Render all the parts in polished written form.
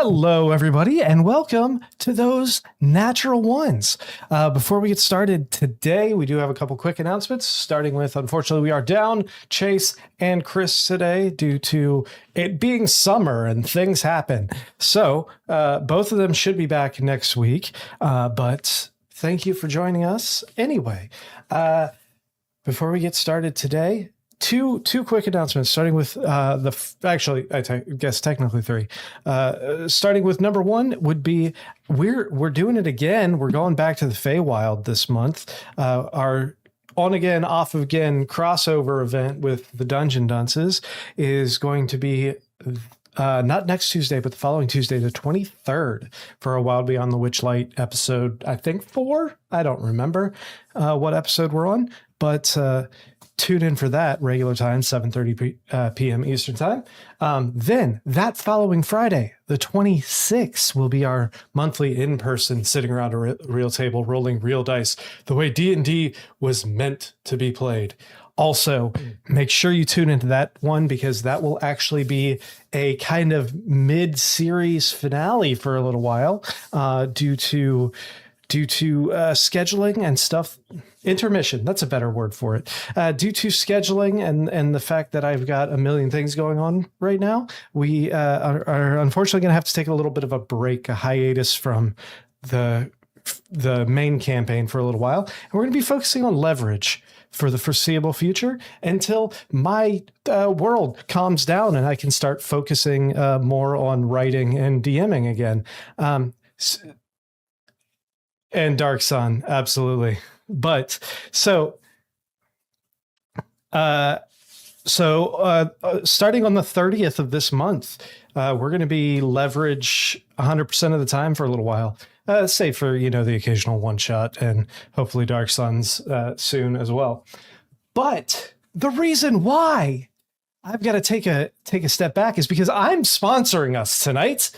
Hello, everybody, and welcome to Those Natural Ones. Before we get started today, we do have a couple quick announcements, starting with, unfortunately, we are down Chase and Chris today due to it being summer and things happen. So both of them should be back next week, but thank you for joining us anyway. Before we get started today, Two quick announcements, starting with guess technically three. Starting with number one would be we're doing it again. We're going back to the Feywild this month. Our on again, off again crossover event with the Dungeon Dunces is going to be not next Tuesday, but the following Tuesday, the 23rd, for a Wild Beyond the Witchlight episode, I think 4. I don't remember what episode we're on, but tune in for that regular time, 7:30 p.m. Eastern time. Then that following Friday, the 26th, will be our monthly in-person sitting around a real table, rolling real dice, the way D&D was meant to be played. Also, make sure you tune into that one because that will actually be a kind of mid-series finale for a little while due to scheduling and stuff. Intermission, that's a better word for it. Due to scheduling and the fact that I've got a million things going on right now, we are unfortunately going to have to take a little bit of a break, a hiatus from the main campaign for a little while. And we're going to be focusing on leverage for the foreseeable future until my world calms down and I can start focusing more on writing and DMing again. And Dark Sun, absolutely. But so starting on the 30th of this month, we're going to be leverage 100% of the time for a little while, save for, the occasional one shot and hopefully Dark Suns soon as well. But the reason why I've got to take a step back is because I'm sponsoring us tonight.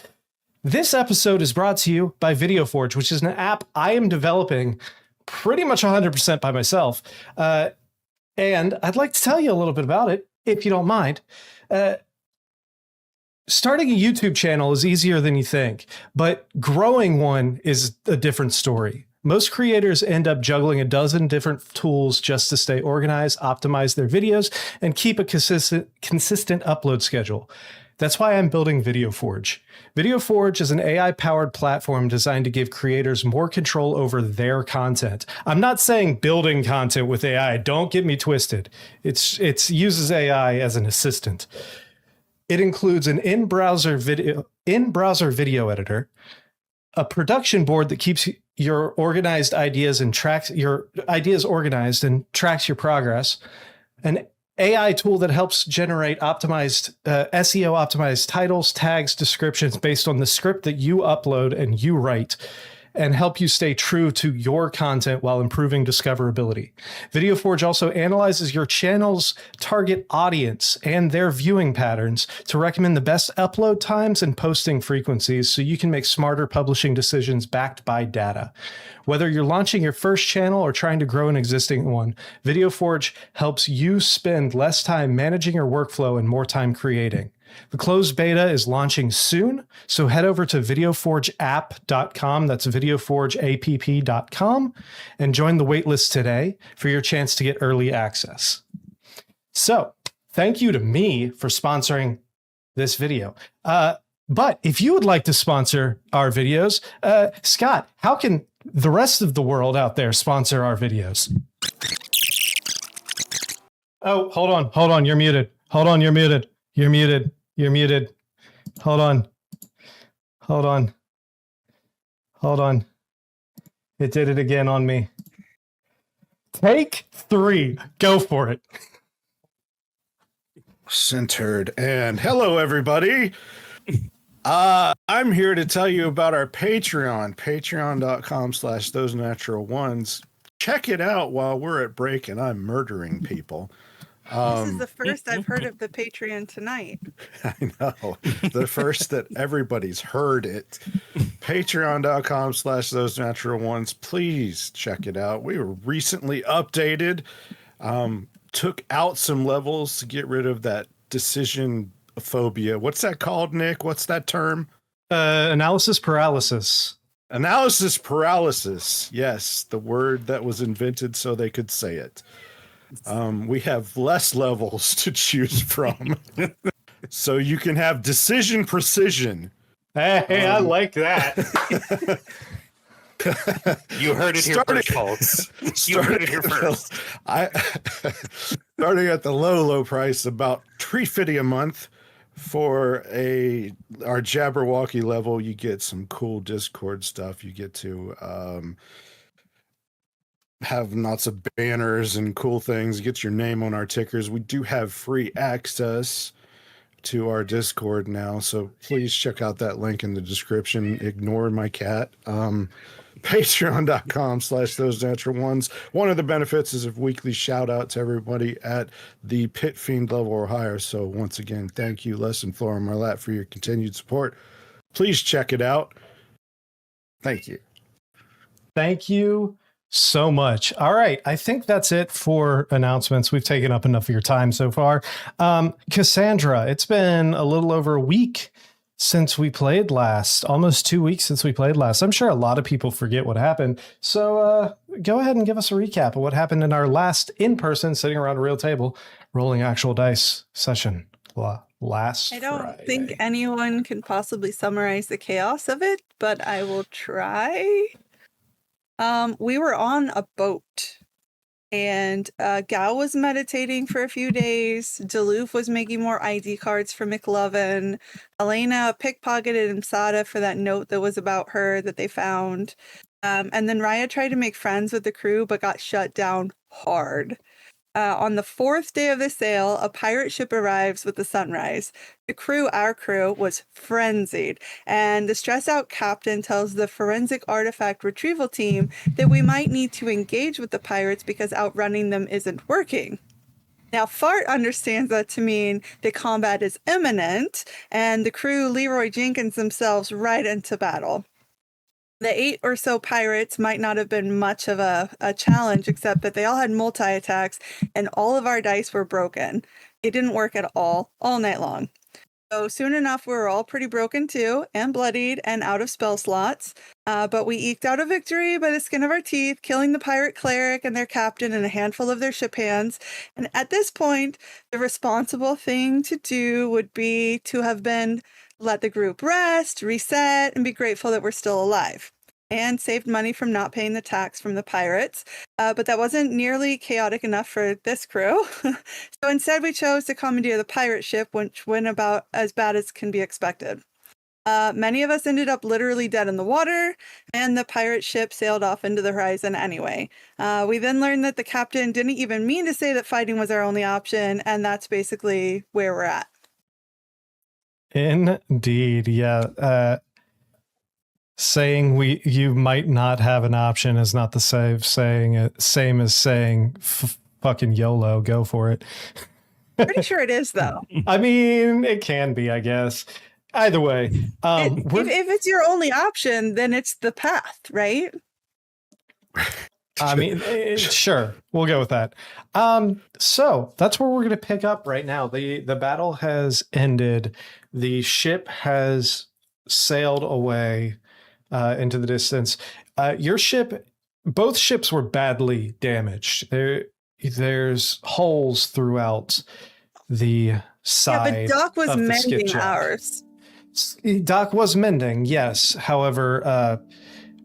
This episode is brought to you by VideoForge, which is an app I am developing pretty much 100% by myself. And I'd like to tell you a little bit about it, if you don't mind. Starting a YouTube channel is easier than you think, but growing one is a different story. Most creators end up juggling a dozen different tools just to stay organized, optimize their videos, and keep a consistent upload schedule. That's why I'm building VideoForge. VideoForge is an AI-powered platform designed to give creators more control over their content. I'm not saying building content with AI. Don't get me twisted. It uses AI as an assistant. It includes an in-browser video editor, a production board that keeps your organized ideas and tracks your ideas organized and tracks your progress, an AI tool that helps generate optimized SEO optimized titles, tags, descriptions based on the script that you upload and you write, and help you stay true to your content while improving discoverability. VideoForge also analyzes your channel's target audience and their viewing patterns to recommend the best upload times and posting frequencies so you can make smarter publishing decisions backed by data. Whether you're launching your first channel or trying to grow an existing one, VideoForge helps you spend less time managing your workflow and more time creating. The closed beta is launching soon, so head over to videoforgeapp.com, that's videoforgeapp.com, and join the waitlist today for your chance to get early access. So, thank you to me for sponsoring this video. But if you would like to sponsor our videos, Scott, how can the rest of the world out there sponsor our videos? Oh, hold on, you're muted. Hold on, you're muted. You're muted. You're muted. Hold on. It did it again on me. Take 3. Go for it. Centered. And hello, everybody. I'm here to tell you about our Patreon, patreon.com/those natural ones. Check it out while we're at break and I'm murdering people. This is the first I've heard of the Patreon tonight. I know. The first that everybody's heard it. Patreon.com/those natural ones. Please check it out. We were recently updated. Took out some levels to get rid of that decision phobia. What's that called, Nick? What's that term? Analysis paralysis. Analysis paralysis. Yes, the word that was invented so they could say it. We have less levels to choose from. So you can have decision precision. Hey, I like that. You heard it here first, folks. You heard it here first. Starting at the low price, about $3.50 a month for our Jabberwocky level, you get some cool Discord stuff. You get to have lots of banners and cool things. Get your name on our tickers. We do have free access to our Discord now, so please check out that link in the description. Ignore my cat. Patreon.com/thosenatural1s. One of the benefits is a weekly shout out to everybody at the Pit Fiend level or higher. So once again, thank you, Les and Flora Marlatt, for your continued support. Please check it out. Thank you. Thank you so much. All right. I think that's it for announcements. We've taken up enough of your time so far. Cassandra, it's been a little over a week since we played last, almost 2 weeks since we played last. I'm sure a lot of people forget what happened. So go ahead and give us a recap of what happened in our last in-person sitting around a real table, rolling actual dice session last I don't Friday. think anyone can possibly summarize the chaos of it, but I will try. We were on a boat, and Gal was meditating for a few days. Duluth was making more ID cards for McLovin. Elena pickpocketed Imsada for that note that was about her that they found. And then Raya tried to make friends with the crew, but got shut down hard. On the fourth day of the sail, a pirate ship arrives with the sunrise. The crew, our crew, was frenzied, and the stressed-out captain tells the forensic artifact retrieval team that we might need to engage with the pirates because outrunning them isn't working. Now, Fart understands that to mean that combat is imminent, and the crew Leroy Jenkins themselves right into battle. The 8 or so pirates might not have been much of a challenge, except that they all had multi-attacks, and all of our dice were broken. It didn't work at all night long. So soon enough, we were all pretty broken too, and bloodied, and out of spell slots. But we eked out a victory by the skin of our teeth, killing the pirate cleric and their captain and a handful of their ship hands. And at this point, the responsible thing to do would be to have been let the group rest, reset, and be grateful that we're still alive. And saved money from not paying the tax from the pirates. But that wasn't nearly chaotic enough for this crew. So instead we chose to commandeer the pirate ship, which went about as bad as can be expected. Many of us ended up literally dead in the water, and the pirate ship sailed off into the horizon anyway. We then learned that the captain didn't even mean to say that fighting was our only option, and that's basically where we're at. Indeed, yeah. Saying you might not have an option is not the same as saying fucking YOLO, go for it. Pretty sure it is, though. I mean, it can be, I guess. Either way, if it's your only option, then it's the path, right? I mean, sure, we'll go with that. So that's where we're going to pick up right now. The battle has ended. The ship has sailed away into the distance. Your ship, both ships were badly damaged. There's holes throughout the side. Yeah, but Doc was of the mending skipjack. ours. Doc was mending, yes. However,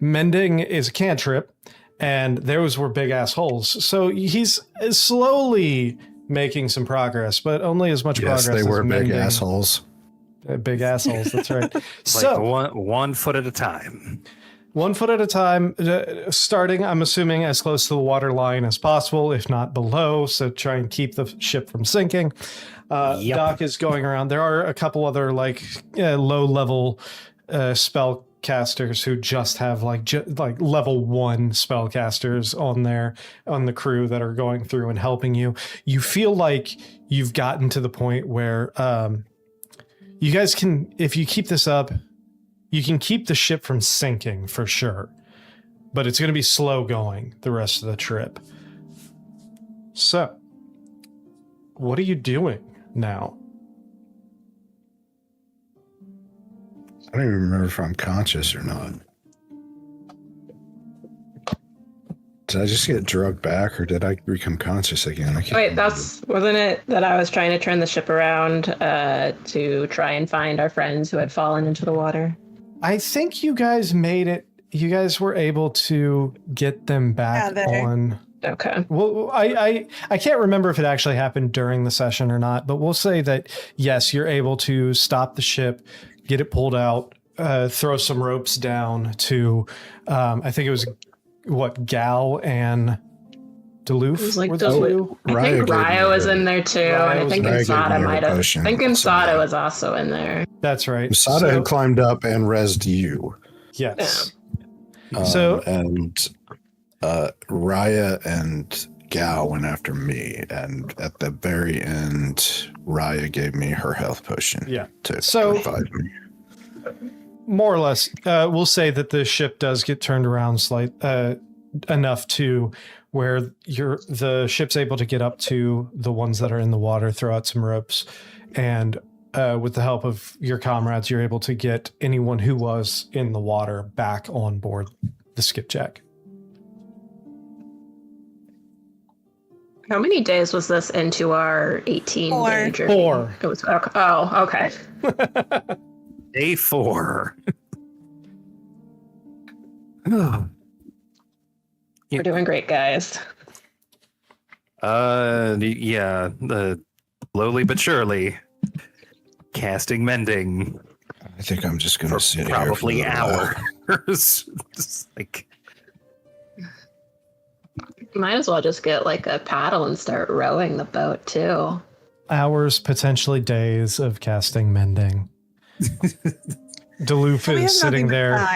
mending is a cantrip, and those were big ass holes. So he's slowly making some progress, but only as much progress Yes, they were as big mending. assholes. Big assholes, that's right. So one foot at a time. 1 foot at a time, starting, I'm assuming, as close to the water line as possible, if not below, so try and keep the ship from sinking. Yep. Doc is going around. There are a couple other low-level spellcasters who just have like level 1 spellcasters on the crew that are going through and helping you. You feel like you've gotten to the point where you guys can, if you keep this up, you can keep the ship from sinking for sure, but it's going to be slow going the rest of the trip. So, what are you doing now? I don't even remember if I'm conscious or not. Did I just get drugged back, or did I become conscious again? Wait, wasn't it that I was trying to turn the ship around to try and find our friends who had fallen into the water? I think you guys made it. You guys were able to get them back on. Okay. Well, I can't remember if it actually happened during the session or not, but we'll say that, yes, you're able to stop the ship, get it pulled out, throw some ropes down to, I think it was, Gal and Duluth? It was like were the two? I think Raya was in there too, and I think Insada might have. I think Insada was also in there. That's right. Insada had climbed up and rezzed you. Yes. And Raya and Gal went after me, and at the very end, Raya gave me her health potion. Yeah. To revive me. More or less, we'll say that the ship does get turned around enough to where the ship's able to get up to the ones that are in the water, throw out some ropes, and with the help of your comrades, you're able to get anyone who was in the water back on board the skipjack. How many days was this into our 18-day journey? 4. It was, okay. Day 4. We're doing great, guys. Yeah, slowly but surely. Casting mending. I think I'm just going to sit here probably hours. Just like, might as well just get like a paddle and start rowing the boat too. Hours, potentially days of casting mending. Duluth is sitting there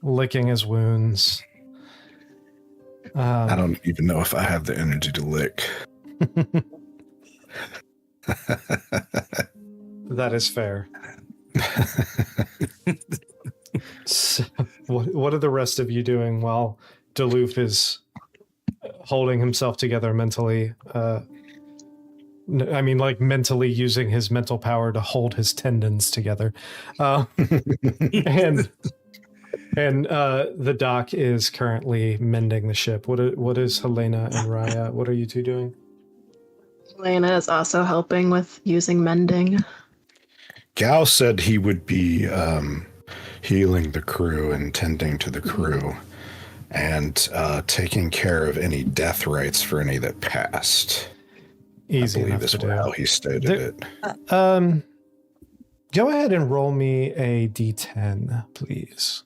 licking his wounds. I don't even know if I have the energy to lick. That is fair. So, what are the rest of you doing while Duluth is holding himself together mentally? I mean, like mentally using his mental power to hold his tendons together. And the doc is currently mending the ship. What is Helena and Raya? What are you two doing? Helena is also helping with using mending. Gal said he would be healing the crew and tending to the crew and taking care of any death rites for any that passed. Easy enough to do. How he stated it. Go ahead and roll me a d10, please.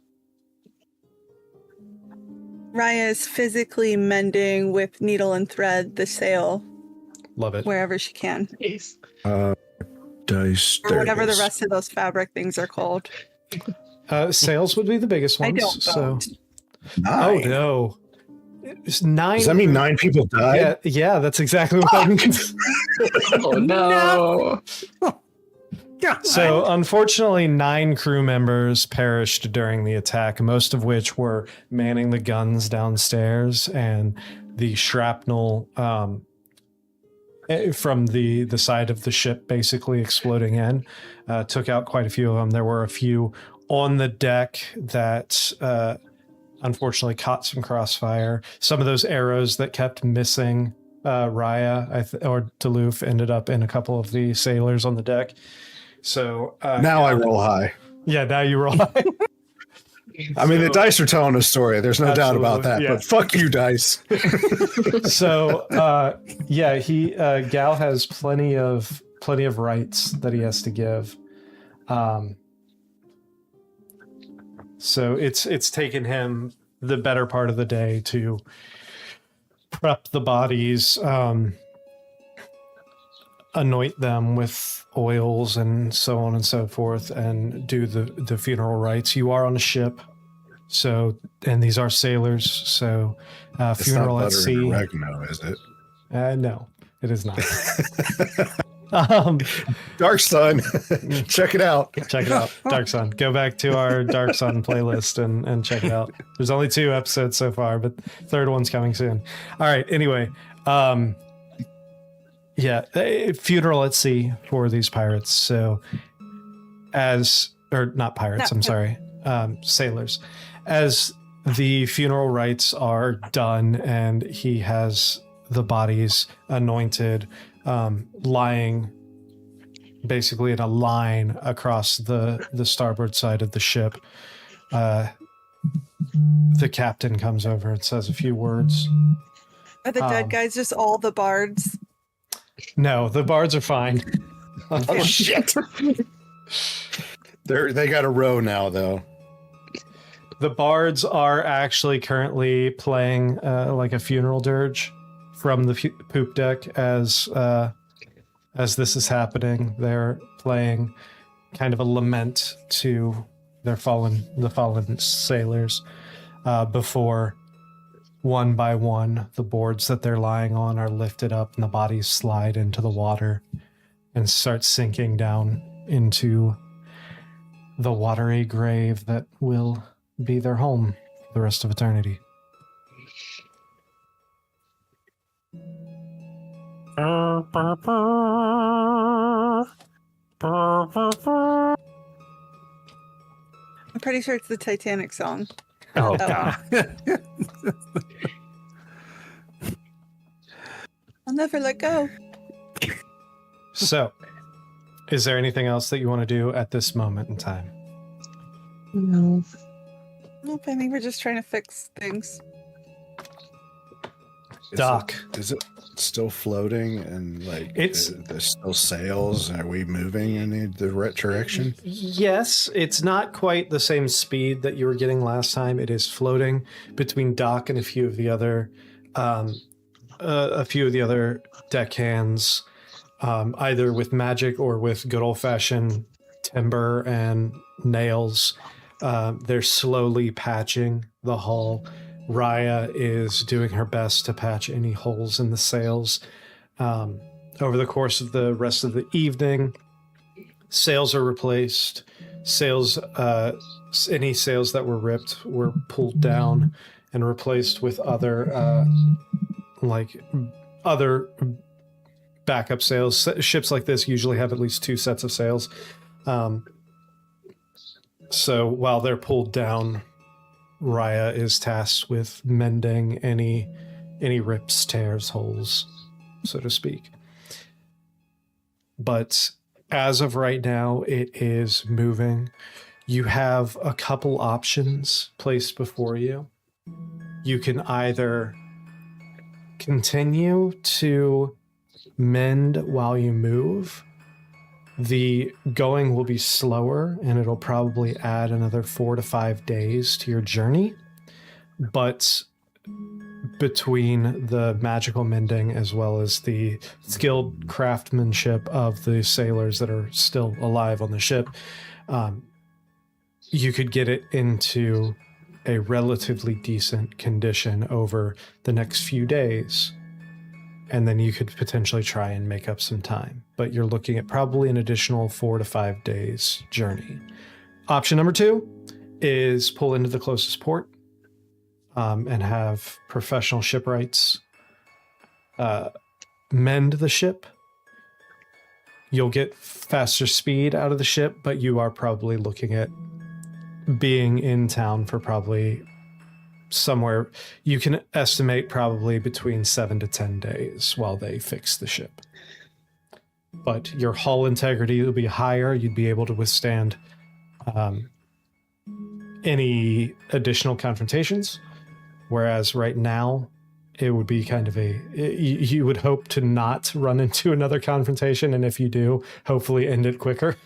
Raya is physically mending with needle and thread the sail. Love it. Wherever she can. Yes. Dice. Or whatever the rest of those fabric things are called. Sails would be the biggest ones. I don't so. 9. Oh no. It's 9. Does that mean 9 people died? Yeah, that's exactly what that means. Oh no. So unfortunately, 9 crew members perished during the attack, most of which were manning the guns downstairs, and the shrapnel from the side of the ship basically exploding in took out quite a few of them. There were a few on the deck that unfortunately caught some crossfire. Some of those arrows that kept missing Raya or Duluth ended up in a couple of the sailors on the deck. So now I roll high. Yeah, now you roll high. I mean, the dice are telling a story. There's no doubt about that. Yeah. But fuck you, dice. So Gal has plenty of rights that he has to give. So it's taken him the better part of the day to prep the bodies, anoint them with oils and so on and so forth, and do the funeral rites. You are on a ship, and these are sailors, so funeral at sea. It's not butter and oregano, is it? No, it is not. Dark Sun. Check it out. Check it out. Dark Sun. Go back to our Dark Sun playlist and check it out. There's only 2 episodes so far, but third one's coming soon. All right. Anyway, funeral at sea for these pirates. So as or not pirates, I'm sorry, sailors. As the funeral rites are done and he has the bodies anointed, lying basically in a line across the starboard side of the ship, the captain comes over and says a few words. Are the dead guys just all the bards? No, the bards are fine. Oh shit! They got a row now, though. The bards are actually currently playing like a funeral dirge from the poop deck as this is happening. They're playing kind of a lament to the fallen sailors before one by one the boards that they're lying on are lifted up and the bodies slide into the water and start sinking down into the watery grave that will be their home for the rest of eternity. I'm pretty sure it's the Titanic song. Oh, That God. I'll never let go. So, is there anything else that you want to do at this moment in time? No. Nope, I think we're just trying to fix things. Doc. Is it still floating and like It's- there's still sails? Are we moving in the right direction? Yes, it's not quite the same speed that you were getting last time. It is floating between Doc and a few of the other deckhands, either with magic or with good old-fashioned timber and nails. They're slowly patching the hull. Raya is doing her best to patch any holes in the sails. Over the course of the rest of the evening, sails are replaced. Any sails that were ripped were pulled down and replaced with other backup sails. Ships like this usually have at least 2 sets of sails. So while they're pulled down, Raya is tasked with mending any rips, tears, holes, so to speak. But as of right now, it is moving. You have a couple options placed before you. You can either continue to mend while you move. The going will be slower and it'll probably add another 4 to 5 days to your journey. But between the magical mending as well as the skilled craftsmanship of the sailors that are still alive on the ship, you could get it into a relatively decent condition over the next few days. And then you could potentially try and make up some time. But you're looking at probably an additional 4 to 5 days journey. Option number 2 is pull into the closest port and have professional shipwrights mend the ship. You'll get faster speed out of the ship, but you are probably looking at being in town for probably somewhere, you can estimate probably between 7 to 10 days while they fix the ship. But your hull integrity will be higher. You'd be able to withstand any additional confrontations. Whereas right now, it would be kind of you would hope to not run into another confrontation. And if you do, hopefully end it quicker.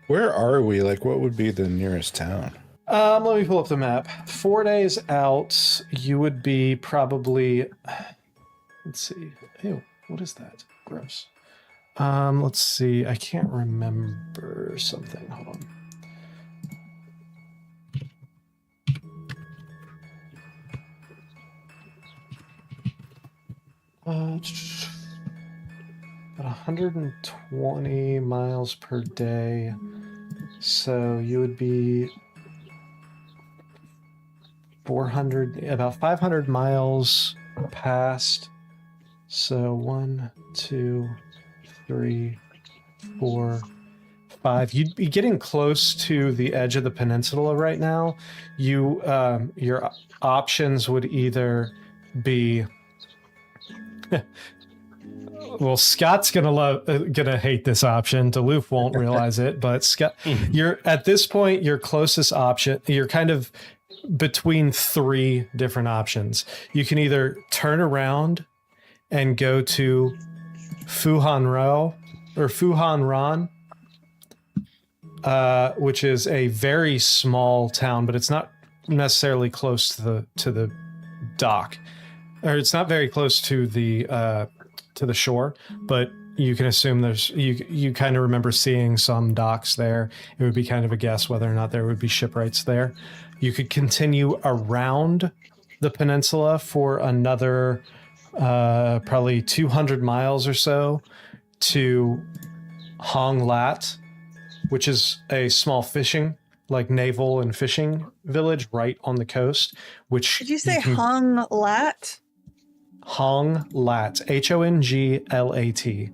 Where are we? Like, what would be the nearest town? Let me pull up the map. 4 days out, you would be probably... Let's see. Ew, what is that? Gross. Let's see. I can't remember something. Hold on. About 120 miles per day. So you would be about 500 miles past. So 1, 2, 3, 4, 5. You'd be getting close to the edge of the peninsula right now. Your options would either be well, Scott's gonna hate this option. Duluth won't realize it, but Scott, you're at this point your closest option. You're kind of between 3 different options. You can either turn around and go to Fuhan Ran, which is a very small town, but it's not necessarily close to the dock, or it's not very close to the shore, but you can assume you kind of remember seeing some docks there. It would be kind of a guess whether or not there would be shipwrights there. You could continue around the peninsula for another probably 200 miles or so to Hong Lat, which is a small fishing, like naval and fishing village right on the coast. Which did you say Hong Lat? Hong Lat, Honglat.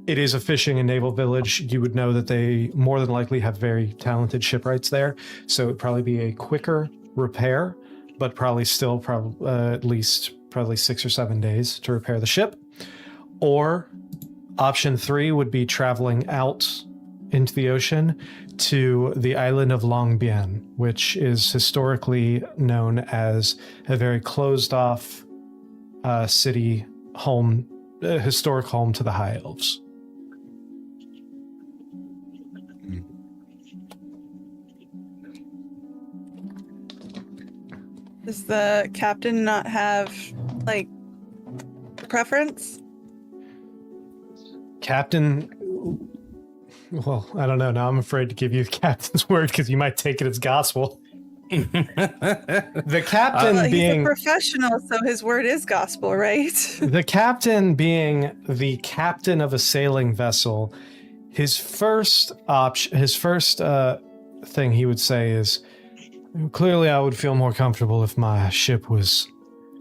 It is a fishing and naval village. You would know that they more than likely have very talented shipwrights there, so it'd probably be a quicker repair, but probably still at least 6 or 7 days to repair the ship. Or option 3 would be traveling out into the ocean to the island of Long Bien, which is historically known as a very closed off city home, historic home to the High Elves. Does the captain not have, like, preference? Captain, well, I don't know. Now I'm afraid to give you the captain's word because you might take it as gospel. The captain being he's a professional, so his word is gospel, right? The captain being the captain of a sailing vessel, his first thing he would say is, clearly I would feel more comfortable if my ship was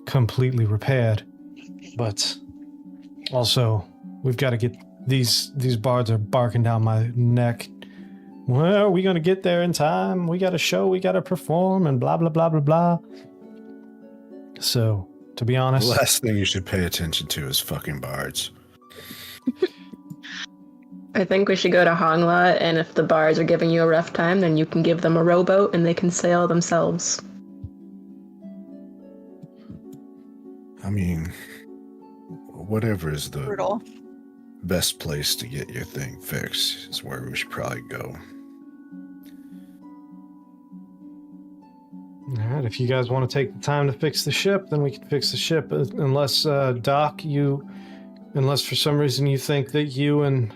completely repaired, but also we've got to get these bards are barking down my neck. Well, are we going to get there in time? We got a show, we got to perform, and blah, blah, blah, blah, blah. So, to be honest... The last thing you should pay attention to is fucking bards. I think we should go to Hongla, and if the bards are giving you a rough time, then you can give them a rowboat and they can sail themselves. I mean, whatever is the Brutal. best place to get your thing fixed is where we should probably go. All right, if you guys want to take the time to fix the ship, then we can fix the ship. Unless, Doc, unless for some reason you think that you and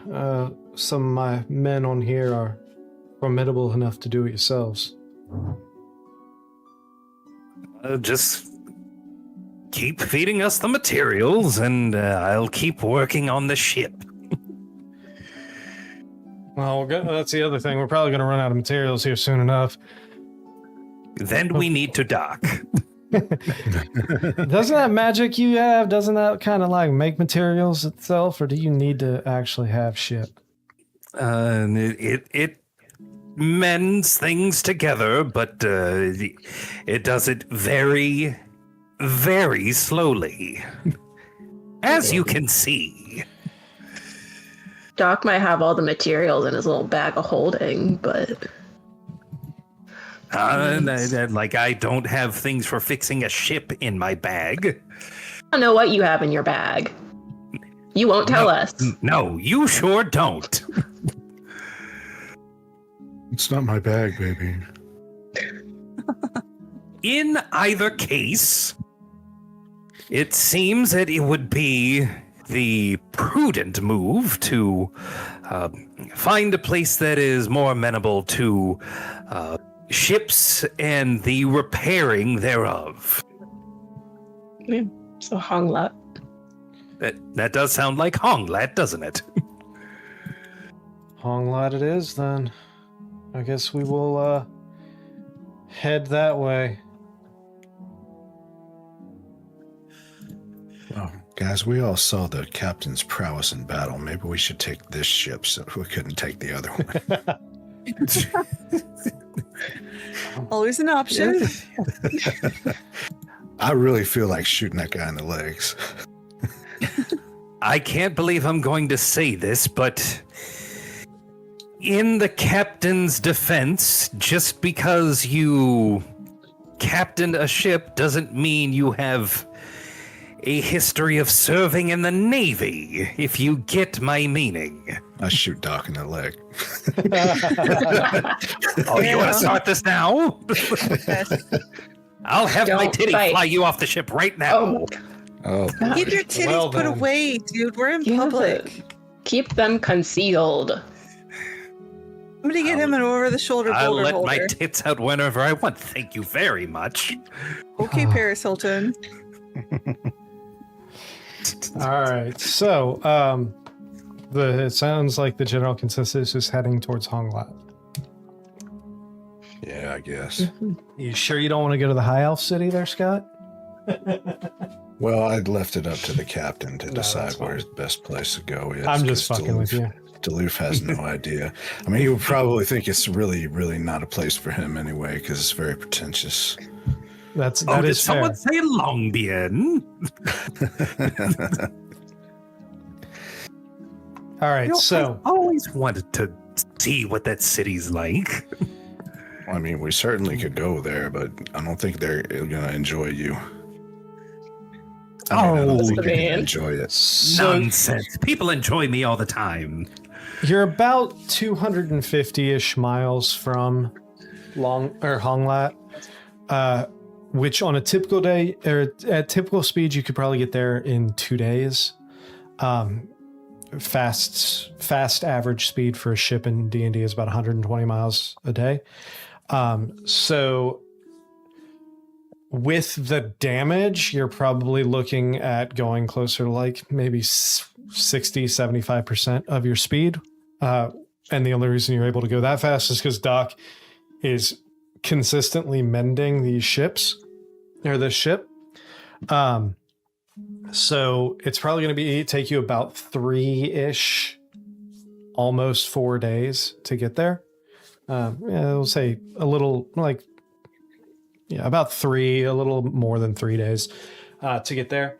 some of my men on here are formidable enough to do it yourselves. Just keep feeding us the materials, and I'll keep working on the ship. Well, that's the other thing. We're probably going to run out of materials here soon enough. Then we need to dock. Doesn't that magic you have, doesn't that kind of like make materials itself, or do you need to actually have ship? It mends things together, but it does it very, very slowly. As you can see. Doc might have all the materials in his little bag of holding, but... I don't have things for fixing a ship in my bag. I don't know what you have in your bag. You won't tell us. No, you sure don't. It's not my bag, baby. In either case, it seems that it would be the prudent move to find a place that is more amenable to ships and the repairing thereof. Yeah, so Honglat. That does sound like Honglat, doesn't it? Honglat it is, then. I guess we will head that way. Oh, Guys, we all saw the captain's prowess in battle. Maybe we should take this ship so we couldn't take the other one. Always an option. I really feel like shooting that guy in the legs. I can't believe I'm going to say this, but in the captain's defense, just because you captained a ship doesn't mean you have a history of serving in the Navy, if you get my meaning. I shoot Doc in the leg. Oh, you want to start this now? Yes. I'll have my Don't titty fight. fly you off the ship right now. Oh, Keep your titties Well put then. away, dude. We're in Yeah. public. Keep them concealed. Somebody get him an over-the-shoulder I'll boulder let my holder. tits out whenever I want. Thank you very much. Okay, Paris Hilton. All right. So, it sounds like the general consensus is heading towards Honglat. yeah, I guess. You sure you don't want to go to the High Elf City there, Scott? Well, I'd left it up to the captain to No, decide that's fine. where the best place to go is. I'm just 'cause fucking with you. Duluth has no idea. I mean, he would probably think it's really, really not a place for him anyway, because it's very pretentious. That Oh, did is fair. someone say Longbian? All right. So, I always wanted to see what that city's like. I mean, we certainly could go there, but I don't think they're going to enjoy you. I don't think you're going man. to enjoy it. so Nonsense. People enjoy me all the time. you're about 250-ish miles from Honglat, which on a typical day or at typical speed, you could probably get there in 2 days. Fast average speed for a ship in D&D is about 120 miles a day. So with the damage, you're probably looking at going closer to like maybe 60-75% of your speed. And the only reason you're able to go that fast is because Doc is consistently mending these ships or this ship. So it's probably going to take you about 3-ish, almost 4 days to get there. We'll say a little like, about 3, a little more than 3 days to get there.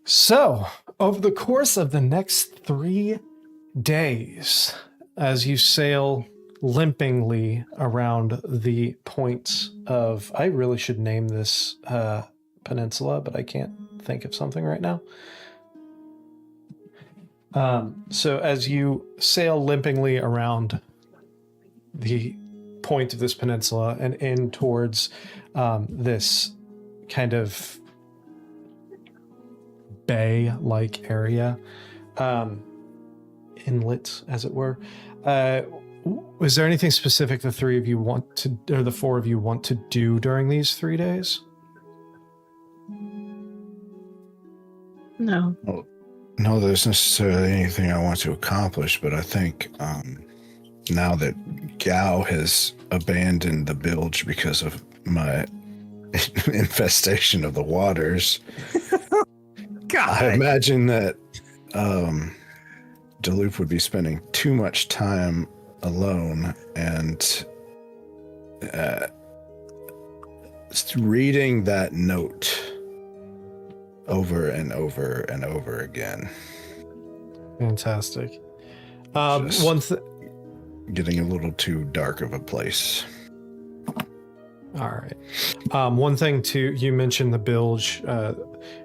So over the course of the next 3 days, as you sail limpingly around the points of, I really should name this peninsula, but I can't think of something right now. So as you sail limpingly around the point of this peninsula and in towards this kind of bay-like area, inlet, as it were, is there anything specific the 3 of you want to, or the 4 of you want to do during these 3 days? No. No, there's necessarily anything I want to accomplish, but I think now that Gao has abandoned the bilge because of my infestation of the waters, I imagine that Duluth would be spending too much time alone and reading that note over and over and over again. Fantastic. Just- Getting a little too dark of a place. All right. One thing too, you mentioned the bilge.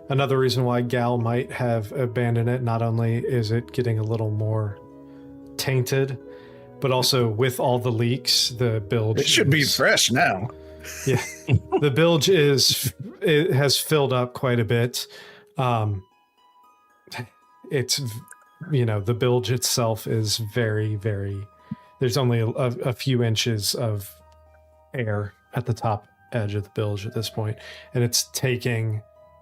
Another reason why Gal might have abandoned it, not only is it getting a little more tainted, but also with all the leaks, the bilge It should be fresh now. Yeah, the bilge it has filled up quite a bit. It's, the bilge itself is very, very. There's only a few inches of air at the top edge of the bilge at this point, and it's taking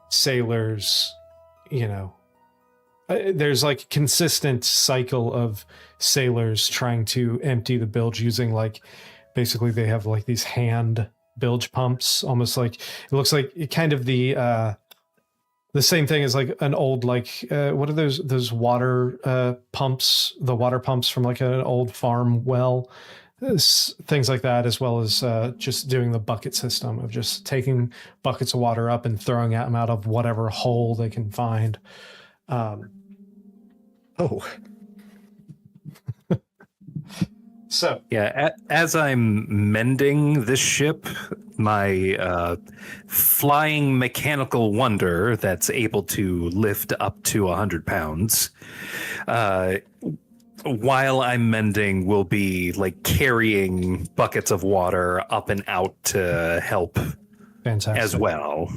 sailors. There's like a consistent cycle of sailors trying to empty the bilge using basically they have like these hand bilge pumps, almost like it looks like kind of the the same thing as like an old, like, what are those water pumps, the water pumps from like an old farm well, things like that, as well as just doing the bucket system of just taking buckets of water up and throwing them out of whatever hole they can find. So yeah, as I'm mending this ship, my flying mechanical wonder that's able to lift up to 100 pounds, while I'm mending, will be like carrying buckets of water up and out to help fantastic as well.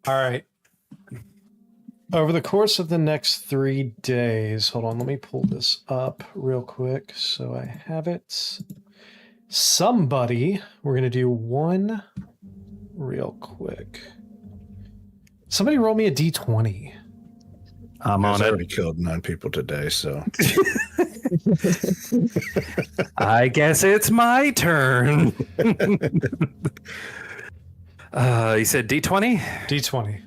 All right. Over the course of the next 3 days, hold on, let me pull this up real quick so I have it. We're going to do one real quick. Somebody roll me a d20. I'm on I it. already killed 9 people today, so. I guess it's my turn. You said D20? D20.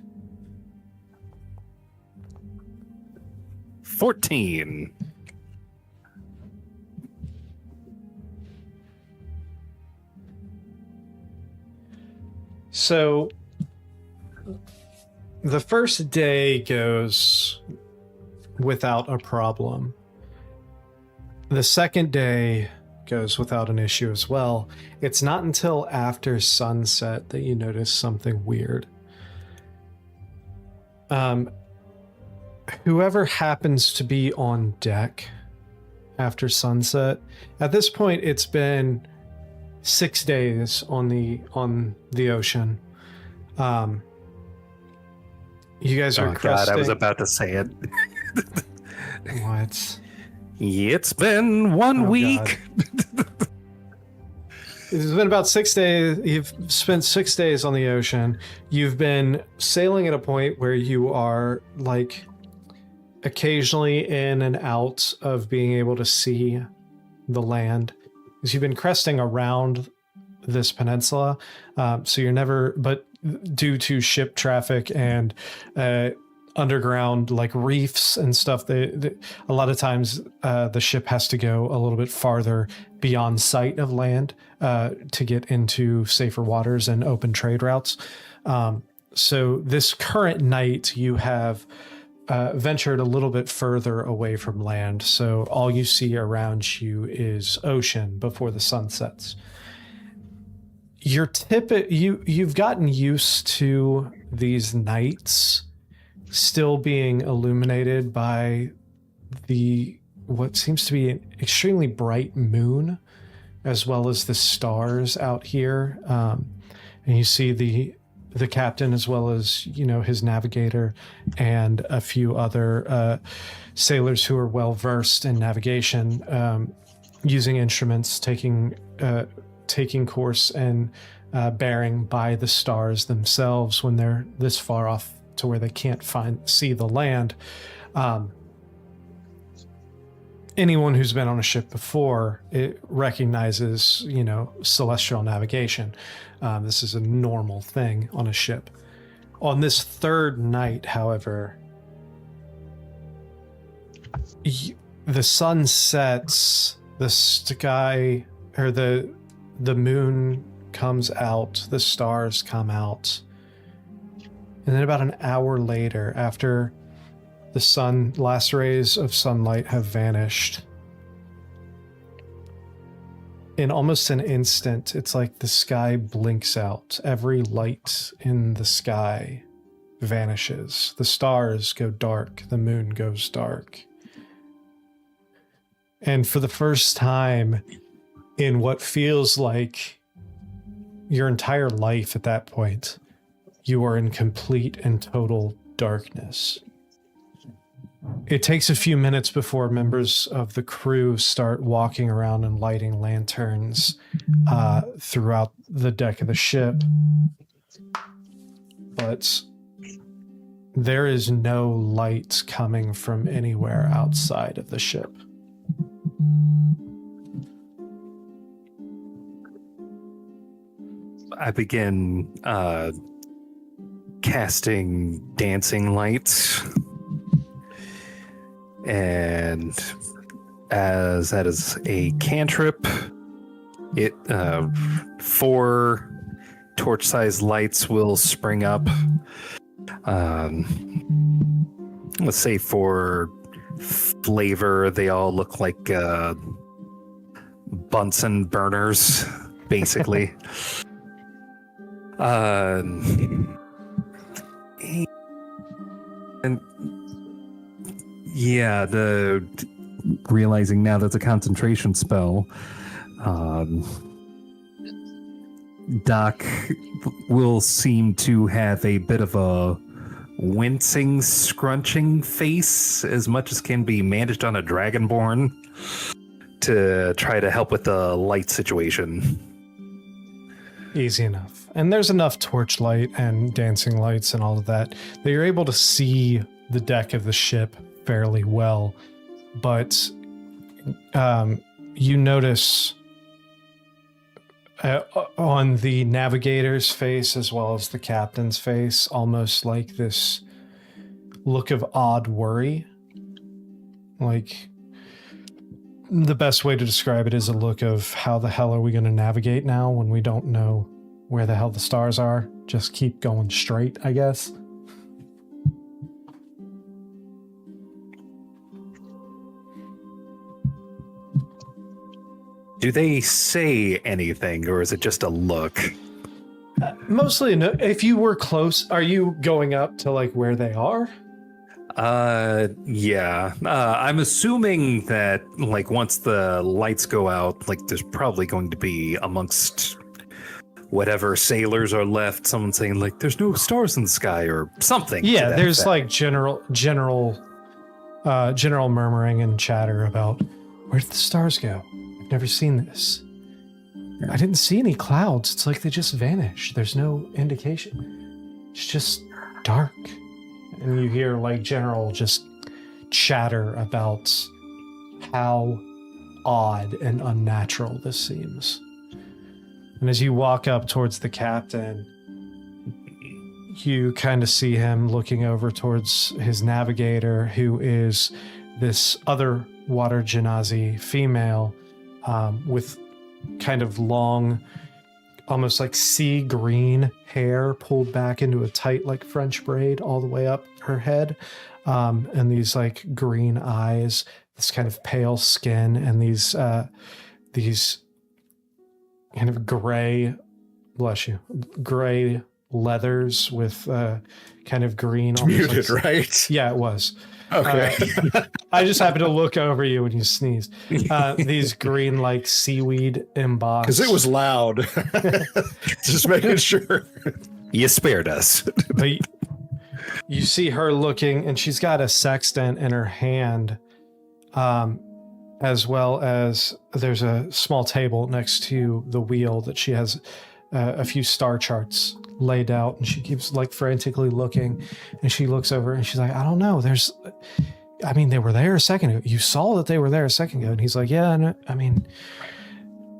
14. So the first day goes without a problem. The second day goes without an issue as well. It's not until after sunset that you notice something weird. Whoever happens to be on deck after sunset, at this point it's been 6 days on the ocean. You guys are Oh cresting. God, I was about to say it. What? It's been one Oh, week. It's been about 6 days. You've spent 6 days on the ocean. You've been sailing at a point where you are like occasionally in and out of being able to see the land, because you've been cresting around this peninsula. So you're never, but due to ship traffic and underground like reefs and stuff, a lot of times the ship has to go a little bit farther beyond sight of land to get into safer waters and open trade routes. So this current night you have ventured a little bit further away from land, so all you see around you is ocean before the sun sets. You've gotten used to these nights still being illuminated by what seems to be an extremely bright moon, as well as the stars out here, and you see the captain, as well as his navigator and a few other sailors who are well versed in navigation, using instruments, taking course and bearing by the stars themselves when they're this far off to where they can't see the land. Anyone who's been on a ship before, it recognizes, celestial navigation. This is a normal thing on a ship. On this third night, however, the sun sets, the sky, or the moon comes out, the stars come out. And then about an hour later, after the last rays of sunlight have vanished, in almost an instant, it's like the sky blinks out. Every light in the sky vanishes. The stars go dark. The moon goes dark. And for the first time in what feels like your entire life at that point, you are in complete and total darkness. It takes a few minutes before members of the crew start walking around and lighting lanterns throughout the deck of the ship. But there is no light coming from anywhere outside of the ship. I begin casting dancing lights. And as that is a cantrip, it 4 torch-sized lights will spring up. Let's say for flavor, they all look like Bunsen burners, basically. And yeah, realizing now that's a concentration spell, Doc will seem to have a bit of a wincing, scrunching face, as much as can be managed on a Dragonborn, to try to help with the light situation. Easy enough. And there's enough torchlight and dancing lights and all of that that you're able to see the deck of the ship fairly well. But you notice on the navigator's face as well as the captain's face almost like this look of odd worry. Like, the best way to describe it is a look of how the hell are we going to navigate now when we don't know where the hell the stars are? Just keep going straight, I guess. Do they say anything, or is it just a look? Mostly, if you were close, are you going up to like where they are? Yeah. I'm assuming that like once the lights go out, like there's probably going to be amongst whatever sailors are left, someone saying like, "There's no stars in the sky" or something. Yeah, there's like general murmuring and chatter about where did the stars go? I've never seen this. I didn't see any clouds. It's like they just vanished. There's no indication. It's just dark. And you hear like general just chatter about how odd and unnatural this seems. And as you walk up towards the captain, you kind of see him looking over towards his navigator, who is this other water genasi female with kind of long, almost like sea green hair pulled back into a tight like French braid all the way up her head, and these like green eyes, this kind of pale skin, and these kind of gray, bless you, gray leathers with kind of green. Muted, like, right? Yeah, it was. Okay. I just happened to look over you when you sneezed. These green like seaweed embossed. Because it was loud. Just making sure. You spared us. But you see her looking, and she's got a sextant in her hand, as well as there's a small table next to the wheel that she has a few star charts laid out, and she keeps like frantically looking, and she looks over and she's like, I don't know, they were there a second ago. You saw that they were there a second ago. And he's like, yeah, no, I mean,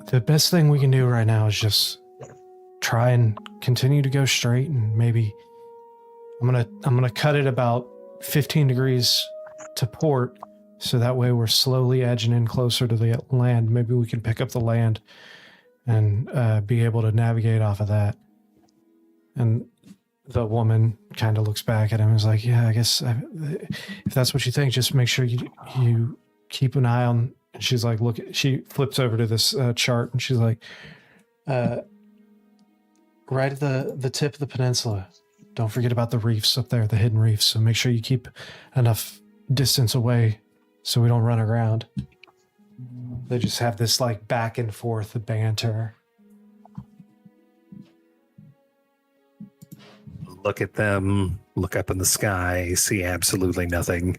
the best thing we can do right now is just try and continue to go straight, and maybe I'm gonna cut it about 15 degrees to port, so that way we're slowly edging in closer to the land. Maybe we can pick up the land and be able to navigate off of that. And the woman kind of looks back at him and is like, yeah, I guess if that's what you think, just make sure you keep an eye on. And she's like, look, she flips over to this chart, and she's like, right at the tip of the peninsula. Don't forget about the reefs up there, the hidden reefs. So make sure you keep enough distance away so we don't run aground. They just have this like back and forth banter. Look at them, look up in the sky, see absolutely nothing.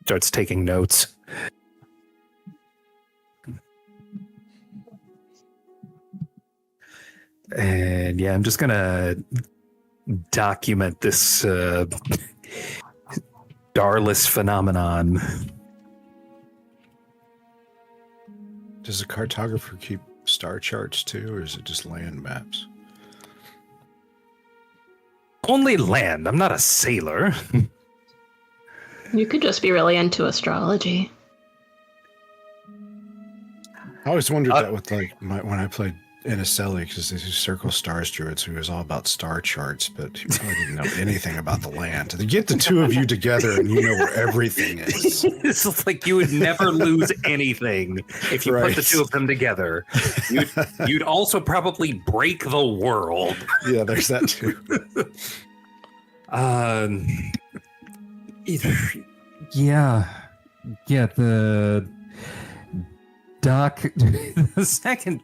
Starts taking notes. And yeah, I'm just gonna document this starless phenomenon. Does the cartographer keep star charts too, or is it just land maps? Only land. I'm not a sailor. You could just be really into astrology. I always wondered that with when I played Inniselli, because these circle stars druids who was all about star charts, but he probably didn't know anything about the land. To get the two of you together and you know where everything is. It's like you would never lose anything if you put the two of them together. You'd also probably break the world. Yeah, there's that too. Yeah, the Doc, the second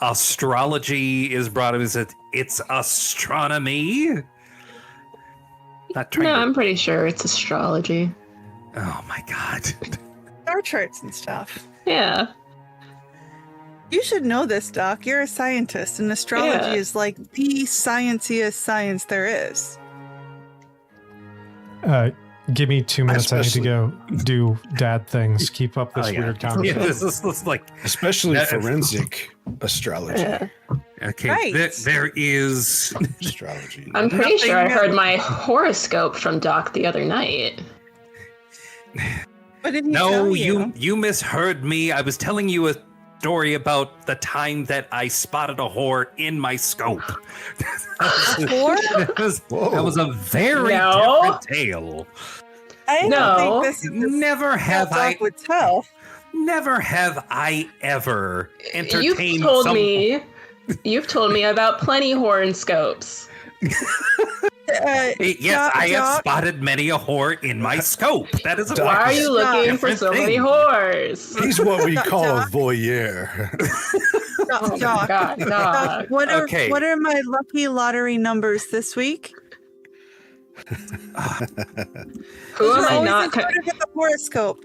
astrology is brought up, is it's astronomy. Not trying No, to... I'm pretty sure it's astrology. Oh my god. Star charts and stuff. Yeah. You should know this, Doc. You're a scientist, and astrology is like the scienciest science there is. Give me 2 minutes. I need to go do dad things. Keep up this weird conversation. Yeah, this is like Especially forensic astrology. Yeah. okay. Right. There is Astrology. I'm pretty Nothing sure I else. heard my horoscope from Doc the other night. What did he no. tell you? You misheard me. I was telling you a story about the time that I spotted a whore in my scope. Whore? That was a very No. different tale. I No. don't think this is the Never have Doc I. would tell. Never have I ever entertained You've told me about plenty horoscopes. Yes, I have spotted many a whore in my scope. That is a Why are you looking for different so many thing. whores? He's what we call a Doc. voyeur. Oh my Doc, god, Doc, Doc. what are Okay. what are my lucky lottery numbers this week? Who am I Always not? included in the horoscope.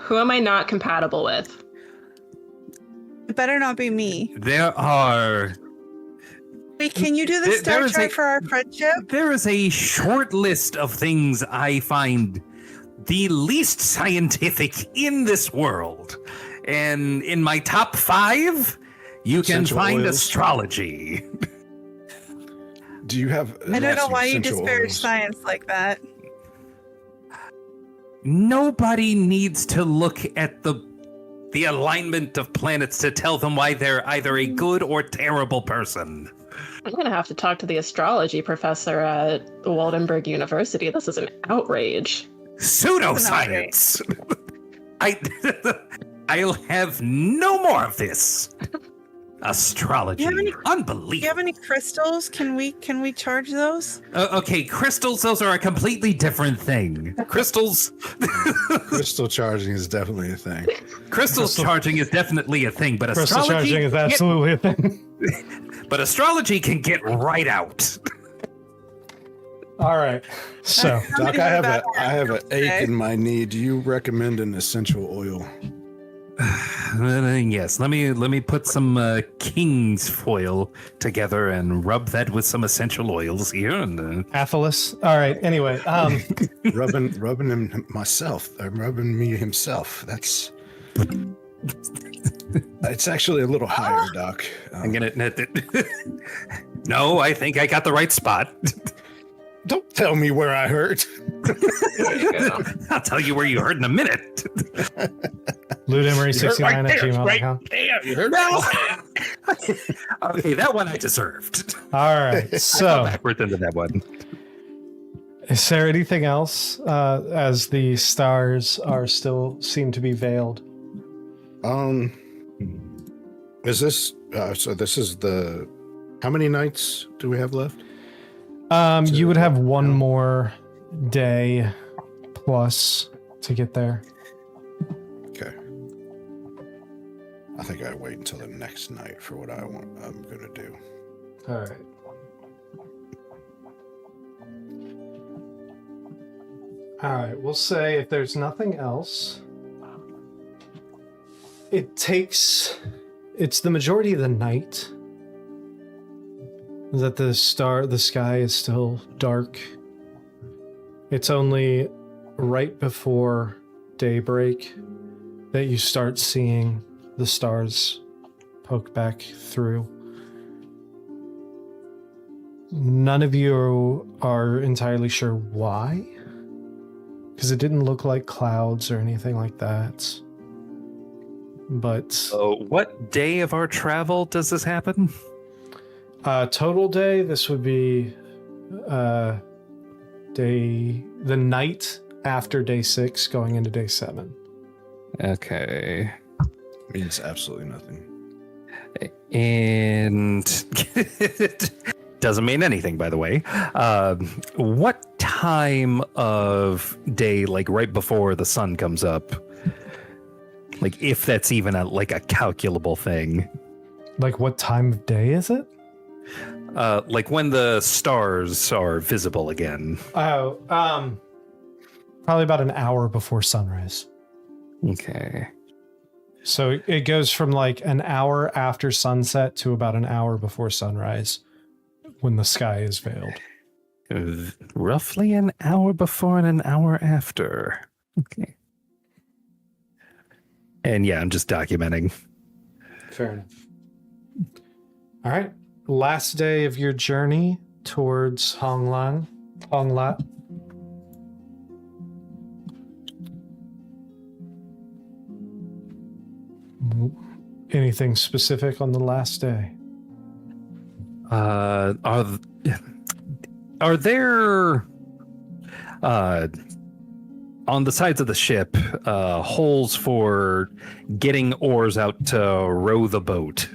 Who am I not compatible with? It better not be me. There are. Wait, can you do the There star is chart a- for our friendship? There is a short list of things I find the least scientific in this world. And in my top 5, you can Essential find oils. astrology. Do you have? I don't know why you essential disparage oils? science like that. Nobody needs to look at the alignment of planets to tell them why they're either a good or terrible person. I'm gonna have to talk to the astrology professor at Waldenberg University. This is an outrage. Pseudoscience. I'll have no more of this. Astrology. Do you Unbelievable. have any crystals? Can we charge those? Okay, crystals, those are a completely different thing. Crystals Crystal charging is definitely a thing. crystals charging is definitely a thing, but Crystal astrology charging is absolutely a thing. but astrology can get right out. All right. So, Doc, I have an Okay. ache in my knee. Do you recommend an essential oil? Yes, let me put some king's foil together and rub that with some essential oils here, and Athalis. All right. Anyway, rubbing him myself. I'm rubbing me himself. That's. It's actually a little higher, Doc. I'm gonna. No, I think I got the right spot. Don't tell me where I hurt. I'll tell you where you heard in a minute. LootEmery69 at gmail.com. You hurt Okay, that one I deserved. All right. I So, fell backwards into that one. is there anything else as the stars are still seem to be veiled? Is this? So this is the. How many nights do we have left? You would have one more day plus to get there. Okay. I think I wait until the next night for what I'm gonna do. All right. All right. We'll say if there's nothing else, it's the majority of the night that the sky is still dark. It's only right before daybreak that you start seeing the stars poke back through. None of you are entirely sure why, because it didn't look like clouds or anything like that. But what day of our travel does this happen? total day, this would be the night after day 6 going into day 7. Okay. Means absolutely nothing. And doesn't mean anything, by the way. What time of day, like right before the sun comes up? Like, if that's even a calculable thing. Like, what time of day is it? Like when the stars are visible again. Oh, probably about an hour before sunrise. Okay. So it goes from like an hour after sunset to about an hour before sunrise when the sky is veiled. Roughly an hour before and an hour after. Okay. And yeah, I'm just documenting. Fair enough. All right. Last day of your journey towards Honglat. Anything specific on the last day? Are there on the sides of the ship holes for getting oars out to row the boat?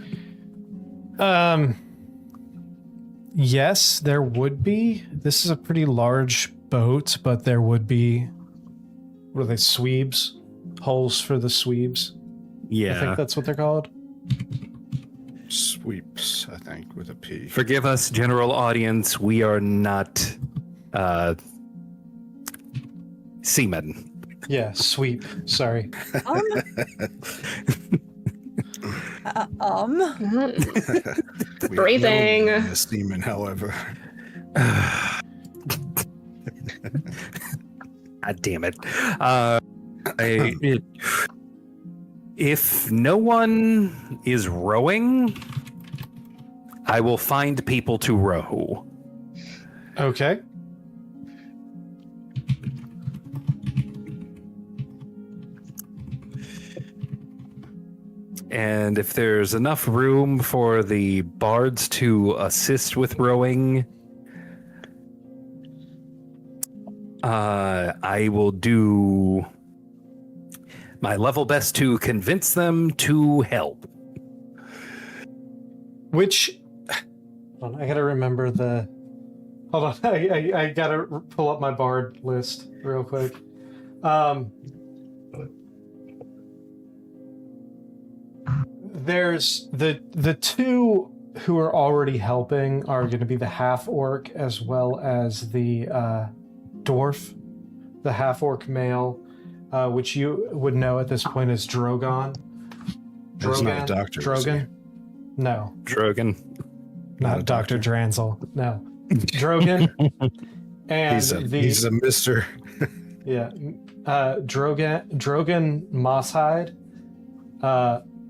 Yes, there would be. This is a pretty large boat, but there would be, what are they, sweeps? Holes for the sweeps? Yeah. I think that's what they're called. Sweeps, I think, with a P. Forgive us, general audience. We are not seamen. Yeah, sweep. Sorry. Phrasing. A seaman, however. God damn it. If no one is rowing, I will find people to row. Okay. And if there's enough room for the bards to assist with rowing, I will do my level best to convince them to help. Which, hold on, I gotta remember the. Hold on, I gotta pull up my bard list real quick. There's the two who are already helping are going to be the half orc as well as the dwarf, the half orc male, which you would know at this point as Drogon. That's not a doctor. Drogon. No, Drogon. not Dr. Dranzel. No, Drogon. And he's a Mr. Yeah, Drogon Mosshide,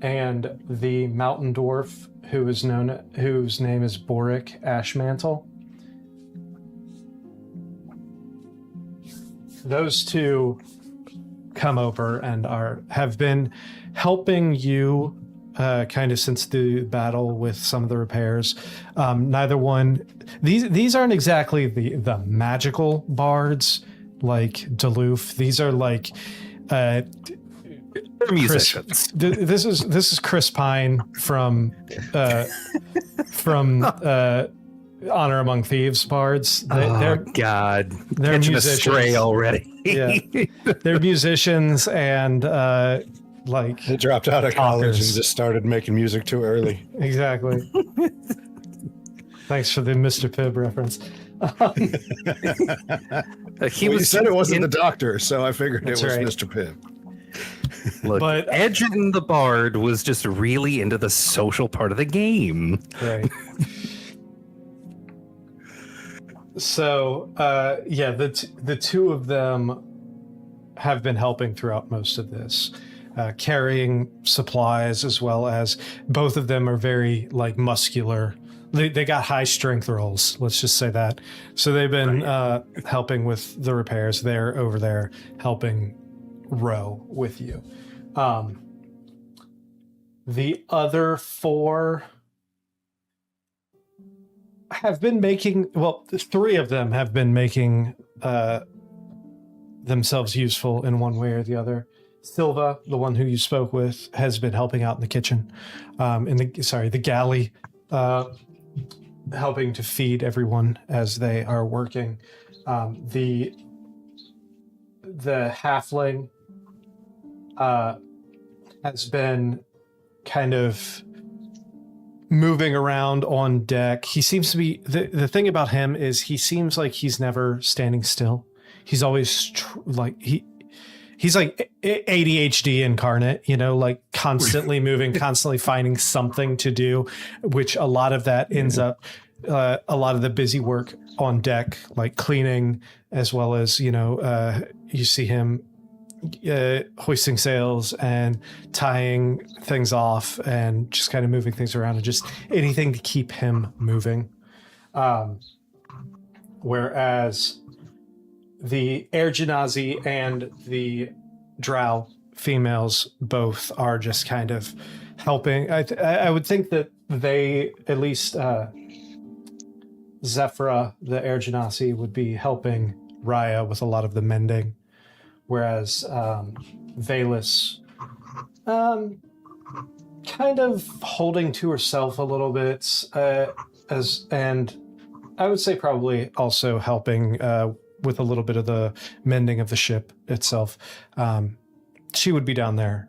and the mountain dwarf whose name is Boric Ashmantle. Those two come over and have been helping you kind of since the battle with some of the repairs. Neither one. These aren't exactly the magical bards like Duluth. These are like musicians. This is Chris Pine from Honor Among Thieves bards. God, they're catching musicians. astray already. Yeah, they're musicians and like They dropped out of college talkers. and just started making music too early. Exactly. Thanks for the Mr. Pibb reference. You said it wasn't the doctor, so I figured it That's was right. Mr. Pibb. Look, But- Edgin the Bard was just really into the social part of the game. Right. So, the two of them have been helping throughout most of this. carrying supplies, as well as both of them are very like muscular. They got high strength rolls. Let's just say that. So they've been helping with the repairs. They're over there helping row with you. The other 4 have been making, well, 3 of them have been making themselves useful in one way or the other. Silva, the one who you spoke with, has been helping out in the kitchen, the galley, helping to feed everyone as they are working. The halfling has been kind of moving around on deck. He seems to be, the thing about him is he seems like he's never standing still. He's always he's like ADHD incarnate, like constantly moving, constantly finding something to do, which a lot of that ends up a lot of the busy work on deck, like cleaning, as well as, you see him hoisting sails and tying things off and just kind of moving things around and just anything to keep him moving. Whereas the Air Genasi and the Drow females both are just kind of helping. I would think that they, at least Zephyra, the Air Genasi, would be helping Raya with a lot of the mending, whereas Valus kind of holding to herself a little bit, and I would say probably also helping with a little bit of the mending of the ship itself. She would be down there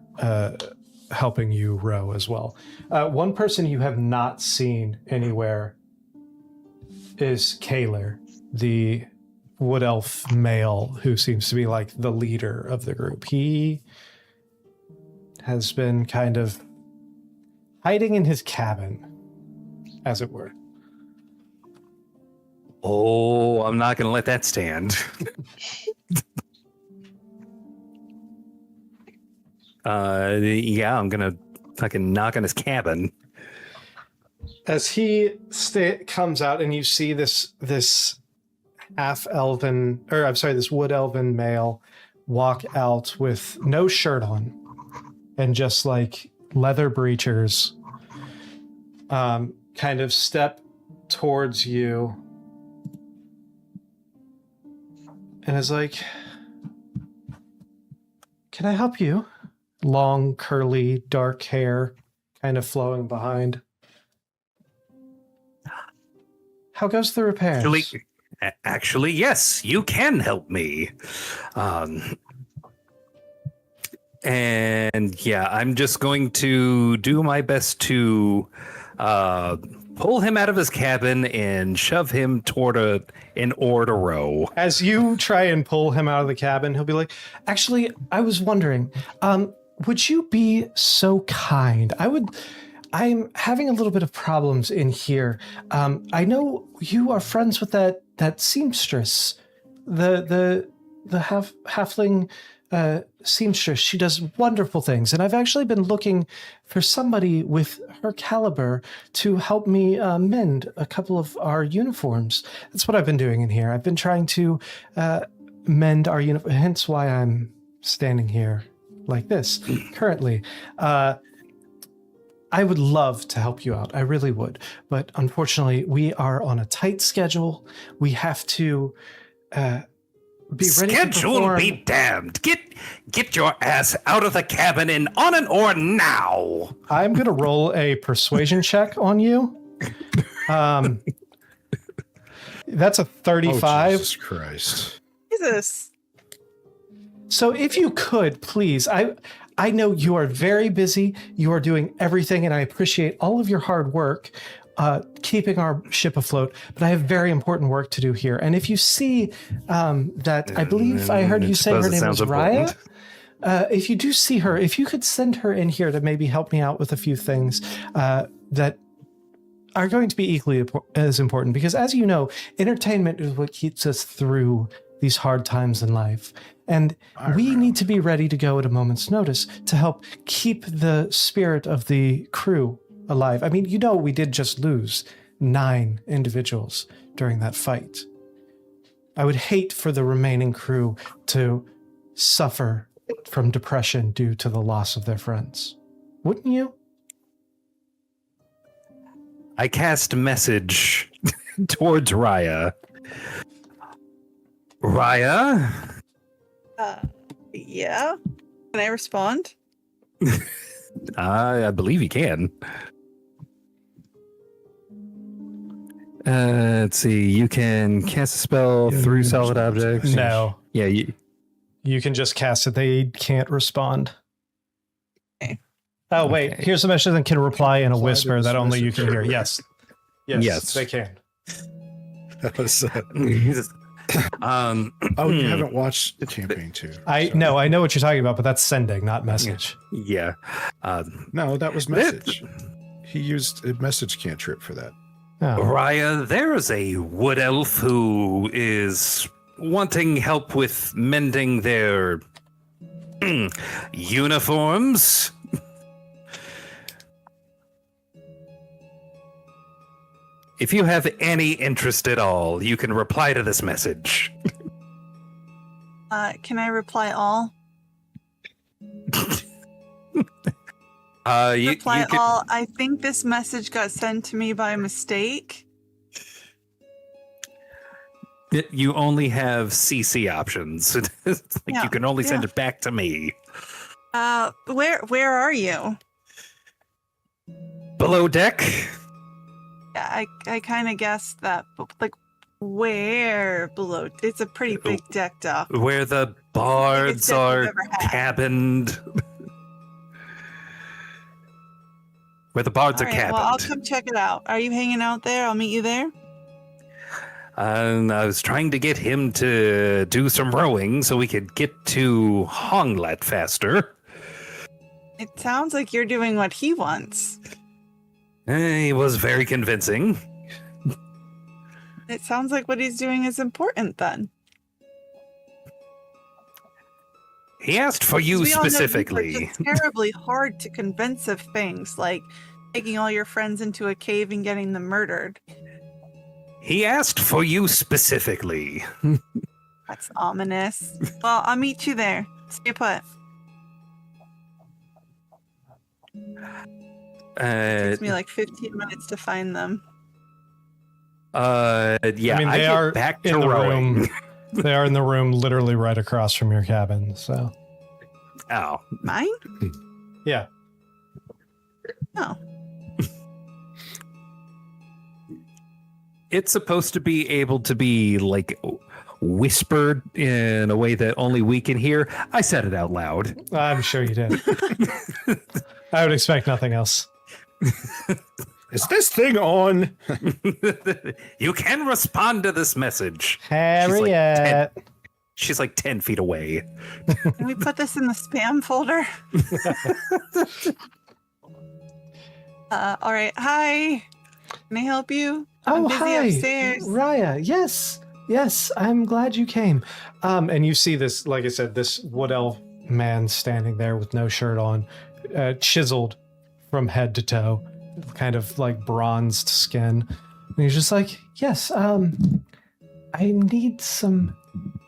helping you row as well. One person you have not seen anywhere is Kaler, the wood elf male who seems to be like the leader of the group. He has been kind of hiding in his cabin, as it were. Oh, I'm not going to let that stand. I'm going to fucking knock on his cabin. As he comes out and you see this half-elven, or I'm sorry, this wood-elven male walk out with no shirt on and just like leather breeches, kind of step towards you and is like, "Can I help you?" Long, curly, dark hair kind of flowing behind. How goes the repairs? Actually, yes, you can help me. And yeah, I'm just going to do my best to pull him out of his cabin and shove him toward an oar to row. As you try and pull him out of the cabin, he'll be like, "Actually, I was wondering, would you be so kind? I'm having a little bit of problems in here. I know you are friends with that seamstress, the halfling seamstress. She does wonderful things, and I've actually been looking for somebody with her caliber to help me mend a couple of our uniforms. That's what I've been doing in here. I've been trying to mend our uniform, hence why I'm standing here like this currently. I would love to help you out. I really would. But unfortunately, we are on a tight schedule. We have to be ready to perform. Be damned. Get your ass out of the cabin and on an oar now. I'm going to roll a persuasion check on you. That's a 35. Oh, Jesus Christ. Jesus. So if you could, please, I know you are very busy. You are doing everything, and I appreciate all of your hard work keeping our ship afloat. But I have very important work to do here. And if you see that, I believe I heard you say her name was Raya. If you do see her, if you could send her in here to maybe help me out with a few things that are going to be equally as important. Because as you know, entertainment is what keeps us through these hard times in life. And we need to be ready to go at a moment's notice to help keep the spirit of the crew alive. I mean, we did just lose 9 individuals during that fight. I would hate for the remaining crew to suffer from depression due to the loss of their friends. Wouldn't you? I cast a message towards Raya. Raya? Yeah. Can I respond? I believe you can. Let's see. You can cast a spell through solid objects. No. Yeah. You can just cast it. They can't respond. Okay. Oh, wait. Okay. Here's a message that can reply in a Reply to whisper this that only you can messenger. hear. Yes. Yes. Yes. They can. That was, Oh, you haven't watched the campaign 2. I know what you're talking about, but that's sending, not message. Yeah. No, that was message. He used a message cantrip for that. Oh. Raya, there is a wood elf who is wanting help with mending their uniforms. If you have any interest at all, you can reply to this message. Can I reply all? Reply all. I think this message got sent to me by mistake. You only have CC options. It's like Yeah, you can only send yeah. it back to me. Where are you? Below deck? Yeah, I kind of guessed that, but like, where below? It's a pretty big deck, Doc. Where the bards deck are we've ever had. cabined. Where the bards All are right, cabined. well, I'll come check it out. Are you hanging out there? I'll meet you there. And I was trying to get him to do some rowing so we could get to Honglet faster. It sounds like you're doing what he wants. He was very convincing. It sounds like what he's doing is important then. He asked for you 'Cause we all know specifically. It's terribly hard to convince of things like taking all your friends into a cave and getting them murdered. He asked for you specifically. That's ominous. Well, I'll meet you there. Stay put. It takes me like 15 minutes to find them. Yeah, I mean, I they get are back to in the rowing. room. They are in the room literally right across from your cabin. So, Oh, Mine? yeah. No. it's supposed to be able to be like whispered in a way that only we can hear. I said it out loud. I'm sure you did. I would expect nothing else. Is this thing on? You can respond to this message. Harriet. She's like 10 feet away. Can we put this in the spam folder? All right. Hi. Can I help you? I'm busy hi. upstairs. Raya. Yes, I'm glad you came. And you see this, like I said, this wood elf man standing there with no shirt on, chiseled from head to toe, kind of like bronzed skin. And he's just like, yes, I need some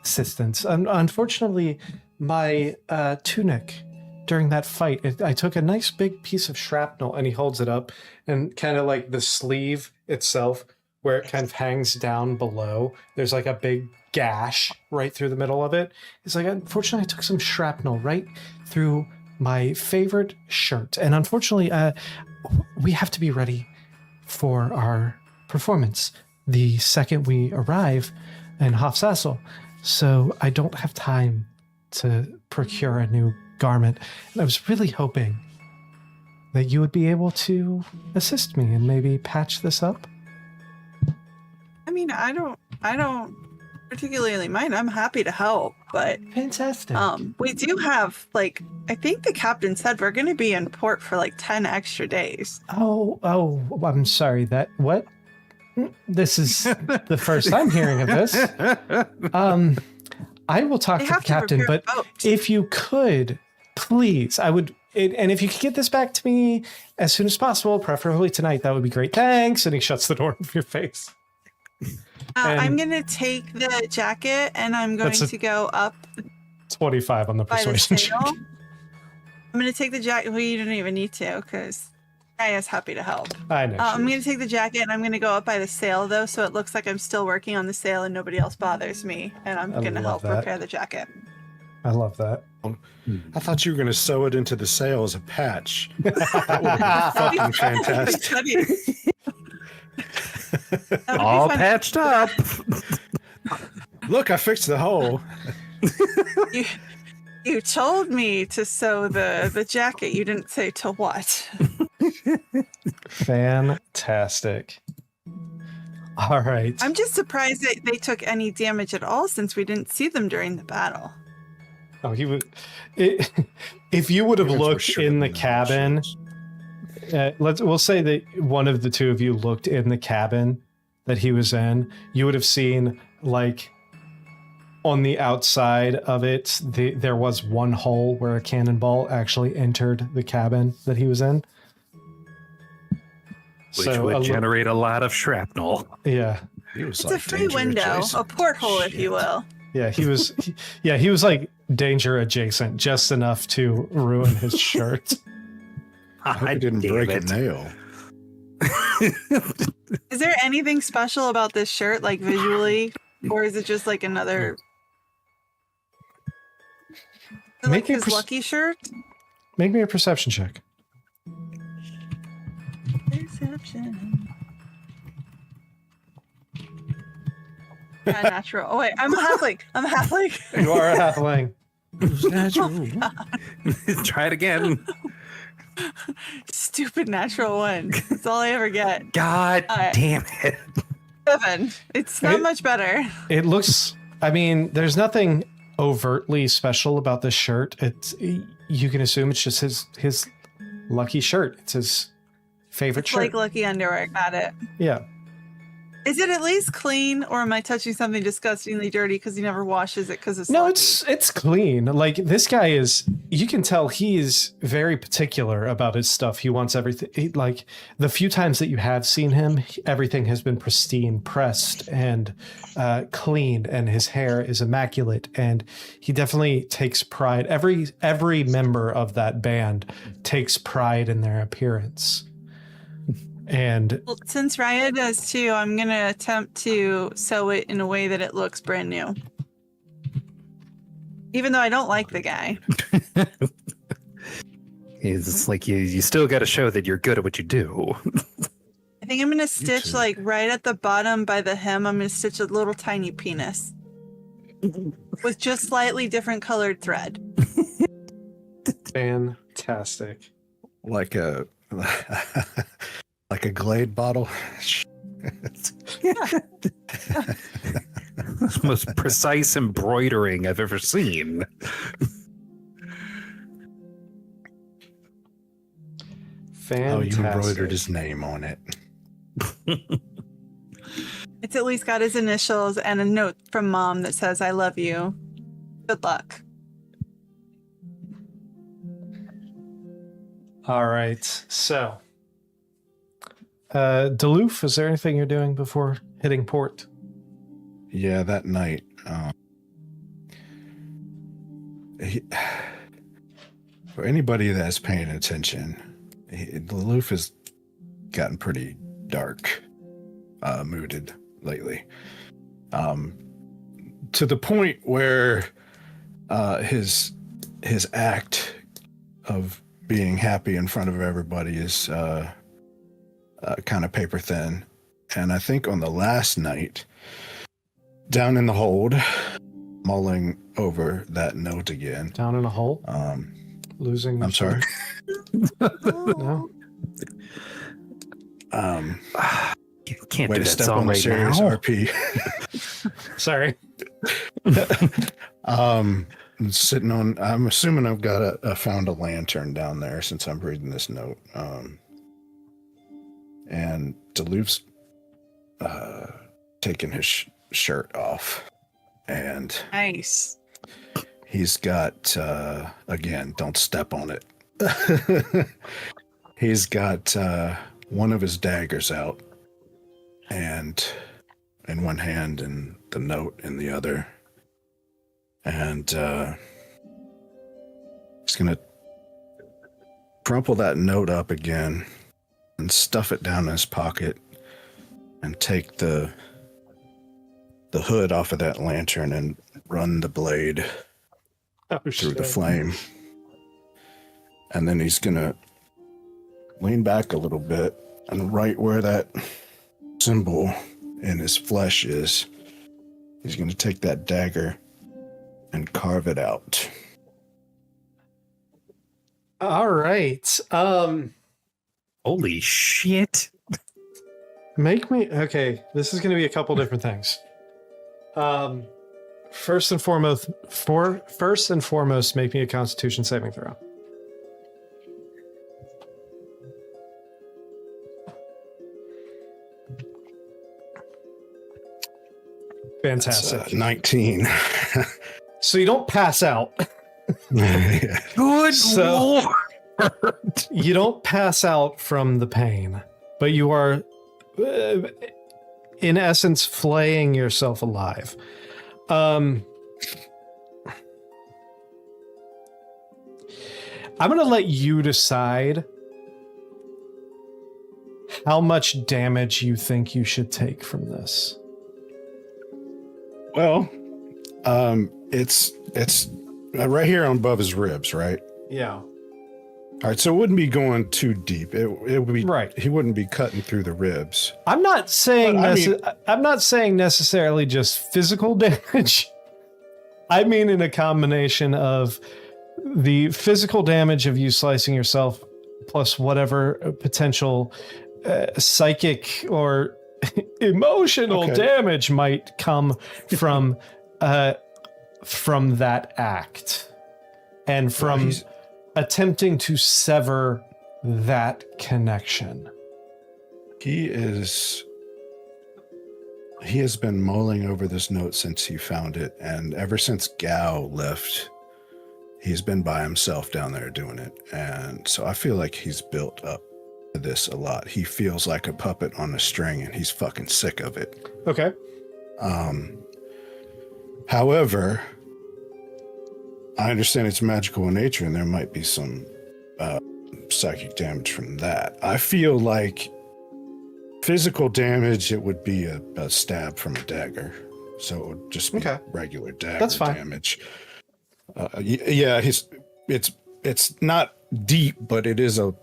assistance. Unfortunately, my tunic during that fight, I took a nice big piece of shrapnel, and he holds it up, and kind of like the sleeve itself, where it kind of hangs down below, there's like a big gash right through the middle of it. He's like, unfortunately, I took some shrapnel right through my favorite shirt. And unfortunately, we have to be ready for our performance the second we arrive in Hofsasel. So I don't have time to procure a new garment. And I was really hoping that you would be able to assist me and maybe patch this up. I mean, I don't particularly mind. I'm happy to help, but Fantastic. we do have like I think the captain said we're going to be in port for like 10 extra days. Oh, I'm sorry. What? This is the first I'm hearing of this. I will talk They to the have to captain, repair but a boat. if you could, please, I would, and if you could get this back to me as soon as possible, preferably tonight, that would be great. Thanks. And he shuts the door in your face. I'm And- going to take the jacket and I'm going That's a- to go up 25 on the by the persuasion sail. check. I'm going to take the jacket. Well, you don't even need to because Kaya's happy to help. I know. I'm going to take the jacket and I'm going to go up by the sail, though, so it looks like I'm still working on the sail and nobody else bothers me. And I'm I going to love help that. repair the jacket. I love that. I thought you were going to sew it into the sail as a patch. That would be fucking fantastic. That would be All fun. patched up. Look, I fixed the hole. You told me to sew the jacket. You didn't say to what. Fantastic. All right. I'm just surprised that they took any damage at all since we didn't see them during the battle. Oh, he would. If you would have Humans were looked shorter in the than cabin, machines. we'll say that one of the two of you looked in the cabin that he was in. You would have seen, like, on the outside of it, there was one hole where a cannonball actually entered the cabin that he was in. Which would generate a lot of shrapnel. Yeah. He was It's like a free danger window, adjacent. a porthole, if you Shit. will. Yeah, he was. He was like danger adjacent, just enough to ruin his shirt. I hope he didn't break a nail. Is there anything special about this shirt, like visually, or is it just like another? Is it like Make me his lucky shirt? Make me a perception check. Perception. Natural. Oh wait, I'm a halfling. I'm a halfling. You are a halfling. Try it again. Stupid natural one. That's all I ever get. God damn it. 7. It's not much better. It looks. I mean, there's nothing overtly special about this shirt. It's. You can assume it's just his lucky shirt. It's his favorite It's shirt. like lucky underwear. Got it. Yeah. Is it at least clean, or am I touching something disgustingly dirty because he never washes it because it's No, lucky? it's clean. Like, this guy is. You can tell he is very particular about his stuff. He wants everything. Like, the few times that you have seen him, everything has been pristine, pressed, and cleaned, and his hair is immaculate. And he definitely takes pride. Every member of that band takes pride in their appearance. And Well, since Raya does too, I'm gonna attempt to sew it in a way that it looks brand new. Even though I don't like the guy. It's like you still got to show that you're good at what you do. I think I'm gonna stitch like right at the bottom by the hem. I'm gonna stitch a little tiny penis with just slightly different colored thread. fantastic. Like a like a Glade bottle. The most precise embroidering I've ever seen. Fantastic. Oh, you embroidered his name on it. It's at least got his initials and a note from Mom that says, "I love you. Good luck." All right. So, Duluth, is there anything you're doing before hitting port? Yeah, that night. For anybody that's paying attention, Duluth has gotten pretty dark, mooded lately. To the point where his act of being happy in front of everybody is kind of paper thin. And I think on the last night, down in the hold, mulling over that note again. Down in a hole? Losing. I'm sorry. No. Can't Way do to that step song on the right serious now. RP. Sorry. Sitting on. I'm assuming I've got found a lantern down there since I'm reading this note. And Duluth's taking his shirt off, And Nice. he's got, again, don't step on it. He's got one of his daggers out, and in one hand and the note in the other. And he's going to crumple that note up again and stuff it down in his pocket and take the hood off of that lantern and run the blade through the flame. And then he's going to lean back a little bit, and right where that symbol in his flesh is, he's going to take that dagger and carve it out. All right. Holy shit. Make me okay. This is going to be a couple different things. First and foremost, make me a Constitution saving throw. Fantastic. That's, 19. So you don't pass out. Good So- Lord. You don't pass out from the pain, but you are, in essence, flaying yourself alive. I'm going to let you decide how much damage you think you should take from this. Well, it's right here on above his ribs, right? Yeah. All right, so it wouldn't be going too deep. It would be Right. He wouldn't be cutting through the ribs. I'm not saying But, I'm not saying necessarily just physical damage. I mean in a combination of the physical damage of you slicing yourself plus whatever potential psychic or emotional Okay. damage might come from that act and from he's- attempting to sever that connection. He has been mulling over this note since he found it, and ever since Gao left, he's been by himself down there doing it. And so I feel like he's built up to this a lot. He feels like a puppet on a string, and he's fucking sick of it. Okay. However, I understand it's magical in nature, and there might be some psychic damage from that. I feel like physical damage, it would be a stab from a dagger. So it would just be Okay. regular dagger That's fine. damage. Yeah, it's not deep, but it is a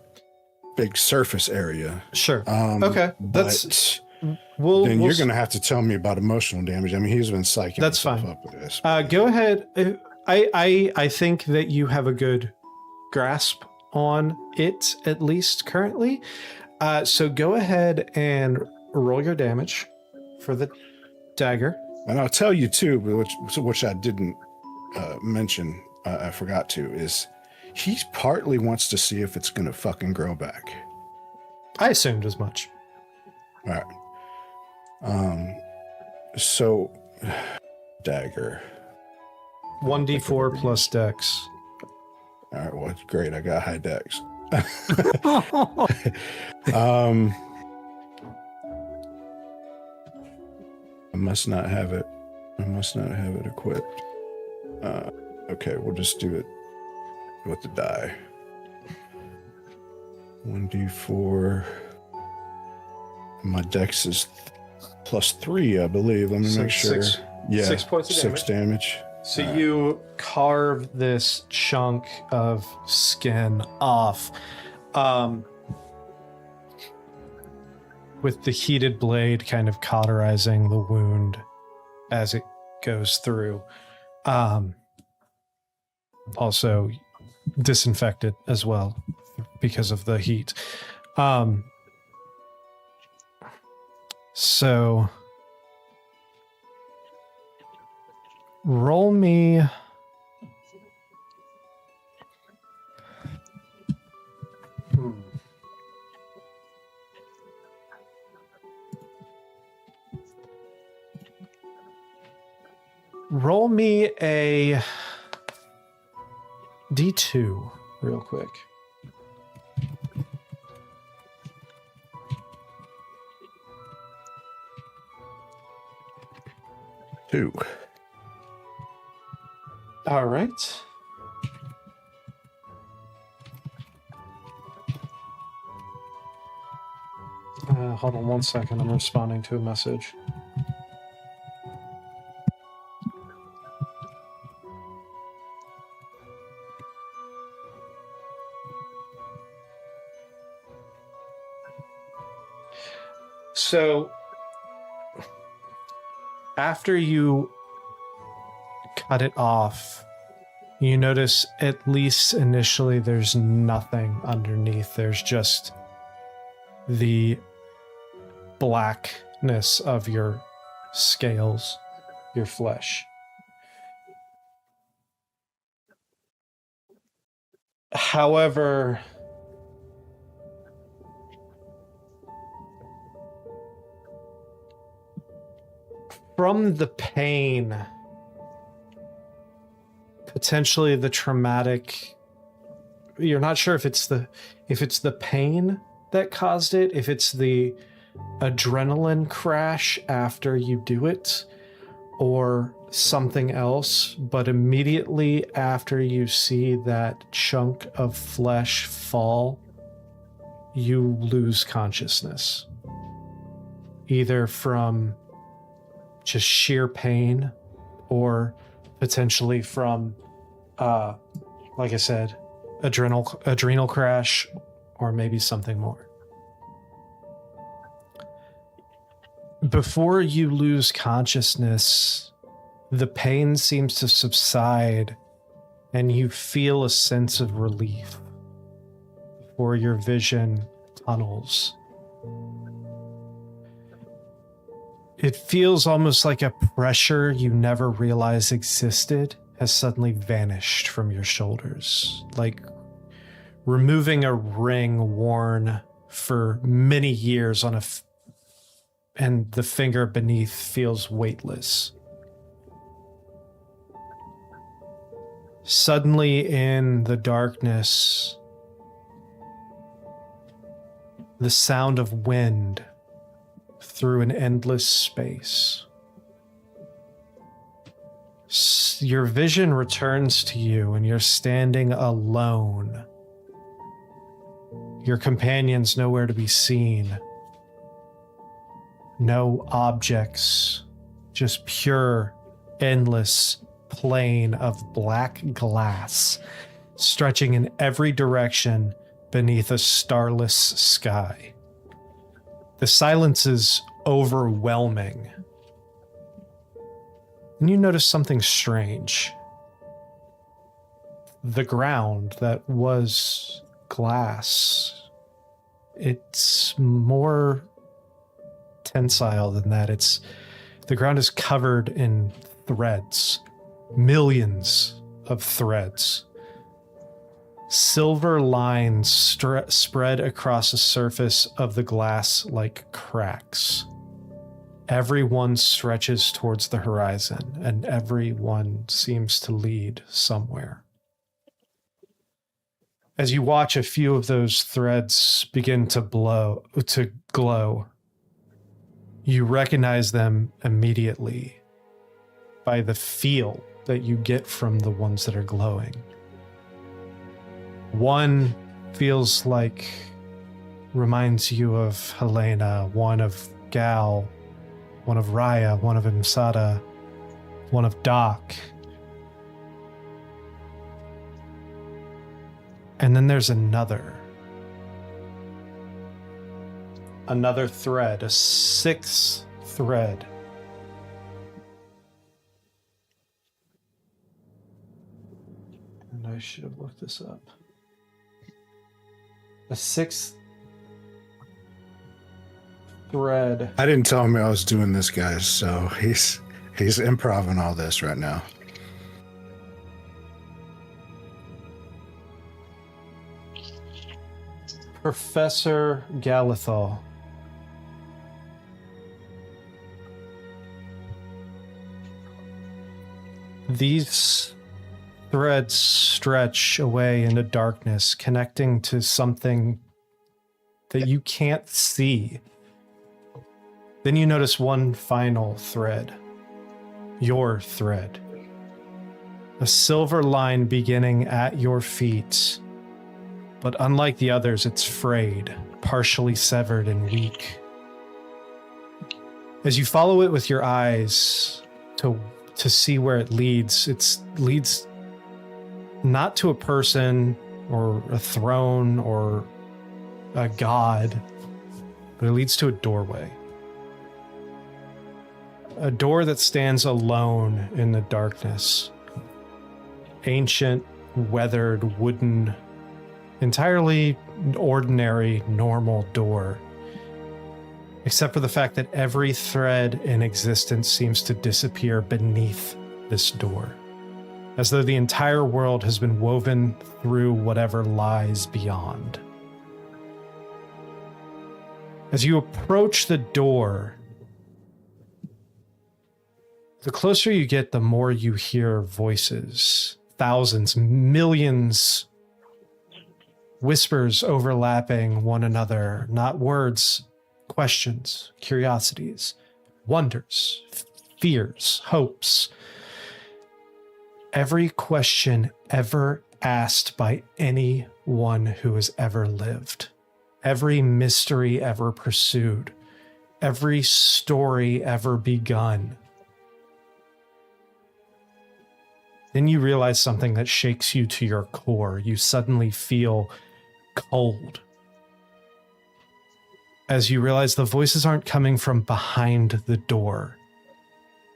big surface area. Sure. Okay. That's But we'll you're going to have to tell me about emotional damage. I mean, he's been psyching That's himself fine. up with this. go ahead. I think that you have a good grasp on it, at least currently. So go ahead and roll your damage for the dagger. And I'll tell you too, which I didn't mention, I forgot to, is he partly wants to see if it's going to fucking grow back. I assumed as much. All right. So, dagger. 1d4 plus dex. All right, well, it's great. I got high dex. I must not have it. I must not have it equipped. Okay, we'll just do it with the die. 1d4. My dex is +3, I believe. Let me So make sure. 6 points of 6 damage. So you carve this chunk of skin off with the heated blade kind of cauterizing the wound as it goes through. Also disinfected as well because of the heat. So roll me roll me a D2 real quick. Two. All right. Hold on 1 second. I'm responding to a message. So, after you cut it off, you notice, at least initially, there's nothing underneath. There's just the blackness of your scales, your flesh. However, from the pain, potentially the traumatic, you're not sure if it's the pain that caused it, if it's the adrenaline crash after you do it, or something else, but immediately after you see that chunk of flesh fall, you lose consciousness. Either from just sheer pain, or potentially from, like I said, adrenal crash, or maybe something more. Before you lose consciousness, the pain seems to subside and you feel a sense of relief before your vision tunnels. It feels almost like a pressure you never realized existed has suddenly vanished from your shoulders, like removing a ring worn for many years on and the finger beneath feels weightless. Suddenly in the darkness, the sound of wind through an endless space. Your vision returns to you and you're standing alone. Your companion's nowhere to be seen. No objects, just pure, endless plain of black glass stretching in every direction beneath a starless sky. The silence is overwhelming. And you notice something strange. The ground that was glass, it's more tensile than that. The ground is covered in threads, millions of threads. Silver lines spread across the surface of the glass like cracks. Everyone stretches towards the horizon, and everyone seems to lead somewhere. As you watch a few of those threads begin to glow, you recognize them immediately by the feel that you get from the ones that are glowing. One feels reminds you of Helena, one of Gal, one of Raya, one of Imsada, one of Doc. And then there's another thread, a sixth thread. And I should have looked this up. A sixth thread. I didn't tell him I was doing this, guys, so he's improv all this right now. Professor Galithol. These threads stretch away into darkness, connecting to something that you can't see. Then you notice one final thread. Your thread. A silver line beginning at your feet. But unlike the others, it's frayed, partially severed and weak. As you follow it with your eyes to see where it leads not to a person or a throne or a god, but it leads to a doorway. A door that stands alone in the darkness. Ancient, weathered, wooden, entirely ordinary, normal door. Except for the fact that every thread in existence seems to disappear beneath this door. As though the entire world has been woven through whatever lies beyond. As you approach the door, the closer you get, the more you hear voices. Thousands, millions, whispers overlapping one another, not words, questions, curiosities, wonders, fears, hopes. Every question ever asked by anyone who has ever lived. Every mystery ever pursued. Every story ever begun. Then you realize something that shakes you to your core. You suddenly feel cold. As you realize the voices aren't coming from behind the door.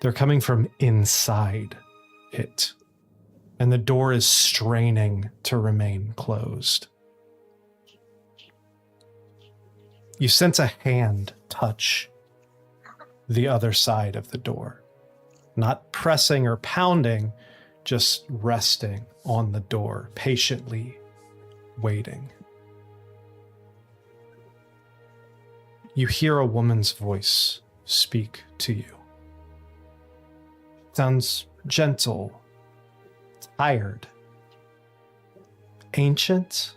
They're coming from inside it. And the door is straining to remain closed. You sense a hand touch the other side of the door. Not pressing or pounding, just resting on the door, patiently waiting. You hear a woman's voice speak to you. It sounds gentle, tired, ancient.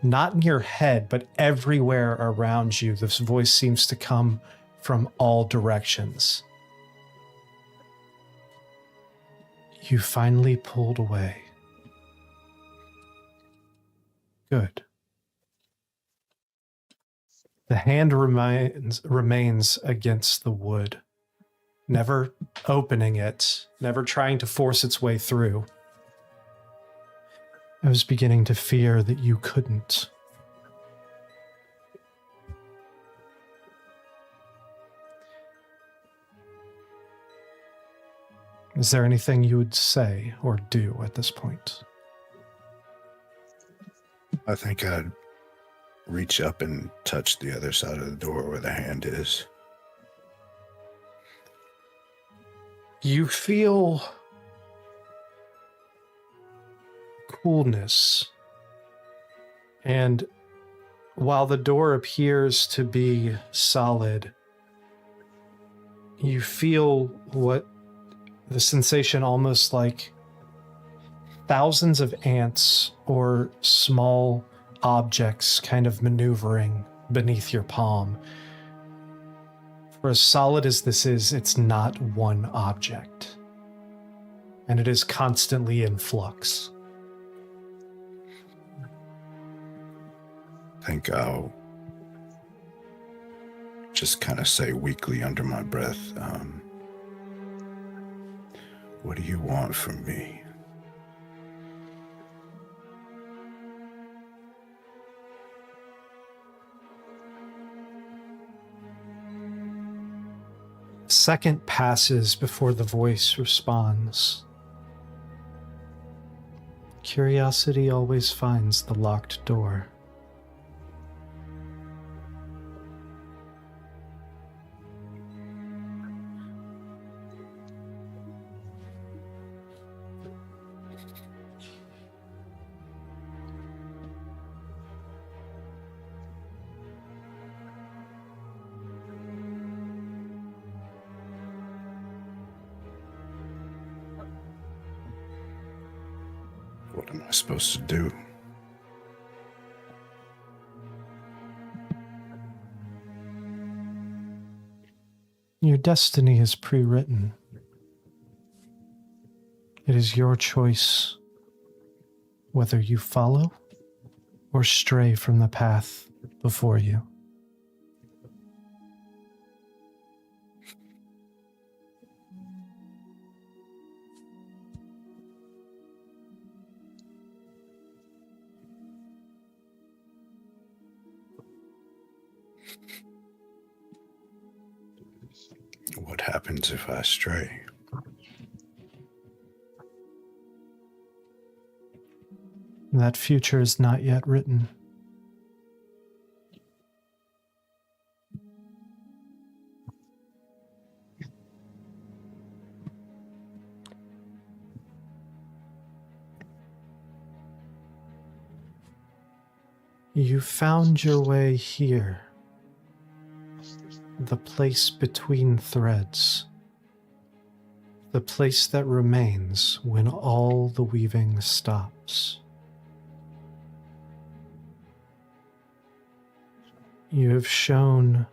Not in your head, but everywhere around you. This voice seems to come from all directions. You finally pulled away. Good. The hand remains against the wood, never opening it, never trying to force its way through. I was beginning to fear that you couldn't. Is there anything you would say or do at this point? I think I'd reach up and touch the other side of the door where the hand is. You feel coolness. And while the door appears to be solid, you feel what the sensation almost like thousands of ants or small objects kind of maneuvering beneath your palm. For as solid as this is, it's not one object. And it is constantly in flux. I think I'll just kind of say weakly under my breath, what do you want from me? A second passes before the voice responds. Curiosity always finds the locked door. What am I supposed to do? Your destiny is pre-written. It is your choice whether you follow or stray from the path before you. What happens if I stray? That future is not yet written. You found your way here, the place between threads, the place that remains when all the weaving stops. You have shown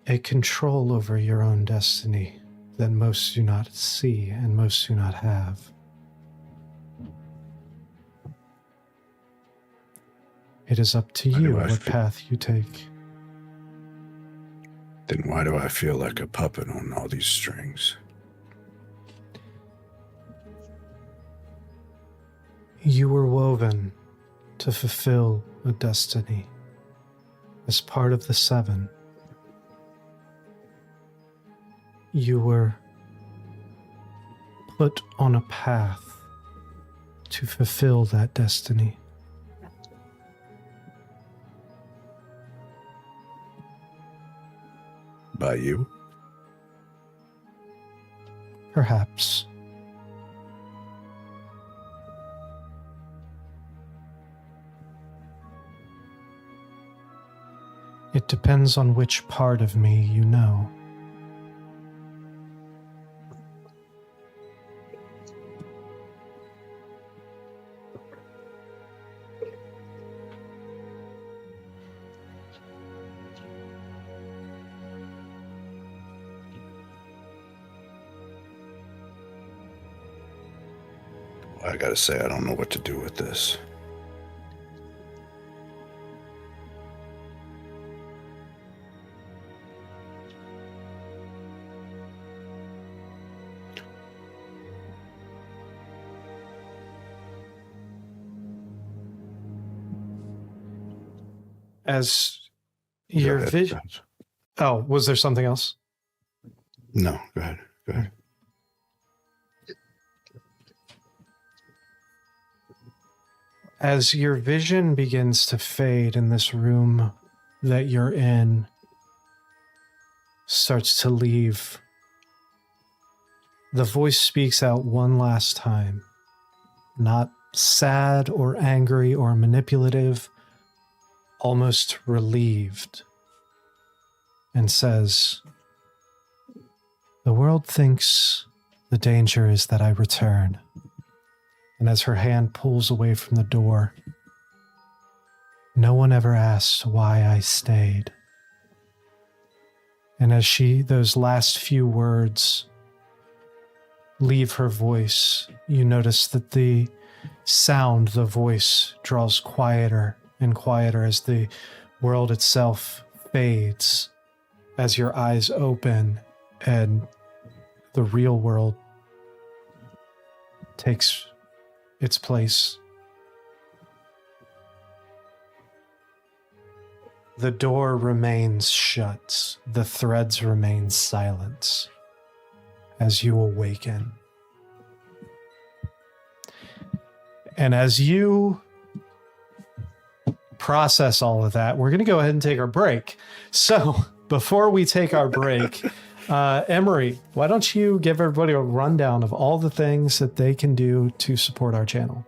a control over your own destiny that most do not see and most do not have. It is up to you what path you take. Then why do I feel like a puppet on all these strings? You were woven to fulfill a destiny as part of the seven. You were put on a path to fulfill that destiny. By you? Perhaps. It depends on which part of me you know. I gotta say, I don't know what to do with this. As your Go ahead. vision. Oh, was there something else? No, go ahead. Go ahead. As your vision begins to fade in this room that you're in, starts to leave, the voice speaks out one last time, not sad or angry or manipulative, almost relieved, and says, "The world thinks the danger is that I return." And as her hand pulls away from the door, "No one ever asked why I stayed." And as those last few words leave her voice, you notice that the sound, the voice, draws quieter and quieter as the world itself fades, as your eyes open and the real world takes its place. The door remains shut. The threads remain silent as you awaken. And as you process all of that, we're going to go ahead and take our break. So before we take our break, Emery, why don't you give everybody a rundown of all the things that they can do to support our channel?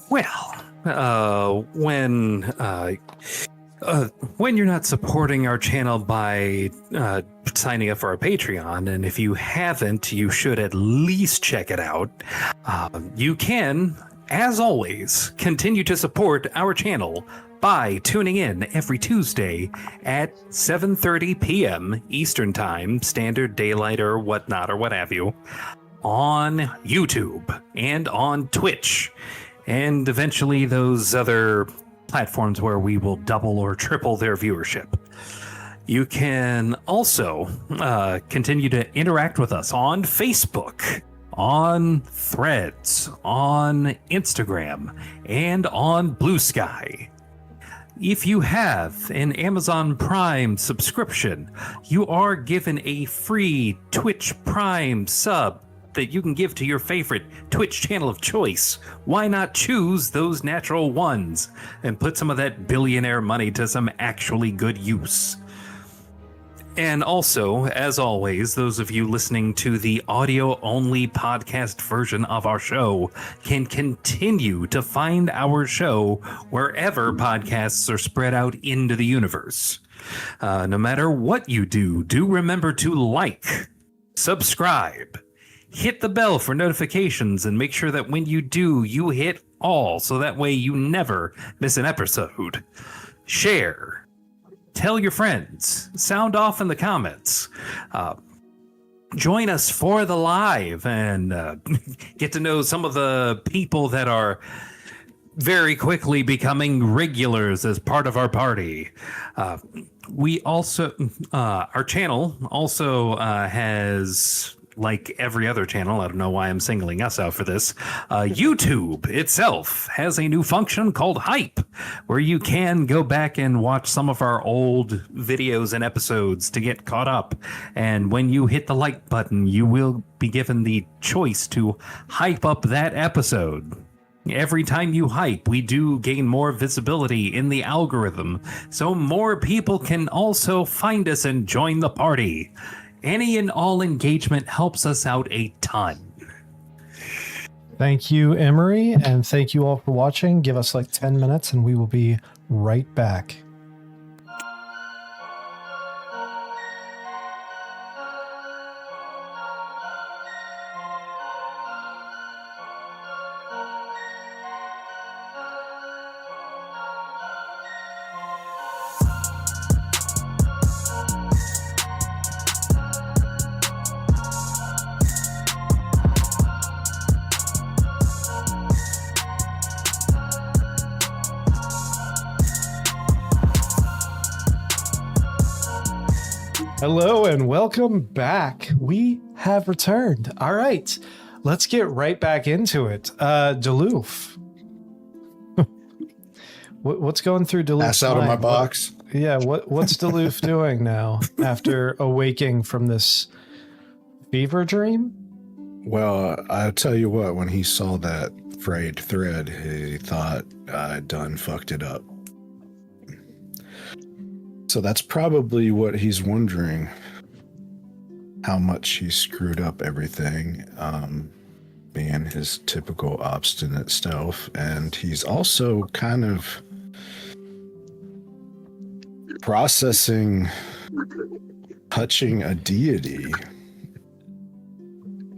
Well, when When you're not supporting our channel by signing up for our Patreon, and if you haven't, you should at least check it out. You can, as always, continue to support our channel by tuning in every Tuesday at 7:30 p.m. Eastern Time, Standard Daylight or whatnot, or what have you, on YouTube and on Twitch, and eventually those other platforms where we will double or triple their viewership. You can also continue to interact with us on Facebook, on Threads, on Instagram, and on Blue Sky. If you have an Amazon Prime subscription, you are given a free Twitch Prime sub that you can give to your favorite Twitch channel of choice. Why not choose those natural ones and put some of that billionaire money to some actually good use? And also, as always, those of you listening to the audio-only podcast version of our show can continue to find our show wherever podcasts are spread out into the universe. No matter what you do remember to like, subscribe, hit the bell for notifications, and make sure that when you do, you hit all, so that way you never miss an episode. Share. Tell your friends. Sound off in the comments. Join us for the live and get to know some of the people that are very quickly becoming regulars as part of our party. We also, our channel also has, like every other channel, I don't know why I'm singling us out for this, YouTube itself has a new function called Hype, where you can go back and watch some of our old videos and episodes to get caught up. And when you hit the like button, you will be given the choice to hype up that episode. Every time you hype, we do gain more visibility in the algorithm, so more people can also find us and join the party. Any and all engagement helps us out a ton. Thank you, Emery, and thank you all for watching. Give us like 10 minutes and we will be right back. Hello and welcome back. We have returned. All right, let's get right back into it. Duluth. What's going through Duluth? Pass out of my box. What's Duluth doing now after awaking from this fever dream? Well, I'll tell you what, when he saw that frayed thread, he thought I done fucked it up. So that's probably what he's wondering, how much he screwed up everything, being his typical obstinate self. And he's also kind of processing touching a deity.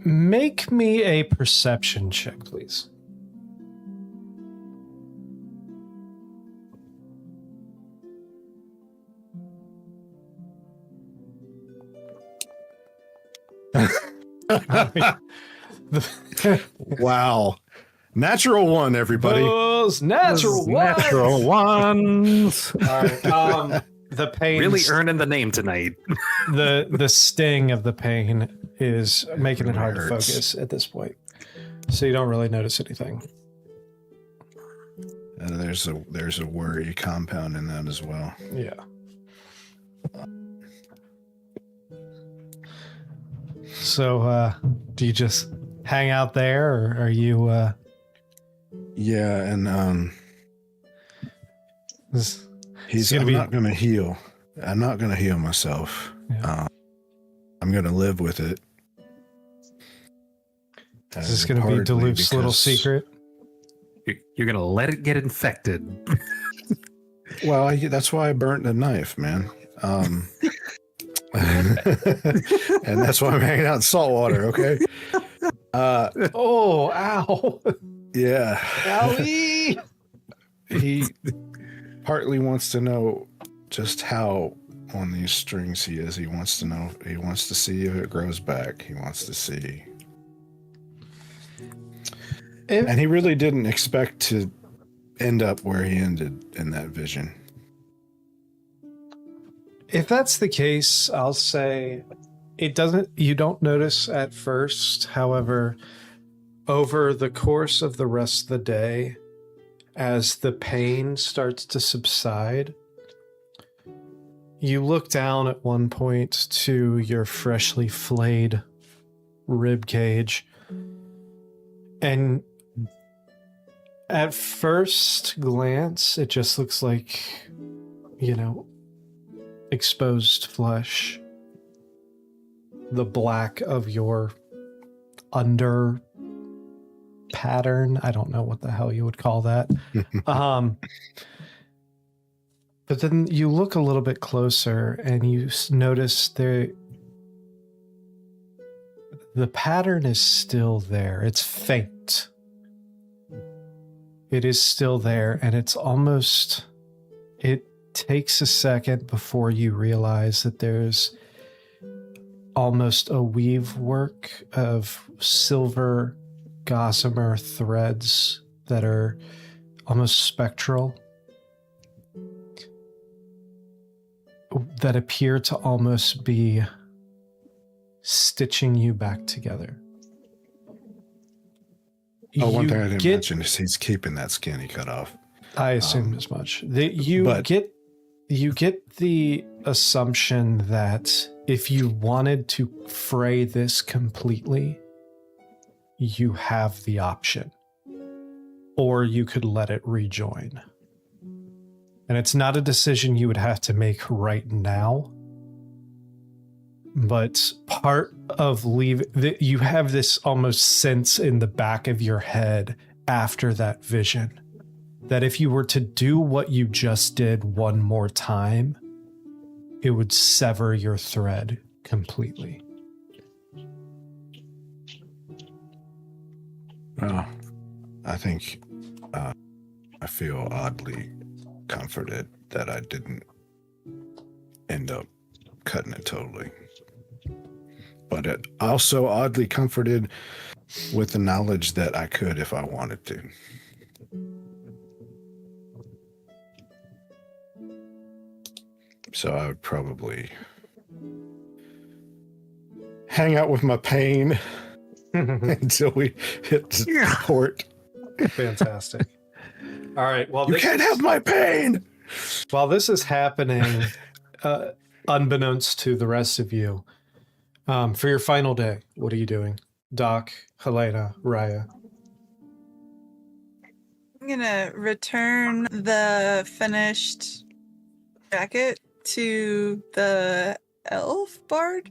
Make me a perception check, please. Wow. Natural one, everybody. Those natural ones. All right. The pain Really earning the name tonight. the sting of the pain is making it hard to Hurts. focus at this point, so you don't really notice anything. And there's a worry compound in that as well. Yeah. So, do you just hang out there, or are you? Yeah, and He's I'm not gonna heal. I'm not gonna heal myself. Yeah. I'm gonna live with it. Is this going to be Duluth's little secret? You're going to let it get infected. Well, that's why I burnt the knife, man. And that's why I'm hanging out in salt water, okay? Oh, ow. Yeah. Owie. He partly wants to know just how on these strings he is. He wants to know. He wants to see if it grows back. He wants to see. And he really didn't expect to end up where he ended in that vision. If that's the case, I'll say you don't notice at first. However, over the course of the rest of the day, as the pain starts to subside, you look down at one point to your freshly flayed rib cage, and at first glance, it just looks like, exposed flesh. The black of your under pattern. I don't know what the hell you would call that. But then you look a little bit closer and you notice the pattern is still there. It's faint. It is still there, and it takes a second before you realize that there's almost a weave work of silver gossamer threads that are almost spectral, that appear to almost be stitching you back together. One thing I didn't mention is he's keeping that skin he cut off. I assumed as much. You get the assumption that if you wanted to fray this completely, you have the option, or you could let it rejoin. And it's not a decision you would have to make right now, but part of you have this almost sense in the back of your head after that vision that if you were to do what you just did one more time, it would sever your thread completely. Well, I think I feel oddly comforted that I didn't end up cutting it totally. But it also oddly comforted with the knowledge that I could if I wanted to. So I would probably hang out with my pain until we hit port. Fantastic. All right. Well, you can't have my pain. While this is happening, unbeknownst to the rest of you, for your final day, what are you doing? Doc, Helena, Raya. I'm gonna return the finished jacket to the elf bard.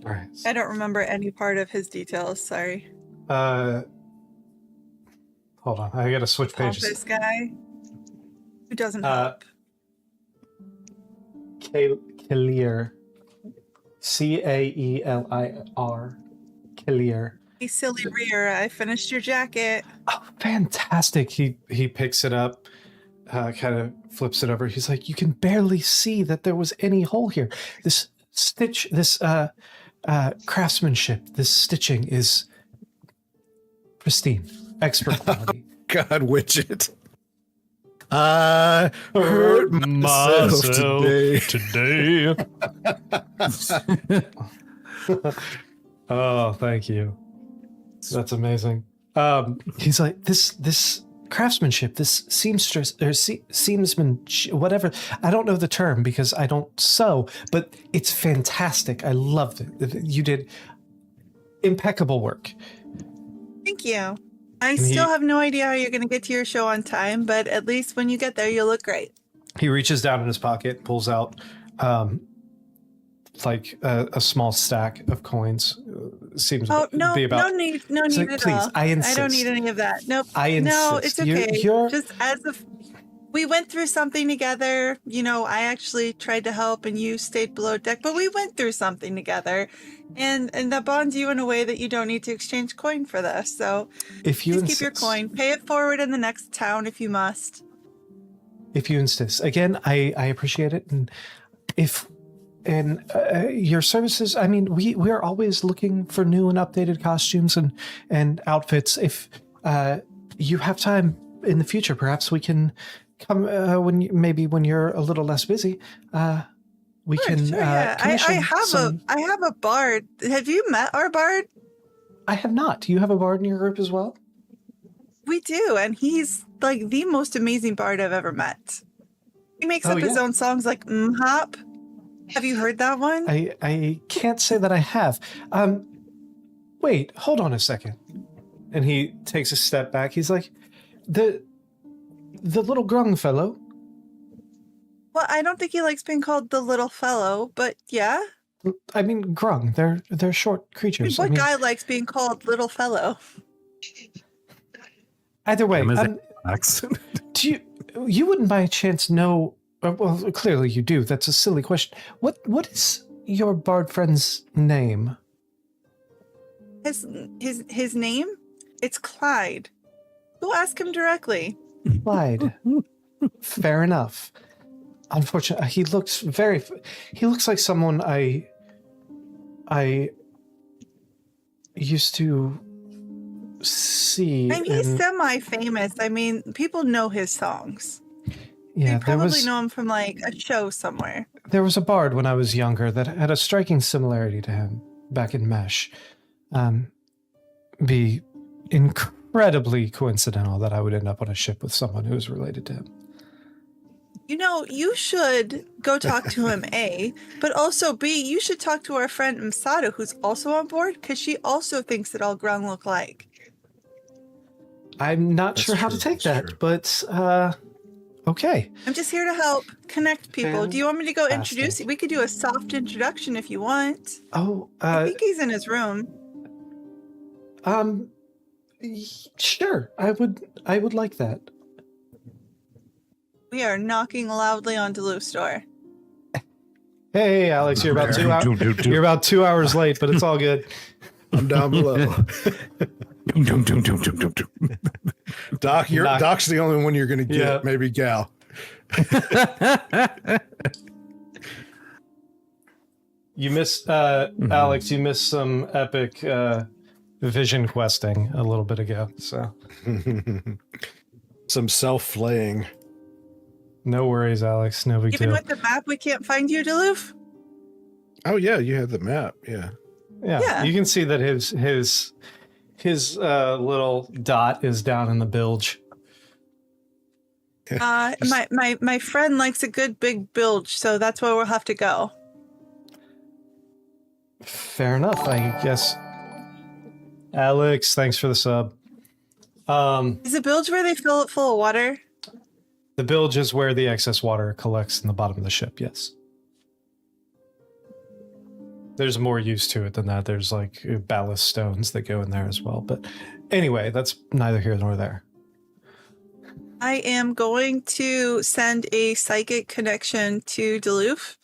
All right. I don't remember any part of his details. Sorry. Hold on. I gotta switch pages. This guy who doesn't help. Caelir. Caelir. Caelir. Hey, silly rear! I finished your jacket. Oh, fantastic. He picks it up, kind of flips it over. He's like, you can barely see that there was any hole here. This stitch, this craftsmanship, this stitching is pristine. Expert quality. God, Widget. I hurt myself today. Oh, thank you. That's amazing. He's like, this craftsmanship, this seamstress or seamsman, whatever. I don't know the term because I don't sew, but it's fantastic. I loved it. You did impeccable work. Thank you. I still have no idea how you're going to get to your show on time, but at least when you get there, you'll look great. He reaches down in his pocket, pulls out like a small stack of coins. Seems to be about. No need at please, all. I insist. I don't need any of that. Nope. I insist. No, it's okay. Just as We went through something together. You know, I actually tried to help and you stayed below deck, but we went through something together. And that bonds you in a way that you don't need to exchange coin for this. So If you just keep your insist. coin. Pay it forward in the next town if you must. If you insist. Again, I appreciate it. And your services, I mean, we're always looking for new and updated costumes and outfits. If you have time in the future, perhaps we can come when you're a little less busy. We Sure, can. sure, yeah. I commission have a bard. Have you met our bard? I have not. Do you have a bard in your group as well? We do, and he's like the most amazing bard I've ever met. He makes up his own songs like Hop. Have you heard that one? I can't say that I have. Wait, hold on a second. And he takes a step back. He's like, the little grung fellow. Well, I don't think he likes being called the little fellow, but yeah. I mean, grung. They're short creatures. What guy likes being called little fellow? Either way, Accent. do you wouldn't by chance know? Well, clearly you do. That's a silly question. What is your bard friend's name? His name? It's Clyde. Go ask him directly. Clyde. Fair enough. Unfortunately, he looks like someone I used to see. I mean, he's semi-famous. I mean, people know his songs. Yeah, You probably know him from like a show somewhere. There was a bard when I was younger that had a striking similarity to him back in Mesh. Be incredibly coincidental that I would end up on a ship with someone who is related to him. You know, you should go talk to him, A, but also B, you should talk to our friend Msato, who's also on board, because she also thinks that all grung look like. I'm not That's sure how to true, take that's that, but okay. I'm just here to help connect people. Do you want me to go Fantastic. introduce you? We could do a soft introduction if you want. Oh, I think he's in his room. sure. I would like that. We are knocking loudly on Duluth's door. Hey, Alex, you're about 2 hours. You're about 2 hours late, but it's all good. I'm down below. Doc, Doc's the only one you're going to get. Yeah. Maybe Gal. You missed, Alex. You missed some epic vision questing a little bit ago. So Some self-flaying. no worries, Alex. No big Even deal. with the map, we can't find you, Duluth? Oh yeah, you have the map. Yeah. Yeah, you can see that his little dot is down in the bilge. My friend likes a good big bilge, so that's where we'll have to go. Fair enough, I guess. Alex, thanks for the sub. Is the bilge where they fill it full of water? The bilge is where the excess water collects in the bottom of the ship, yes. There's more use to it than that. There's like ballast stones that go in there as well. But anyway, that's neither here nor there. I am going to send a psychic connection to Duluth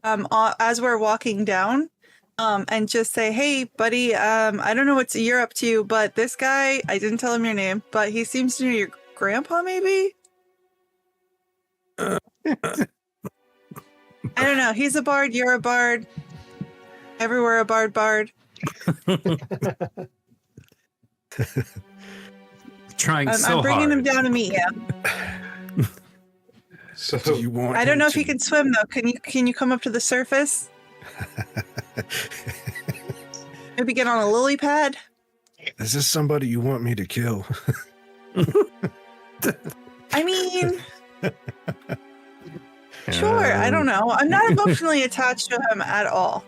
as we're walking down and just say, hey, buddy, I don't know what you're up to, but this guy, I didn't tell him your name, but he seems to know your grandpa, maybe? I don't know. He's a bard. You're a bard. Everywhere a bard. Trying I'm bringing him down to meet you. So do you want? I don't know if him you can swim though. Can you come up to the surface? Maybe get on a lily pad. Is this somebody you want me to kill? I mean, sure. I don't know. I'm not emotionally attached to him at all.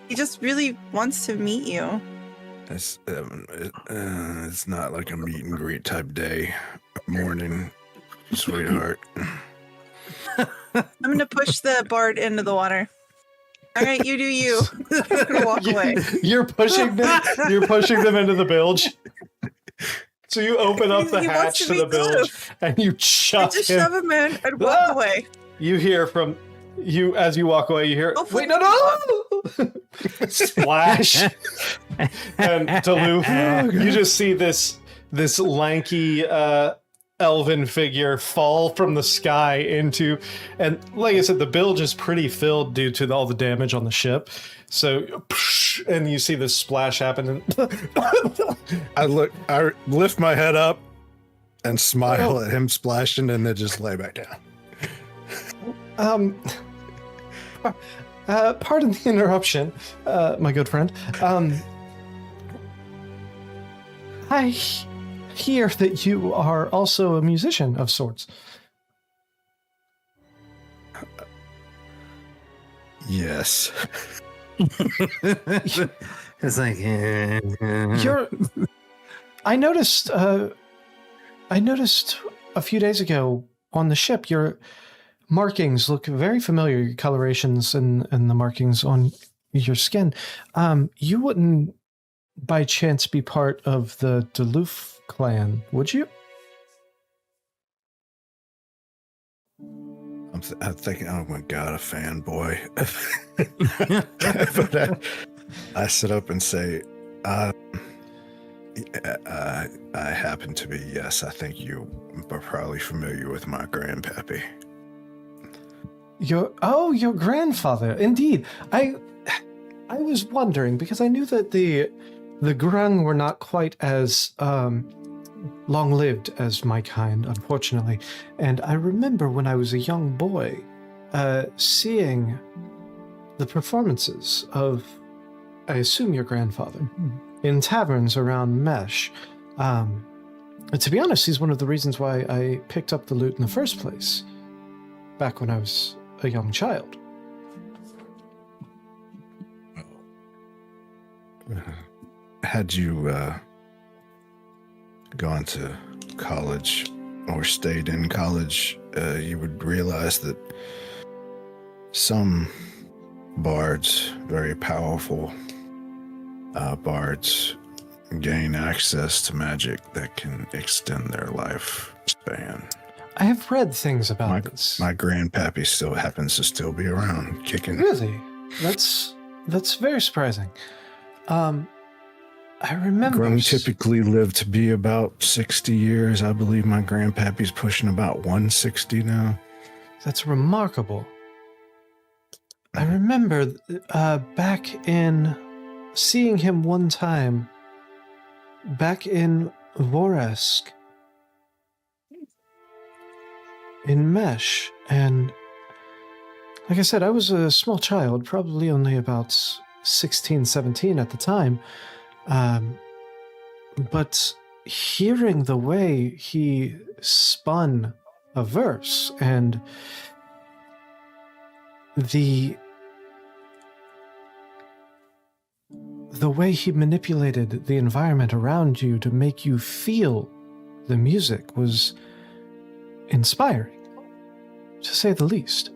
He just really wants to meet you. It's not like a meet and greet type day. Morning, sweetheart. I'm gonna push the bard into the water. All right, you do you. I'm gonna walk away. You're pushing them. You're pushing them into the bilge. So you open up the He wants hatch to to be the bilge and you I shove just him. shove him in and walk Ah! away. You hear from you as you walk away. You hear, Hopefully- wait, no! Splash and Duluth. You just see this lanky elven figure fall from the sky into, and like I said, the bilge is pretty filled due to all the damage on the ship. So, and you see this splash happen. And I lift my head up and smile at him splashing, and then just lay back down. Pardon the interruption, my good friend. I hear that you are also a musician of sorts. Yes. It's like, You're. I noticed a few days ago on the ship your markings look very familiar. Your colorations and the markings on your skin. You wouldn't, by chance, be part of the Duluth clan, would you? I'm thinking, oh my God, a fanboy. But I sit up and say, I happen to be, yes, I think you are probably familiar with my grandpappy. Your grandfather, indeed. I was wondering because I knew that the Grung were not quite as long-lived as my kind, unfortunately. And I remember when I was a young boy, seeing the performances of, I assume, your grandfather in taverns around Mesh. And to be honest, he's one of the reasons why I picked up the lute in the first place, back when I was a young child. Had you gone to college or stayed in college, you would realize that some bards, very powerful bards, gain access to magic that can extend their lifespan. I have read things about this. My grandpappy still happens to still be around, kicking. Really? That's very surprising. I remember. Grung typically live to be about 60 years. I believe my grandpappy's pushing about 160 now. That's remarkable. I remember back in seeing him one time, back in Voresk, in Mesh, and like I said, I was a small child, probably only about 16, 17 at the time. But hearing the way he spun a verse and the way he manipulated the environment around you to make you feel the music was inspiring, to say the least.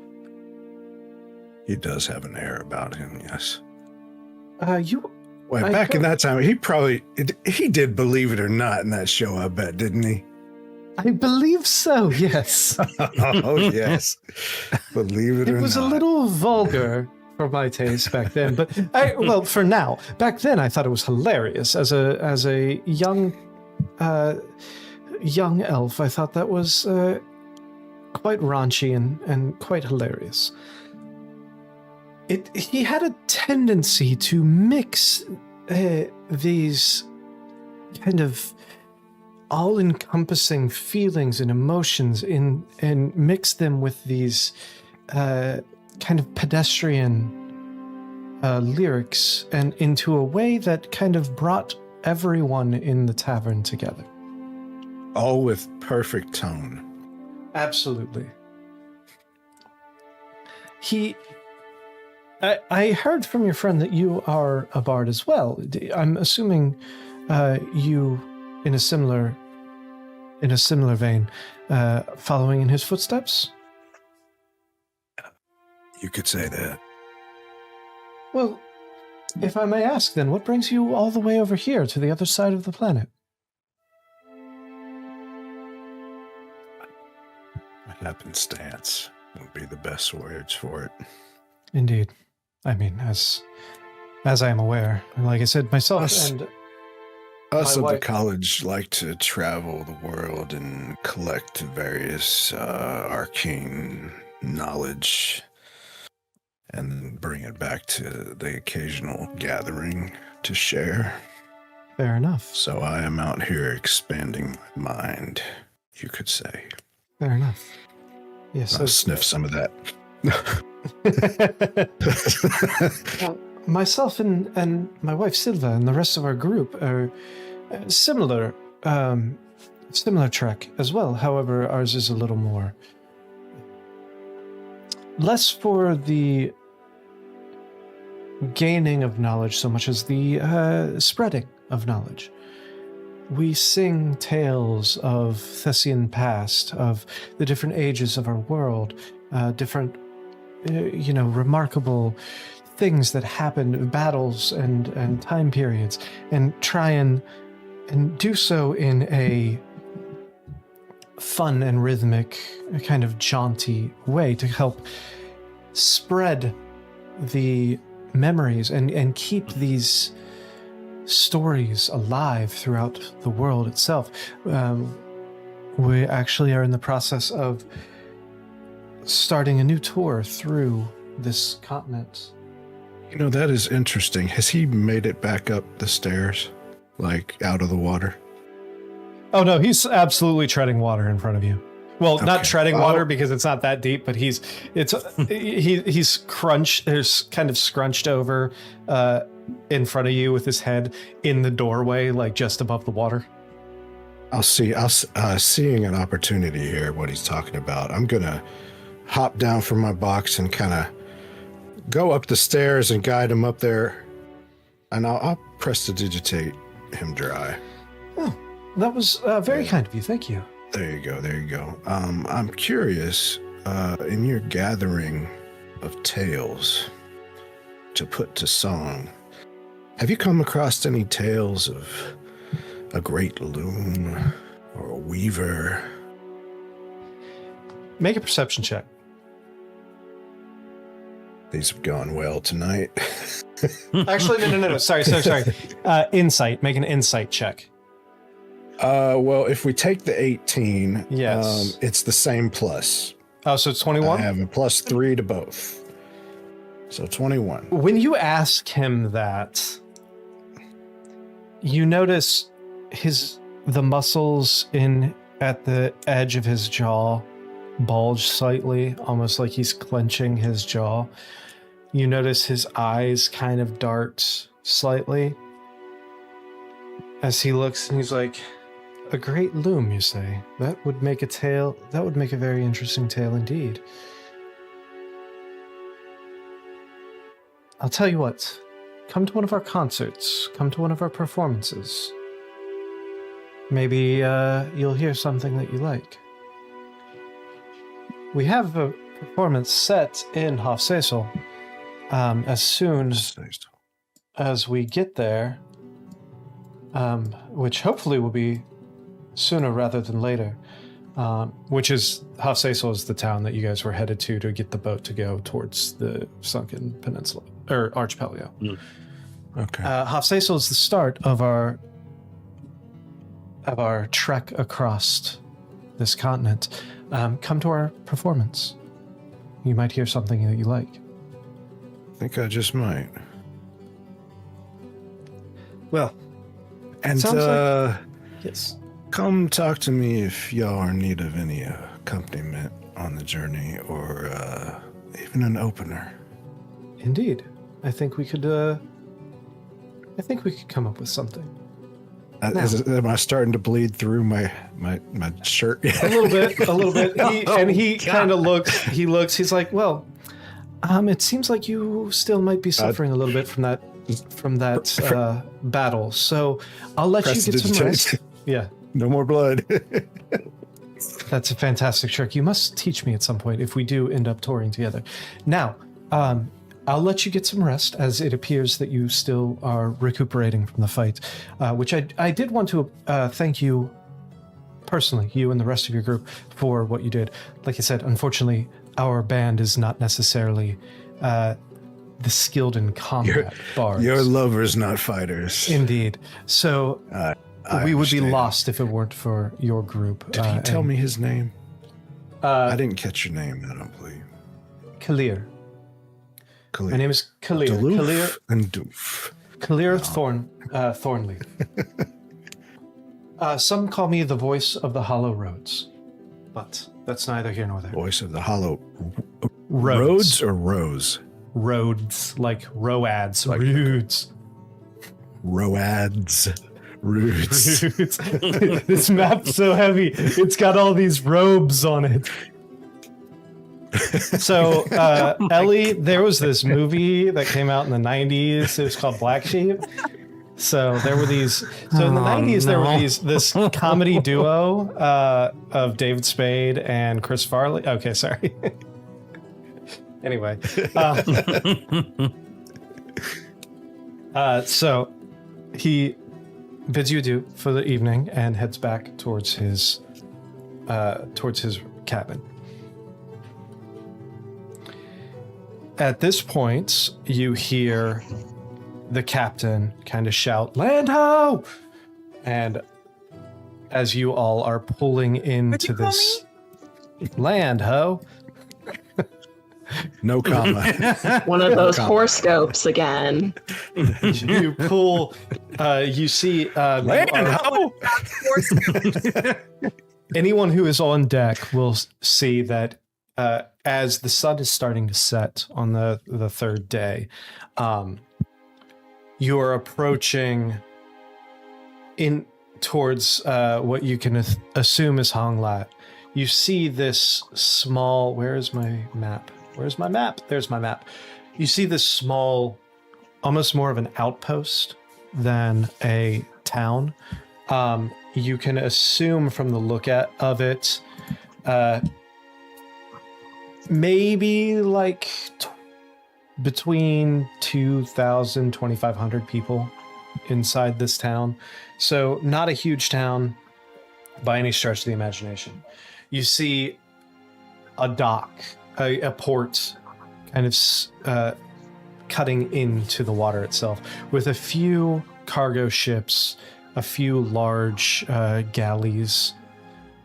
He does have an air about him, yes. Well, back in that time, he did Believe It or Not in that show, I bet, didn't he? I believe so, yes. Oh, yes. Believe it or not. It was a little vulgar for my taste back then, but for now. Back then, I thought it was hilarious. As a young elf, I thought that was quite raunchy and quite hilarious. He had a tendency to mix these kind of all-encompassing feelings and emotions and mix them with these kind of pedestrian lyrics and into a way that kind of brought everyone in the tavern together. All with perfect tone. Absolutely. I heard from your friend that you are a bard as well. I'm assuming you, in a similar vein, following in his footsteps? You could say that. Well, if I may ask then, what brings you all the way over here to the other side of the planet? Happenstance would be the best words for it. Indeed. I mean, as I am aware, like I said, myself Us and of the wife- college like to travel the world and collect various arcane knowledge and then bring it back to the occasional gathering to share. fair enough. So I am out here expanding my mind, you could say. Fair enough. Yes. I'll sniff some of that. Myself and my wife Silva and the rest of our group are similar trek as well. However, ours is a little more less for the gaining of knowledge so much as the spreading of knowledge. We sing tales of Thessian past, of the different ages of our world, different, remarkable things that happened, battles and time periods, and try and do so in a fun and rhythmic, kind of jaunty way to help spread the memories and keep these stories alive throughout the world itself. We actually are in the process of starting a new tour through this continent. You know, that is interesting. Has he made it back up the stairs, like out of the water? Oh no, he's absolutely treading water in front of you. Well, not Okay. treading water because it's not that deep, but he's crunched. There's kind of scrunched over in front of you with his head in the doorway, like just above the water. Seeing an opportunity here, what he's talking about, I'm gonna hop down from my box and kind of go up the stairs and guide him up there, and I'll prestidigitate him dry. Oh, that was very kind of you. Thank you. There you go. I'm curious, in your gathering of tales to put to song, have you come across any tales of a great loom or a weaver? Make a perception check. These have gone well tonight. Actually, no. Sorry. Insight. Make an insight check. Well, if we take the 18, Yes. it's the same plus. Oh, so it's I 21? have a +3 to both. So 21. When you ask him that, you notice the muscles at the edge of his jaw bulge slightly, almost like he's clenching his jaw. You notice his eyes kind of dart slightly as he looks, and he's like, "A great loom, you say? That would make a very interesting tale indeed. I'll tell you what, come to one of our concerts, come to one of our performances. Maybe you'll hear something that you like. We have a performance set in Hofsasel. As soon as we get there, which hopefully will be sooner rather than later, which is Hofsasel is the town that you guys were headed to get the boat to go towards the Sunken Peninsula or Archipelago. Okay. Hofsasel is the start of our trek across this continent. Come to our performance. You might hear something that you like. I think I just might. Well, And sounds yes. come talk to me if y'all are in need of any accompaniment on the journey or even an opener. Indeed. I think we could come up with something. Am I starting to bleed through my shirt? A little bit. He kind of looks, he's like, well, it seems like you still might be suffering a little bit from that battle. So I'll let you get some rest. Yeah. No more blood. That's a fantastic trick. You must teach me at some point if we do end up touring together. Now, I'll let you get some rest, as it appears that you still are recuperating from the fight, which I did want to thank you personally, you and the rest of your group, for what you did. Like I said, unfortunately, our band is not necessarily the skilled in combat bards. Your lovers, not fighters. Indeed. So we would be understand. lost if it weren't for your group. Did he tell me his name? Uh, I didn't catch your name, I don't believe. Kalir. Khalil. My name is Kalir. Duluth Kalir. and Doof. Kalir Thornleaf. Some call me the voice of the hollow roads, but that's neither here nor there. Voice of the hollow. Roads. Roads or rows? Roads, like roads, Like- roads. Roads. Roots. Roads. This map's so heavy. It's got all these robes on it. So, Ellie, there was this movie that came out in the 90s. It was called Black Sheep. So there were these. So in the 90s, there were this comedy duo of David Spade and Chris Farley. Okay, sorry. Anyway, so he bids you adieu for the evening and heads back towards his cabin. At this point, you hear the captain kind of shout, "Land ho!" And as you all are pulling into call this land ho, No comma. One of those horoscopes again. you pull, you see Land ho! anyone who is on deck will see that as the sun is starting to set on the third day, you are approaching in towards what you can assume is Honglat. You see this small. Where is my map? Where's my map? There's my map. You see this small, almost more of an outpost than a town. You can assume from the look of it, maybe like between 2,000, 2,500 people inside this town. So not a huge town by any stretch of the imagination. You see a dock, a port kind of cutting into the water itself with a few cargo ships, a few large galleys,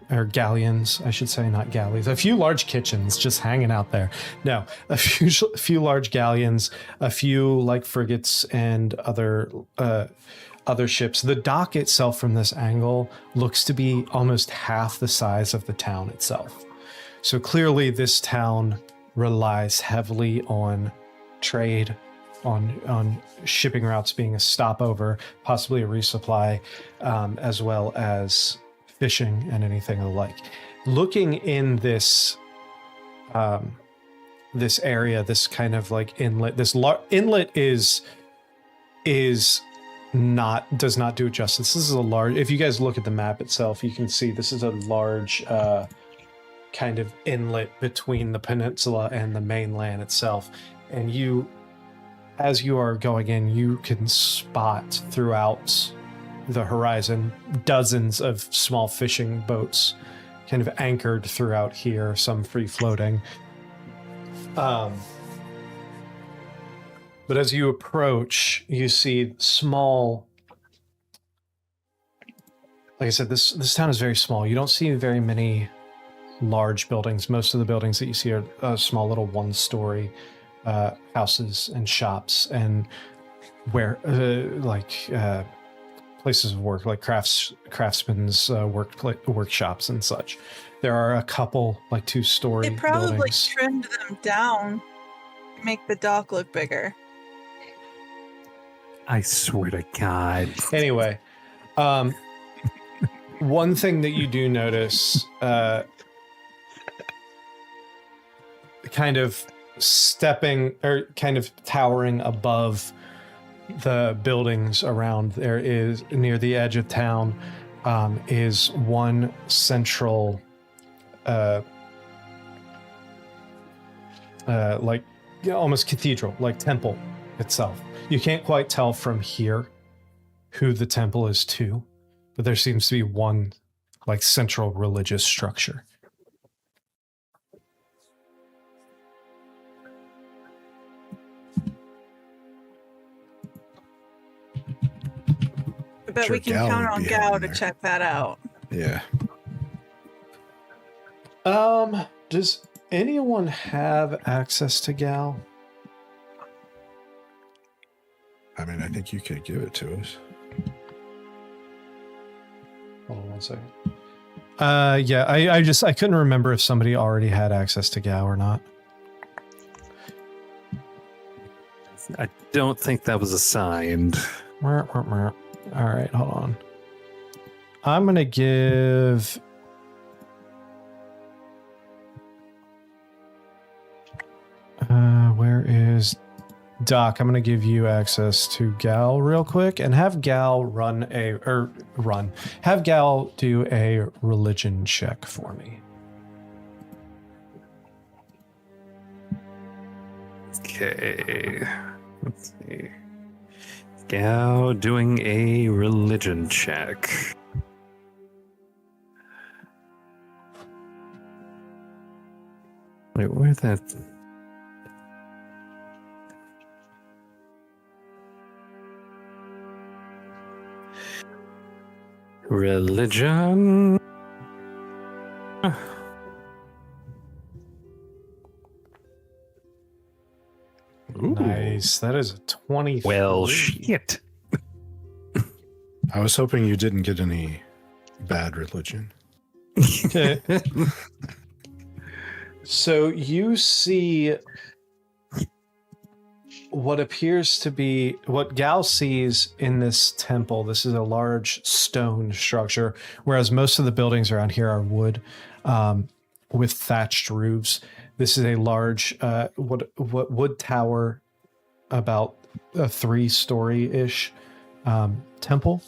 or galleons, I should say, not galleys. A few large kitchens just hanging out there. No, a few large galleons, a few like frigates and other ships. The dock itself from this angle looks to be almost half the size of the town itself. So clearly this town relies heavily on trade, on shipping routes being a stopover, possibly a resupply, as well as fishing and anything of the like. Looking in this this area, this kind of like inlet, this inlet does not do it justice. This is a large, if you guys look at the map itself, you can see this is a large kind of inlet between the peninsula and the mainland itself. And you, as you are going in, you can spot throughout the horizon dozens of small fishing boats kind of anchored throughout here, some free floating. But as you approach, you see small, like I said, this town is very small. You don't see very many large buildings. Most of the buildings that you see are small little one-story houses and shops, and where places of work, like craftsmen's workshops and such. There are a couple like two-story They probably buildings. trimmed them down to make the dock look bigger. I swear to God. Anyway, one thing that you do notice, kind of stepping or kind of towering above the buildings around there, is near the edge of town, is one central like almost cathedral, like temple itself. You can't quite tell from here who the temple is to, but there seems to be one like central religious structure. I bet Sure, we can Gal count would on be Gal heading to there. check that out. Yeah. Does anyone have access to Gal? I mean, I think you could give it to us. Hold on 1 second. Yeah, I couldn't remember if somebody already had access to Gal or not. I don't think that was assigned. All right, hold on. I'm gonna give. Where is Doc? I'm gonna give you access to Gal real quick, and have Gal have Gal do a religion check for me. Okay. Let's see. Gal doing a religion check. Wait, where's that? Religion. Ooh. Nice. That is a 20. Well, shit. I was hoping you didn't get any bad religion. Okay. So you see what appears to be what Gal sees in this temple. This is a large stone structure, whereas most of the buildings around here are wood with thatched roofs. This is a large what wood tower, about a 3-story-ish temple.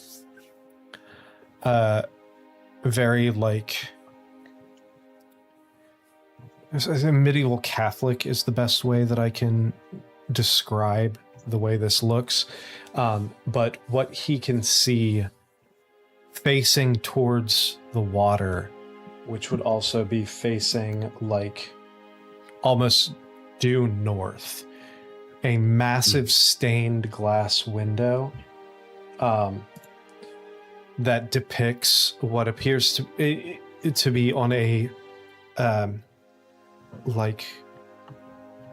Very like medieval Catholic is the best way that I can describe the way this looks. But what he can see facing towards the water, which would also be facing like almost due north, a massive stained glass window that depicts what appears to be on a like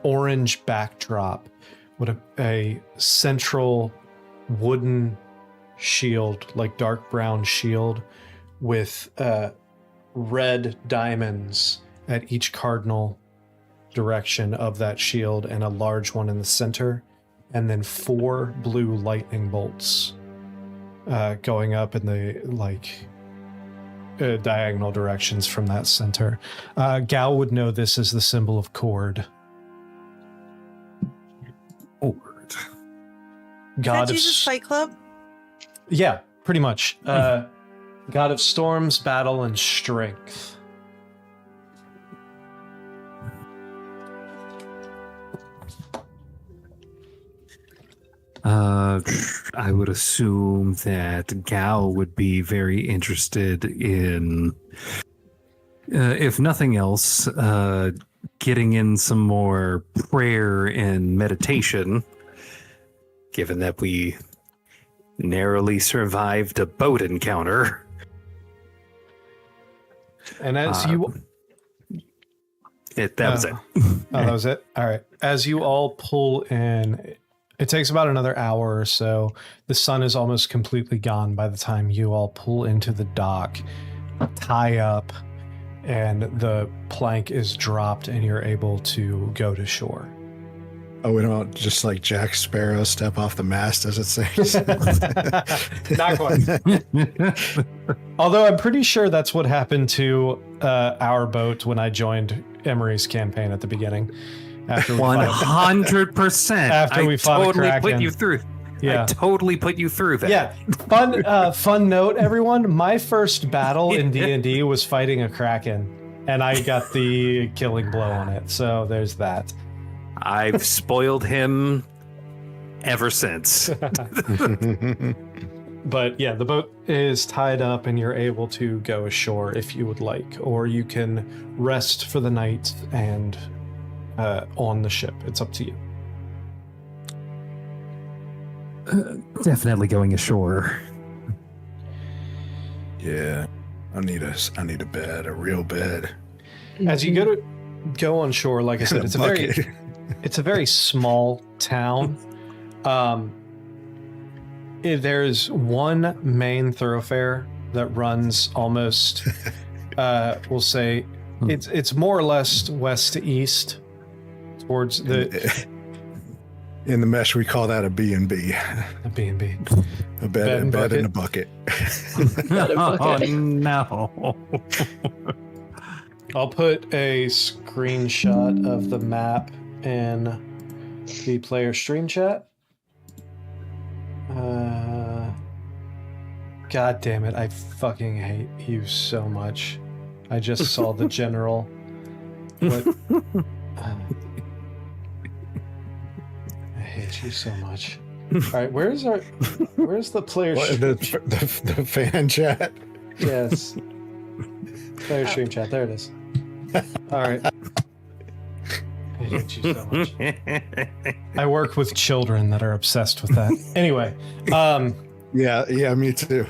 orange backdrop with a central wooden shield, like dark brown shield with red diamonds at each cardinal direction of that shield, and a large one in the center, and then 4 blue lightning bolts going up in the like diagonal directions from that center. Gal would know this as the symbol of Cord. Cord. God of Jesus Fight Club? Yeah, pretty much. God of storms, battle, and strength. I would assume that Gal would be very interested in, if nothing else, getting in some more prayer and meditation, given that we narrowly survived a boat encounter. And as that was it. That was it. All right. As you all pull in, it takes about another hour or so. The sun is almost completely gone by the time you all pull into the dock, tie up, and the plank is dropped and you're able to go to shore. Oh, we don't just like Jack Sparrow step off the mast as it says. Not quite. Although I'm pretty sure that's what happened to our boat when I joined Emery's campaign at the beginning. After we 100%. After we fought a Kraken. Put you through. Yeah. I totally put you through that. Yeah. Fun note, everyone. My first battle in D&D was fighting a Kraken, and I got the killing blow on it. So there's that. I've spoiled him ever since. But yeah, the boat is tied up and you're able to go ashore if you would like, or you can rest for the night and on the ship. It's up to you. Definitely going ashore. Yeah, I need a bed, a real bed. As you go on shore, like I said, it's a very small town. There's one main thoroughfare that runs almost, we'll say, it's more or less west to east towards the. In the mesh, we call that a B&B. A B&B. A bed in a bucket. Oh, no. I'll put a screenshot of the map in the player stream chat. God damn it, I fucking hate you so much. I just saw the general. What? I hate you so much. All right, where's the player the fan chat? Yes. Player stream chat, there it is. All right. I hate you so much. I work with children that are obsessed with that. Anyway, Yeah, me too.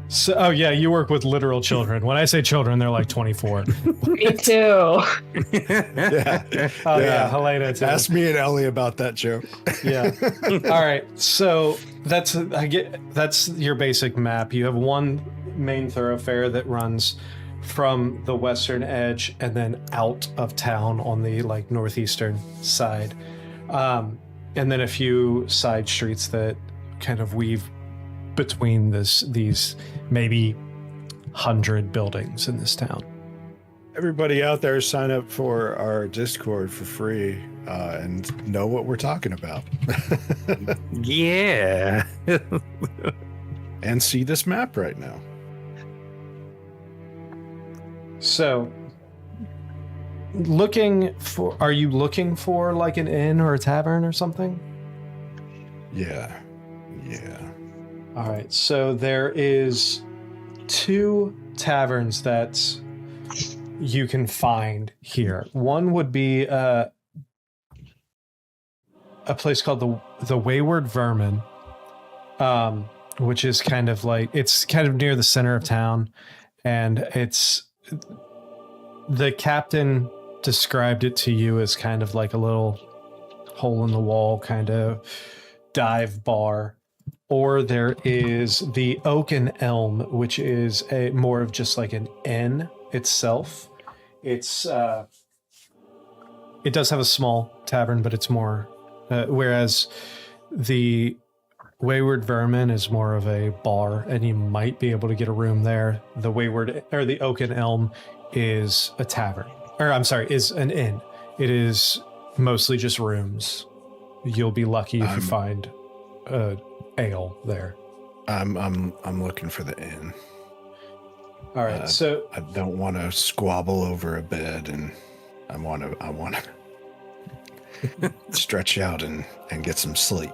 so yeah, you work with literal children. When I say children, they're like 24. Me too. Yeah. Oh yeah, Helena too. Ask me and Ellie about that joke. Yeah. All right. So that's your basic map. You have one main thoroughfare that runs from the western edge and then out of town on the like northeastern side, and then a few side streets that kind of weave between these maybe 100 buildings in this town. Everybody out there, sign up for our Discord for free and know what we're talking about. Yeah. And see this map right now. So, are you looking for like an inn or a tavern or something? Yeah. All right. So there is 2 taverns that you can find here. One would be a place called the Wayward Vermin, which is kind of near the center of town, and the captain described it to you as kind of like a little hole in the wall kind of dive bar. Or there is the Oak and Elm, which is more of just like an inn itself. It does have a small tavern, but it's more, whereas the Wayward Vermin is more of a bar, and you might be able to get a room there. The Oak and Elm is a tavern, is an inn. It is mostly just rooms. You'll be lucky if you find ale there. I'm looking for the inn. All right, so I don't want to squabble over a bed, and I want to stretch out and get some sleep.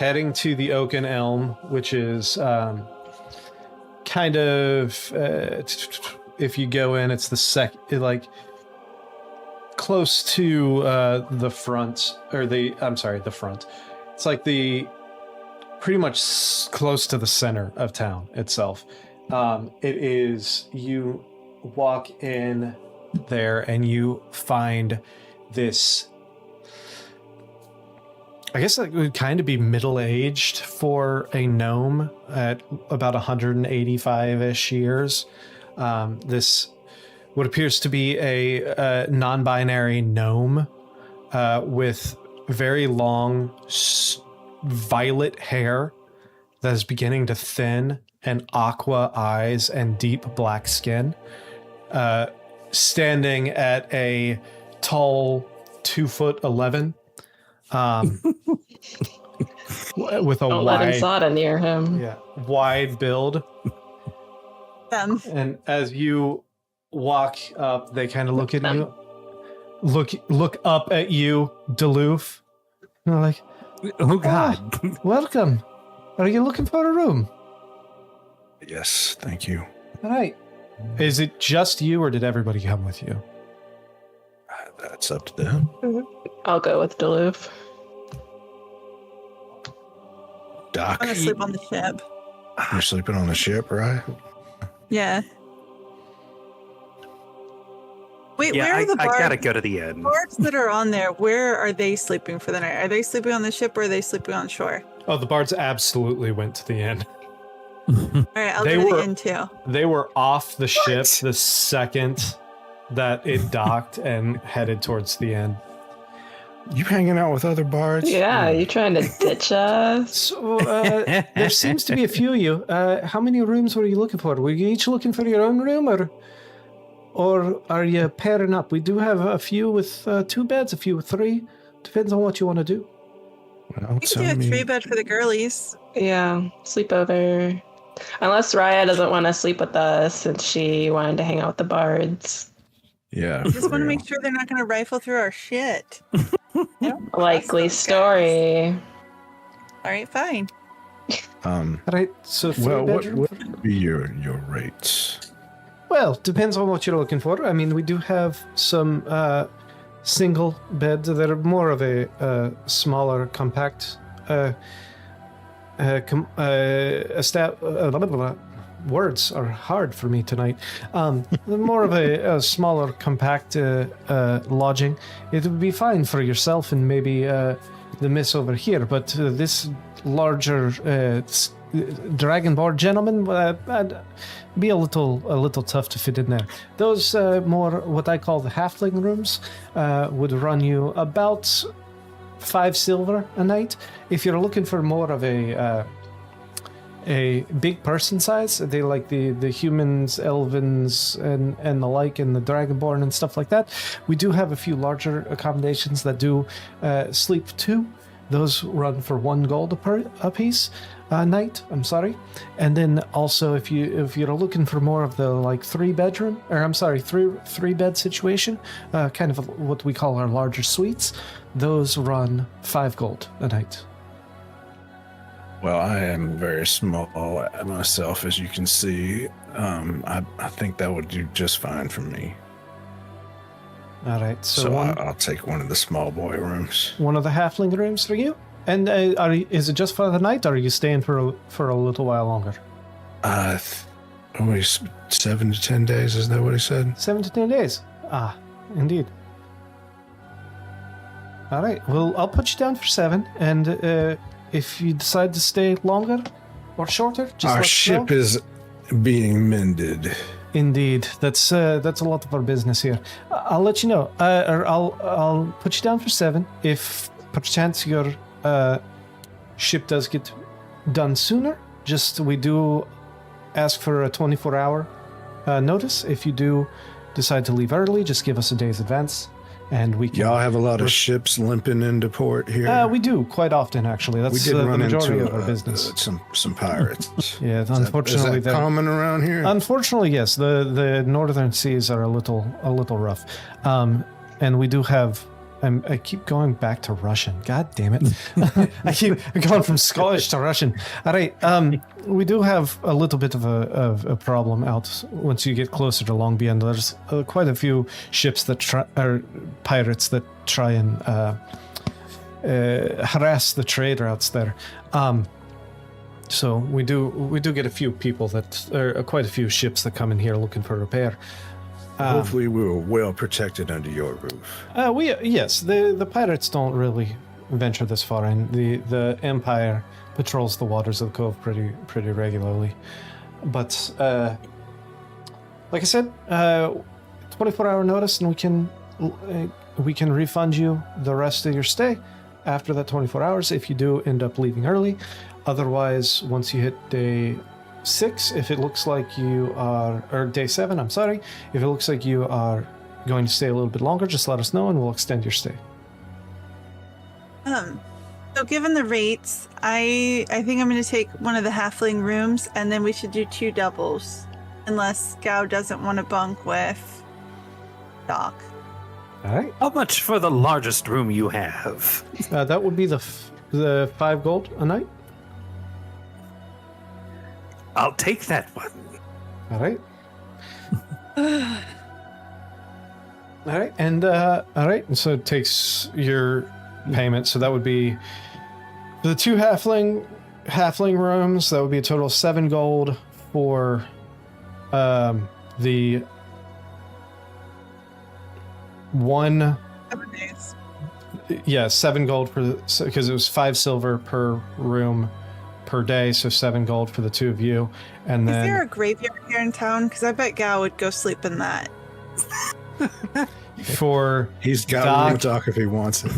heading to the Oak and Elm, which is kind of if you go in, it's the close to the front, or the front. It's like pretty much close to the center of town itself. It is, you walk in there and you find this, I guess it would kind of be middle-aged for a gnome at about 185-ish years. This what appears to be a non-binary gnome with very long violet hair that is beginning to thin, and aqua eyes and deep black skin, standing at a tall 2'11", with a Don't let Insada near him. wide build. And as you walk up, they kind of look at you, look up at you, Duluth. And they're like, "Oh God, welcome. Are you looking for a room? Yes, thank you. All right. Is it just you, or did everybody come with you? That's up to them. I'll go with Duluth. Doc, I'm gonna sleep on the ship. you're sleeping on the ship, right? Yeah. Wait, Yeah, where are the I bards? gotta go to the end. Bards that are on there, where are they sleeping for the night? Are they sleeping on the ship or are they sleeping on shore? Oh, the bards absolutely went to the inn. All right, I'll They go to were- the inn too. They were off the ship the second that it docked and headed towards the end. You hanging out with other bards? Yeah, you trying to ditch us? So there seems to be a few of you. How many rooms were you looking for? Were you each looking for your own room, or are you pairing up? We do have a few with 2 beds, a few with 3. Depends on what you want to do. Well, We can do a 3-bed for the girlies. Yeah, sleepover. Unless Raya doesn't want to sleep with us since she wanted to hang out with the bards. Yeah. I just want to make sure they're not going to rifle through our shit. Likely those guys. story. All right, fine. All right, so 3 Well, what bedroom. would be your rates? Well, depends on what you're looking for. I mean, we do have some single beds that are more of a smaller, compact. Words are hard for me tonight. More of a smaller, compact lodging. It would be fine for yourself and maybe the miss over here, but this larger dragonborn gentleman, I'd be a little tough to fit in there. Those more what I call the halfling rooms would run you about 5 silver a night. If you're looking for more of a big person size, they like the humans, elvens, and the like, and the dragonborn and stuff like that. We do have a few larger accommodations that do sleep 2. Those run for 1 gold a piece. Night, I'm sorry. And then also if you're looking for more of the like 3 bed situation, kind of what we call our larger suites, those run 5 gold a night. Well, I am very small myself, as you can see. I think that would do just fine for me. All right, so, So one I'll take one of the small boy rooms. of the halfling rooms for you. And is it just for the night, or are you staying for a little while longer? Only 7 to 10 days, is that what he said? 7 to 10 days. Ah, indeed. All right. Well, I'll put you down for 7, and if you decide to stay longer or shorter, just Our let us ship know. is being mended. Indeed, that's a lot of our business here. I'll let you know, or I'll put you down for 7. If perchance your ship does get done sooner, we do ask for a 24-hour notice. If you do decide to leave early, just give us a day's advance, and we can. Y'all have a lot of ships limping into port here. We do quite often, actually. we That's did the run majority into of our business. some pirates. Yeah, Is that unfortunately, they're- common around here? Unfortunately, yes. The northern seas are a little rough, and we do have. I keep going back to Russian. God damn it! I keep going from Scottish to Russian. All right. We do have a little bit of a problem out once you get closer to Long Beyond. There's quite a few ships that are pirates that try and harass the trade routes there. So we do get a few people quite a few ships that come in here looking for repair. Hopefully we were well protected under your roof. Yes, the pirates don't really venture this far in. The Empire patrols the waters of the cove pretty regularly. But like I said, 24-hour notice, and we can refund you the rest of your stay after that 24 hours if you do end up leaving early. Otherwise, once you hit day 6, if it looks like you are, or day 7, I'm sorry, if it looks like you are going to stay a little bit longer, just let us know and we'll extend your stay. So given the rates, I think I'm going to take one of the halfling rooms, and then we should do 2 doubles, unless Gao doesn't want to bunk with Doc. All right. How much for the largest room you have? That would be the 5 gold a night. I'll take that one. All right. All right, and all right, and so it takes your payment. So that would be for the 2 halfling rooms. That would be a total of 7 gold for the 1. 7 days. Yeah, 7 gold for because it was 5 silver per room per day, so 7 gold for the 2 of you, and Is then there a graveyard here in town? Because I bet Gal would go sleep in that. for He's got Doc. room to talk if he wants it.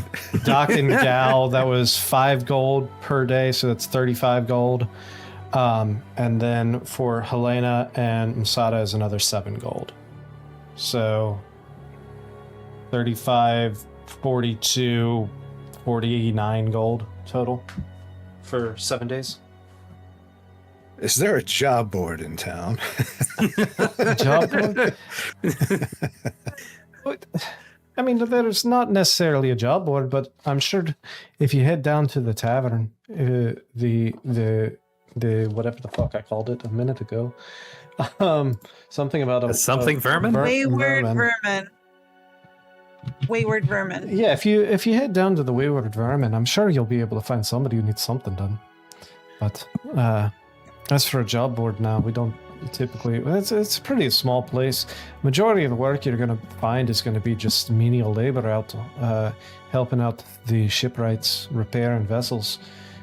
Doc and Gal, that was 5 gold per day, so that's 35 gold. And then for Helena and Masada is another 7 gold. So 35, 42, 49 gold total for 7 days. Is there a job board in town? Job board? What? I mean, there's not necessarily a job board, but I'm sure if you head down to the tavern, the whatever the fuck I called it a minute ago, something about a Something vermin? Wayward vermin. Wayward vermin. Yeah, if you head down to the Wayward Vermin, I'm sure you'll be able to find somebody who needs something done. But as for a job board now, we don't typically. It's a pretty small place. Majority of the work you're going to find is going to be just menial labor out, helping out the shipwrights, repairing vessels,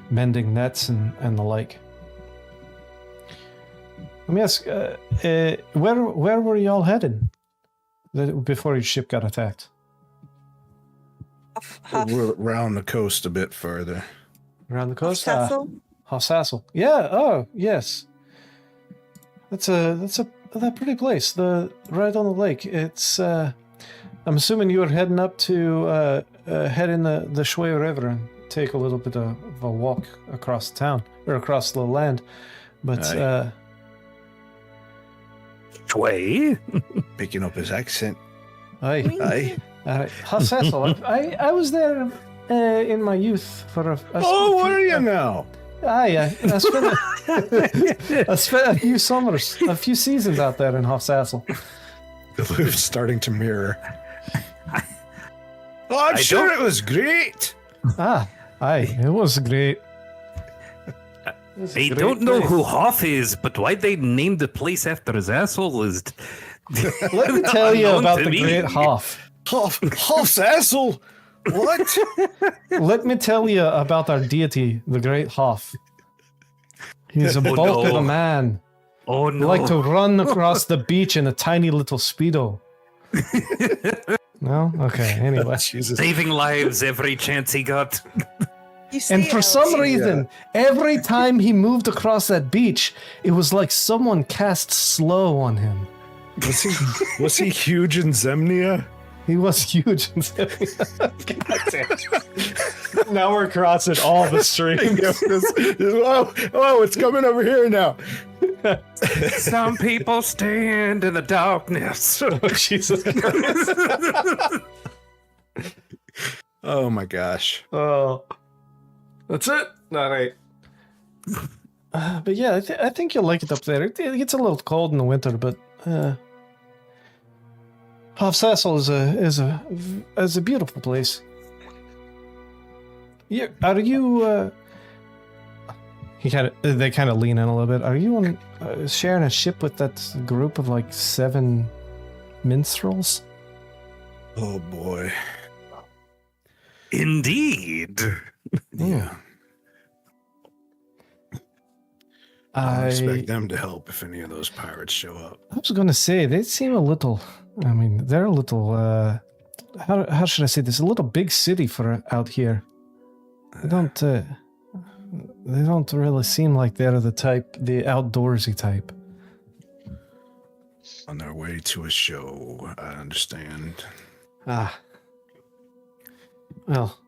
mending nets, and the like. Let me ask, where were y'all headed before your ship got attacked? We're around the coast a bit further. Around the coast? Hofsasel? Hofsasel. Yeah, oh, yes. That's a pretty place. Right on the lake. It's I'm assuming you were heading up to head in the Shui River and take a little bit of a walk across the town or across the land. But Aye. Shui? Picking up his accent. aye. Aye. Hofsasel. I was there in my youth for a Oh, what are you now? Aye, I spent a few summers, a few seasons out there in Hofsasel. The Louvre's starting to mirror. Oh, I'm sure it was great. Aye, it was great. I don't know who Hoff is, but why they named the place after his asshole is. Let me tell you unknown about to the me. great Hoff. Hofsasel. What? Let me tell you about our deity, the great Hoff. He's a bulk of a man. Oh He no! liked to run across the beach in a tiny little speedo. No? Okay, anyway. Jesus. Saving lives every chance he got. You And see for it, some Elsie. reason, every time he moved across that beach, it was like someone cast slow on him. Was he huge in Zemnia? He was huge. Now we're crossing all the streams. Oh, it's coming over here now. Some people stand in the darkness. Oh, Jesus Christ. Oh my gosh. Oh, that's it. All right. But yeah, I think you'll like it up there. It gets a little cold in the winter, but Hofsasel is a beautiful place. Yeah, are you? They kind of lean in a little bit. Are you on sharing a ship with that group of like 7 minstrels? Oh boy. Indeed. Yeah. I expect them to help if any of those pirates show up. I was going to say they seem a little. I mean, they're a little. How should I say this? A little big city for out here. They don't. They don't really seem like they're the outdoorsy type. On their way to a show, I understand. Ah. Well.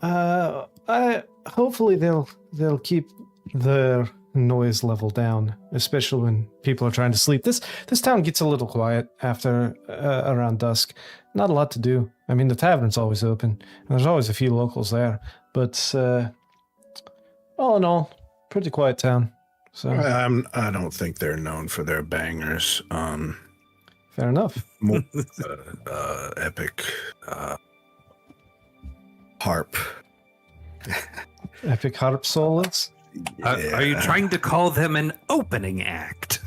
I hopefully they'll keep their noise level down, especially when people are trying to sleep. This town gets a little quiet after around dusk. Not a lot to do. I mean, the tavern's always open, and there's always a few locals there. But all in all, pretty quiet town. So I don't think they're known for their bangers. fair enough. More epic harp. Epic harp solos. Are you trying to call them an opening act?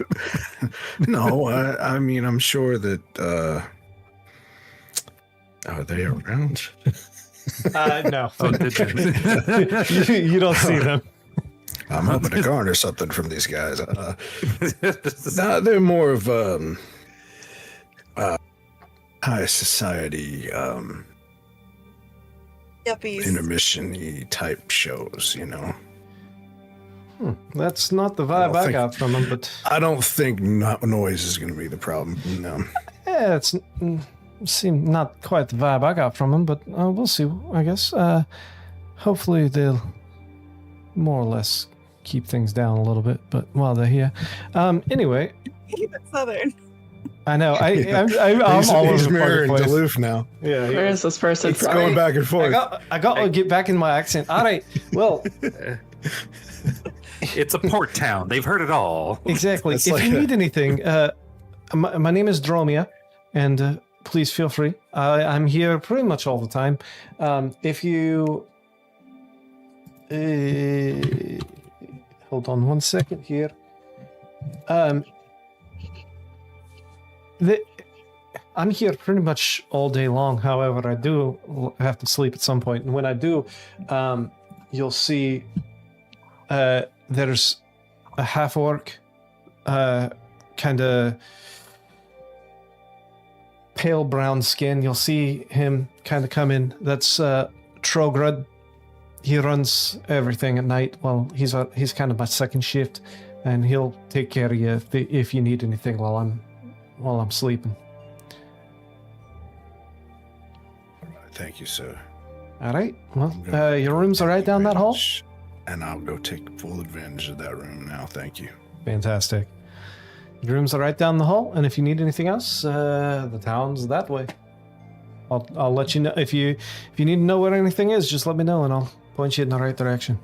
No, I mean, I'm sure that. Are they around? No. Oh, did you? You don't see them. I'm hoping to garner something from these guys. No, they're more of high society, Yuppies. intermission-y type shows, you know. That's not the vibe I got from them, but I don't think noise is going to be the problem. No. yeah, it's seem not quite the vibe I got from them, but we'll see. I guess. Hopefully they'll more or less keep things down a little bit, but while they're here, anyway. Keep it southern. I know. I'm He's all over the mirroring place. Duluth now. Yeah, Where is this person It's from? going back and forth. I got to get back in my accent. All right. Well, It's a port town. They've heard it all. exactly. It's If like you need anything, my name is Dromia, and please feel free. I'm here pretty much all the time. If you hold on one second here. I'm here pretty much all day long. However, I do have to sleep at some point, and when I do, you'll see there's a half orc, kind of pale brown skin. You'll see him kind of come in. That's Trogrud. He runs everything at night. Well, he's kind of my second shift, and he'll take care of you if you need anything while I'm sleeping. Thank you, sir. All right. Well, your rooms are right down that hall. And I'll go take full advantage of that room now. Thank you. Fantastic. Your rooms are right down the hall, and if you need anything else, the town's that way. I'll let you know if you need to know where anything is. Just let me know, and I'll point you in the right direction.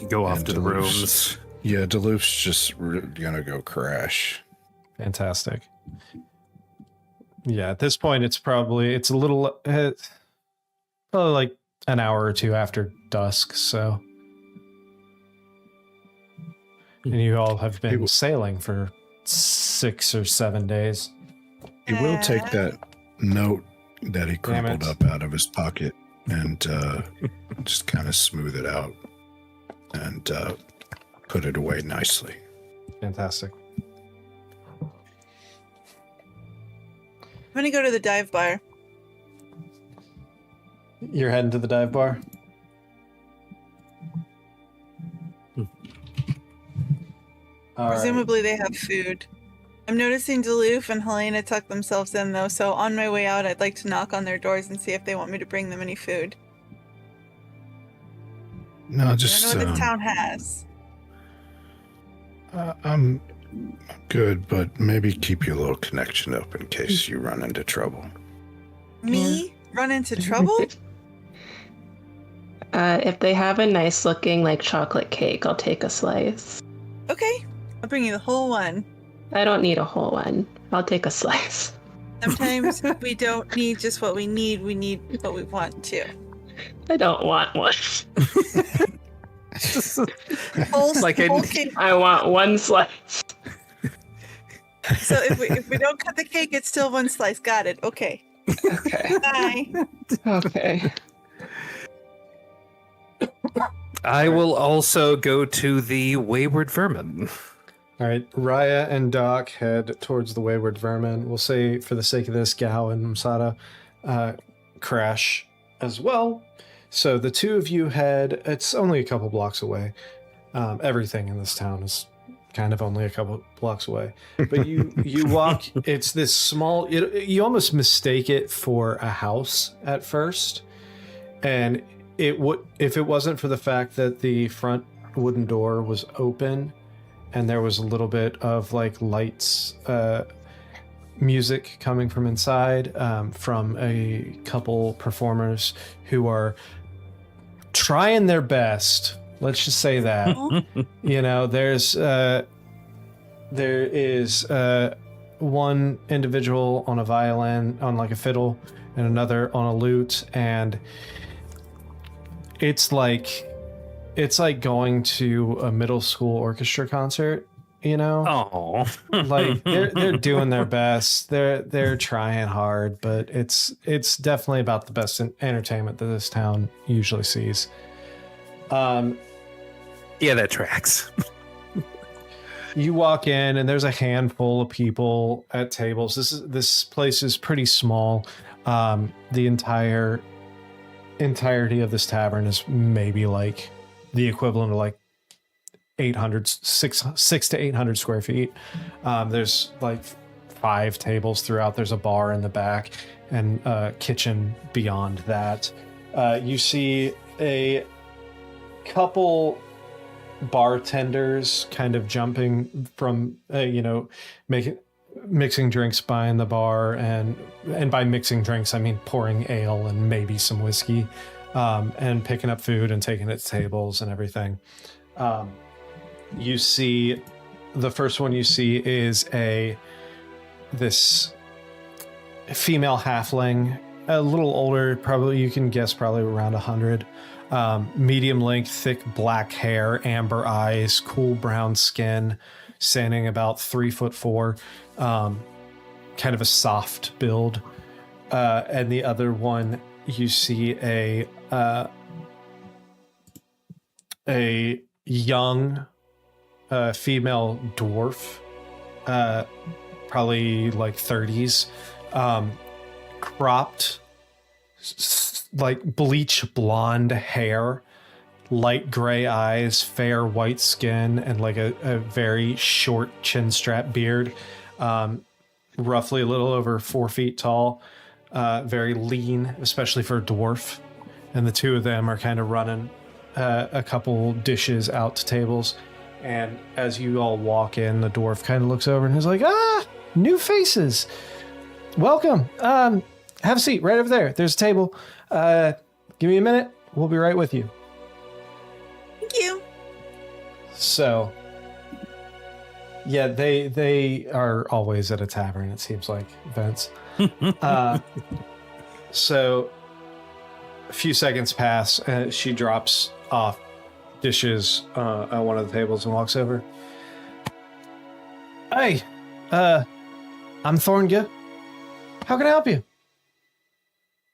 Go off And to the Duluth's- rooms. Yeah, Duluth's just gonna go crash. Fantastic. Yeah, at this point, it's a little, probably like an hour or two after dusk. So, and you all have been sailing for 6 or 7 days. He will take that note that he Damn crumpled it. up out of his pocket and just kind of smooth it out and put it away nicely. Fantastic. I'm gonna go to the dive bar. You're heading to the dive bar. All right. Presumably they have food. I'm noticing Duluth and Helena tuck themselves in though, so on my way out I'd like to knock on their doors and see if they want me to bring them any food. No, I just don't know what this town has. I'm good, but maybe keep your little connection up in case you run into trouble. Me? Run into trouble? If they have a nice looking like chocolate cake, I'll take a slice. Okay, I'll bring you the whole one. I don't need a whole one. I'll take a slice. Sometimes we don't need just what we need what we want too. I don't want one. Whole, Like whole cake. I want one slice. So if we don't cut the cake, it's still one slice. Got it. Okay. Okay. Bye. Okay. I will also go to the Wayward Vermin. All right, Raya and Doc head towards the Wayward Vermin. We'll say, for the sake of this, Gao and Masada crash as well. So the two of you head, it's only a couple blocks away. Everything in this town is kind of only a couple blocks away. But you walk, it's this small, you almost mistake it for a house at first. And it would, if it wasn't for the fact that the front wooden door was open, and there was a little bit of like lights, music coming from inside, from a couple performers who are trying their best. Let's just say that. You know, there is one individual on a violin, on like a fiddle, and another on a lute, and it's like going to a middle school orchestra concert, you know? Oh. Like they're doing their best. They're trying hard, but it's definitely about the best entertainment that this town usually sees. Yeah, that tracks. You walk in and there's a handful of people at tables. This place is pretty small. The entirety of this tavern is maybe like the equivalent of like 6 to 800 square feet. There's like 5 tables throughout. There's a bar in the back and a kitchen beyond that. You see a couple bartenders kind of jumping from mixing drinks behind the bar, and by mixing drinks I mean pouring ale and maybe some whiskey, and picking up food and taking it to tables and everything. You see, the first one you see is this female halfling, a little older, probably you can guess probably around 100. Medium length, thick black hair, amber eyes, cool brown skin, standing about 3'4", kind of a soft build. And the other one, you see a young female dwarf, probably like 30s, cropped, like bleach blonde hair, light gray eyes, fair white skin, and like a very short chin strap beard, roughly a little over 4 feet tall, very lean, especially for a dwarf. And the two of them are kind of running a couple dishes out to tables. And as you all walk in, the dwarf kind of looks over and is like, new faces. Welcome. Have a seat right over there. There's a table. Give me a minute. We'll be right with you. Thank you. So, yeah, they are always at a tavern, it seems like, Vince. So, a few seconds pass, and she drops off dishes at one of the tables and walks over. Hey, I'm Thornga. How can I help you?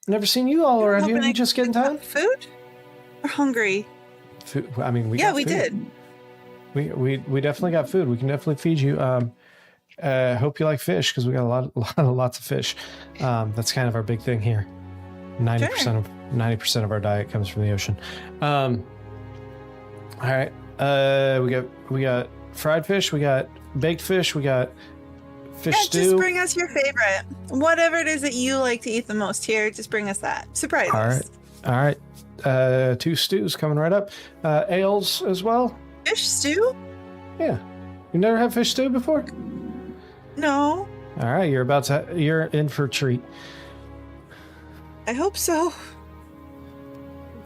Never seen you all around here. You just get in town? Food? We're hungry. Food. I mean, we we did. We definitely got food. We can definitely feed you. Hope you like fish, because we got lots of fish. That's kind of our big thing here. 90% of our diet comes from the ocean. All right. We got fried fish. We got baked fish. We got fish stew. Just bring us your favorite. Whatever it is that you like to eat the most here, just bring us that. Surprise us. All right. 2 stews coming right up. Ales as well. Fish stew? Yeah. You never had fish stew before? No. All right. You're in for a treat. I hope so.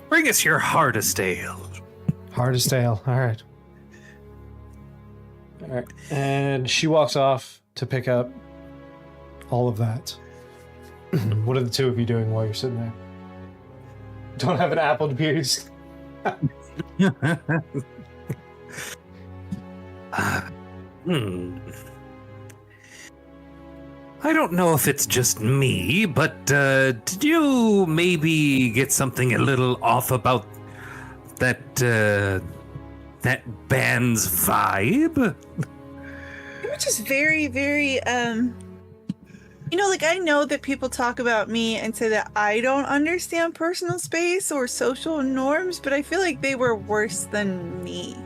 Bring us your hardest ale. Hardest ale. All right. All right. And she walks off to pick up all of that. What are the two of you doing while you're sitting there? Don't have an apple to pierce. I don't know if it's just me, but did you maybe get something a little off about that band's vibe? They were just very, very, like I know that people talk about me and say that I don't understand personal space or social norms, but I feel like they were worse than me.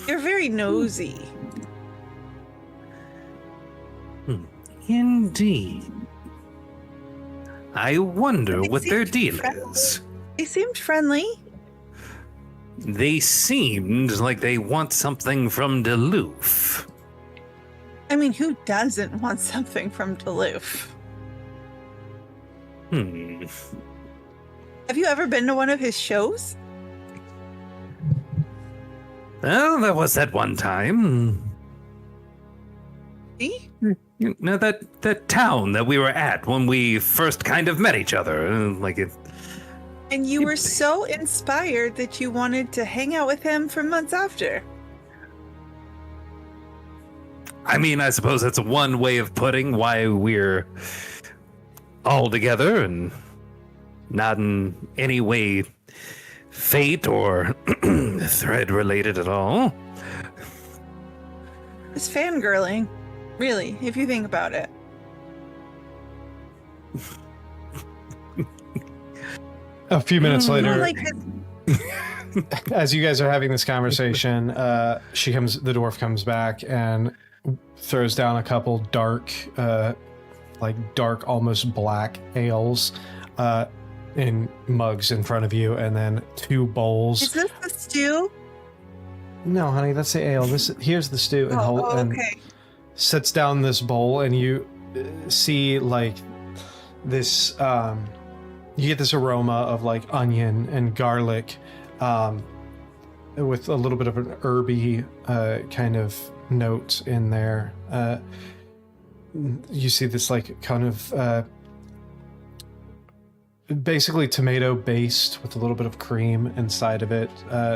They're very nosy. Indeed. I wonder what their deal is. They seemed friendly. They seemed like they want something from Duluth. I mean, who doesn't want something from Duluth? Hmm. Have you ever been to one of his shows? Well, there was that one time. See? You know, that town that we were at when we first kind of met each other. Like it. And you were so inspired that you wanted to hang out with him for months after. I mean, I suppose that's one way of putting why we're all together and not in any way fate or thread related at all. It's fangirling, really, if you think about it. A few minutes You know, later, like as you guys are having this conversation, the dwarf comes back and throws down a couple dark, almost black ales in mugs in front of you, and then 2 bowls. is this the stew? No, honey, that's the ale. Here's the stew, and, and Okay. sets down this bowl, and you see like this. You get this aroma of like onion and garlic, with a little bit of an herby kind of note in there. You see this like kind of basically tomato based with a little bit of cream inside of it,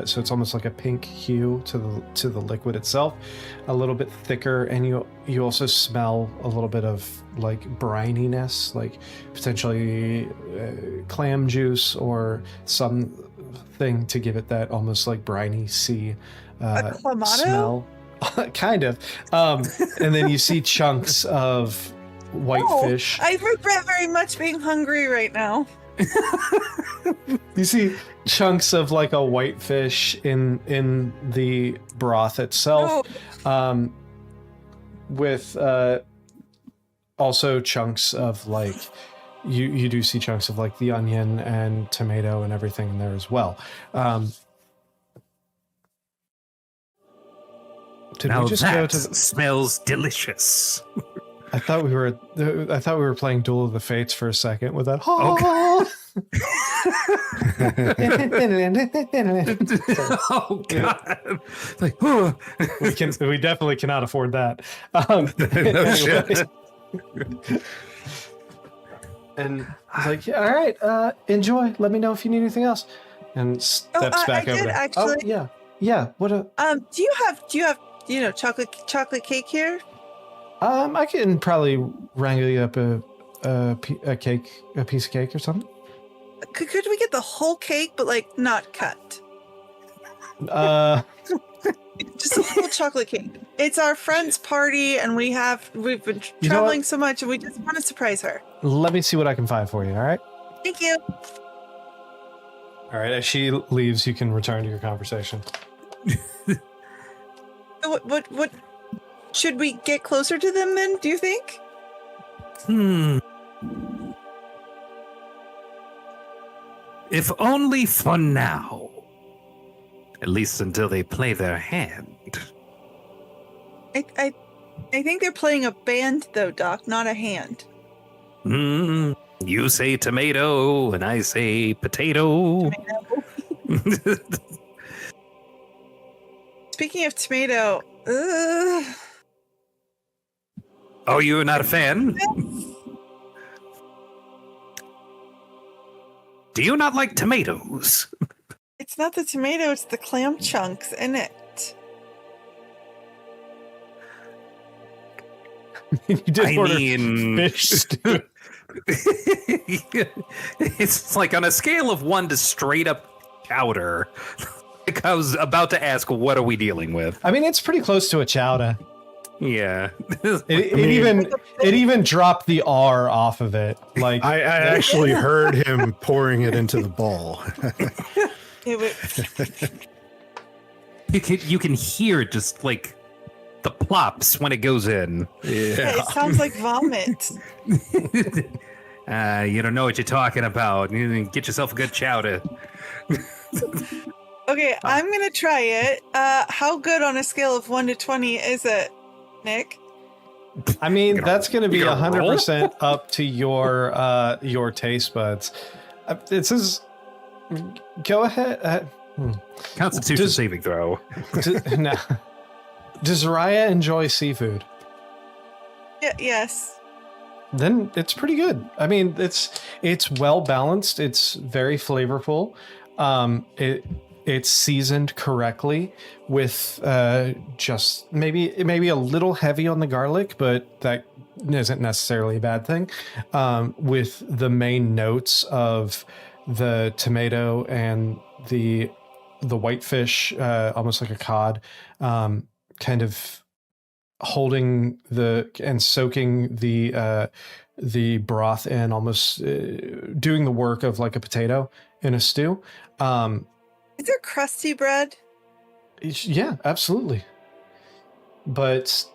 so it's almost like a pink hue to the liquid itself, a little bit thicker, and you also smell a little bit of like brininess, like potentially clam juice or something to give it that almost like briny sea A clamato? smell. Kind of. And then you see chunks of whitefish. I regret very much being hungry right now. You see chunks of like a whitefish in the broth itself, with also chunks of like you do see chunks of like the onion and tomato and everything in there as well. Did Now we just that go to? smells delicious. I thought we were playing Duel of the Fates for a second with that. Oh God! Like, oh. We definitely cannot afford that. No shit. And he's like, yeah, all right, enjoy. Let me know if you need anything else. And steps back I over did there. actually. Oh, yeah. What a Do you have chocolate cake here? I can probably wrangle you up a piece of cake or something. Could we get the whole cake, but like not cut? Just a whole chocolate cake. It's our friend's party, and we've been You know traveling what? so much, and we just want to surprise her. Let me see what I can find for you. All right. Thank you. All right. As she leaves, you can return to your conversation. What? Should we get closer to them then? Do you think? If only for now. At least until they play their hand. I think they're playing a band though, Doc, not a hand. You say tomato, and I say potato. Speaking of tomato, Oh, you're not a fan? Do you not like tomatoes? it's not the tomato, it's the clam chunks in it. You did order mean, fish stew. It's like on a scale of 1 to straight up chowder. Like I was about to ask, what are we dealing with? I mean, it's pretty close to a chowder. Yeah. It even dropped the R off of it. Like I actually heard him pouring it into the bowl. It was, You can hear just like the plops when it goes in. yeah, it sounds like vomit. You don't know what you're talking about. You get yourself a good chowder. Okay, I'm gonna try it. How good on a scale of 1 to 20 is it, Nick? I mean, that's going to be you gonna roll? 100% up to your taste buds. This is Go ahead. Constitution Does- saving throw. No. Does Raya enjoy seafood? Yes. Then it's pretty good. I mean, it's well balanced. It's very flavorful. It's seasoned correctly with just maybe a little heavy on the garlic, but that isn't necessarily a bad thing. With the main notes of the tomato and the whitefish, almost like a cod, kind of holding and soaking the broth in, almost doing the work of like a potato in a stew. Is there crusty bread? Yeah, absolutely. But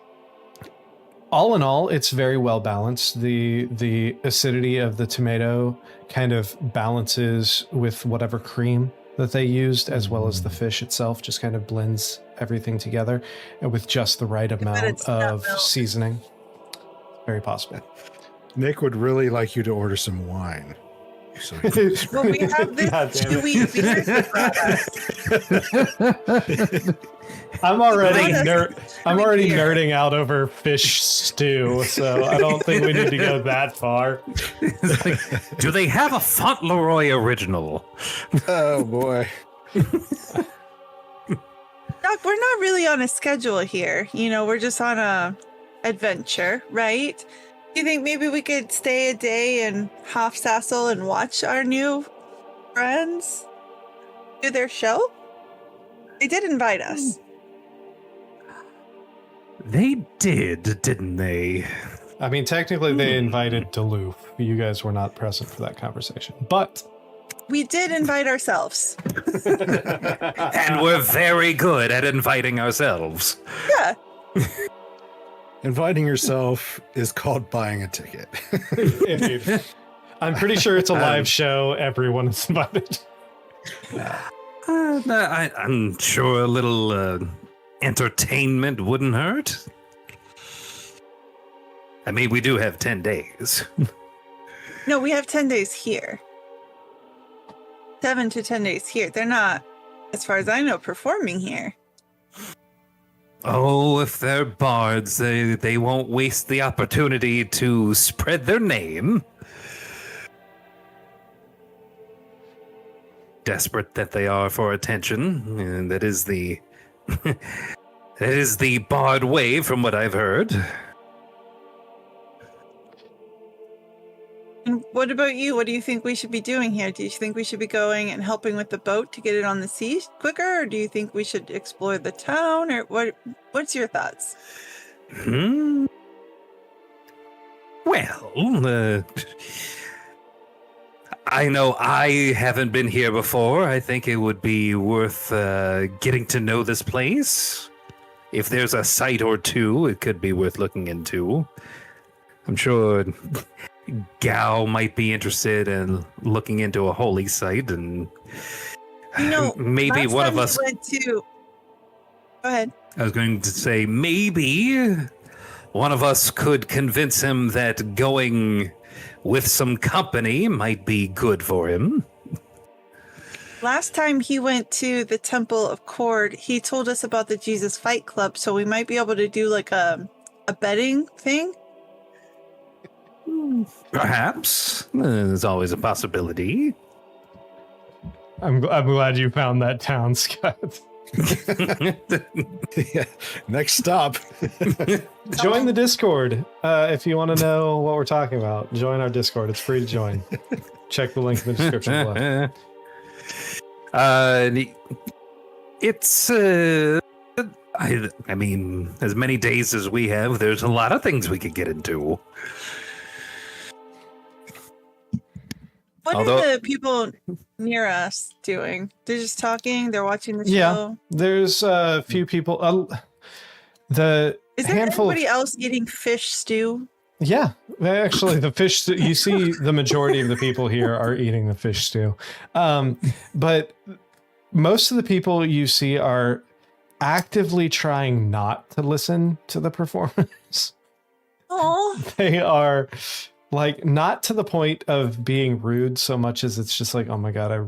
all in all, it's very well balanced. The acidity of the tomato kind of balances with whatever cream that they used, as well as the fish itself, just kind of blends everything together and with just the right amount it's not of milk. seasoning. Very possible. Nick would really like you to order some wine. So Well, we have this God damn it. chewy beer product. I'm already Honest- beer. nerding out over fish stew, so I don't think we need to go that far. Do they have a Fauntleroy original? oh boy. Doc, we're not really on a schedule here. We're just on a adventure, right? Do you think maybe we could stay a day in Hofsasel and watch our new friends do their show? They did invite us. They didn't they? I mean, technically they invited Duluth. You guys were not present for that conversation, but We did invite ourselves. And we're very good at inviting ourselves. Yeah. Inviting yourself is called buying a ticket. I'm pretty sure it's a live show. Everyone is invited. I'm sure a little entertainment wouldn't hurt. I mean, we do have 10 days. No, we have 10 days here. 7 to 10 days here. They're not, as far as I know, performing here. Oh, if they're bards, they won't waste the opportunity to spread their name. Desperate that they are for attention, and that is the bard way, from what I've heard. And what about you? What do you think we should be doing here? Do you think we should be going and helping with the boat to get it on the sea quicker? Or do you think we should explore the town? Or what's your thoughts? Well, I know I haven't been here before. I think it would be worth getting to know this place. If there's a site or two, it could be worth looking into. I'm sure Gao might be interested in looking into a holy site, and maybe last one time of us. we went to... Go ahead. I was going to say maybe one of us could convince him that going with some company might be good for him. Last time he went to the Temple of Cord, he told us about the Jesus Fight Club, so we might be able to do like a betting thing. Perhaps. There's always a possibility. I'm glad you found that town, Scott. Yeah. Next stop. Join the Discord if you want to know what we're talking about. Join our Discord. It's free to join. Check the link in the description below. It's I mean, as many days as we have, there's a lot of things we could get into. What Although- are the people near us doing? They're just talking. They're watching the show. Yeah. There's a few people. The Is there handful of anybody else eating fish stew? Yeah, actually, the fish stew, you see the majority of the people here are eating the fish stew. But most of the people you see are actively trying not to listen to the performance. Oh, They are Like, not to the point of being rude so much as it's just like, oh my God, I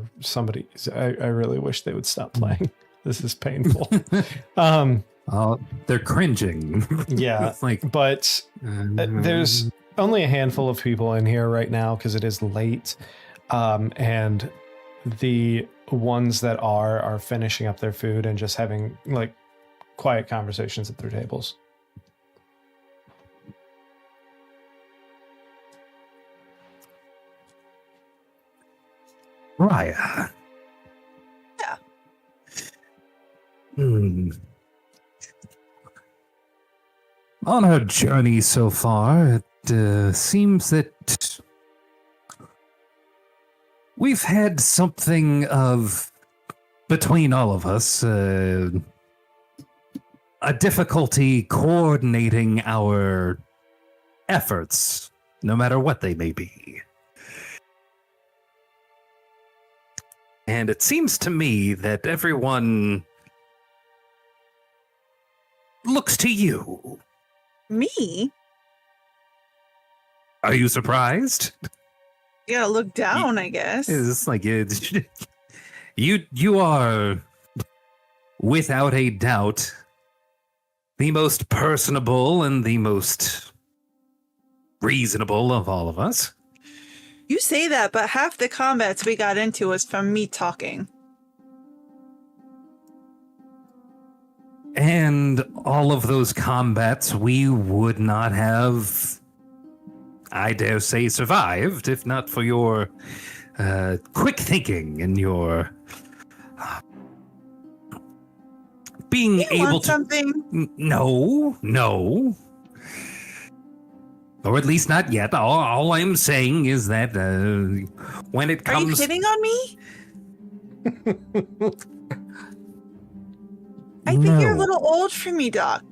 really wish they would stop playing. This is painful. They're cringing. Yeah. It's like, but there's only a handful of people in here right now because it is late. And the ones that are finishing up their food and just having like quiet conversations at their tables. Raya. Yeah. on our journey so far, it seems that we've had something of, between all of us, a difficulty coordinating our efforts, no matter what they may be. And it seems to me that everyone looks to you. Me? Are you surprised? You gotta look down, I guess. It's like you are, without a doubt, the most personable and the most reasonable of all of us. You say that, but half the combats we got into was from me talking. And all of those combats we would not have, I dare say, survived if not for your quick thinking and your being You able want to. something? No. Or at least not yet. All I'm saying is that when it Are you comes... hitting on me? I think you're a little old for me, Doc.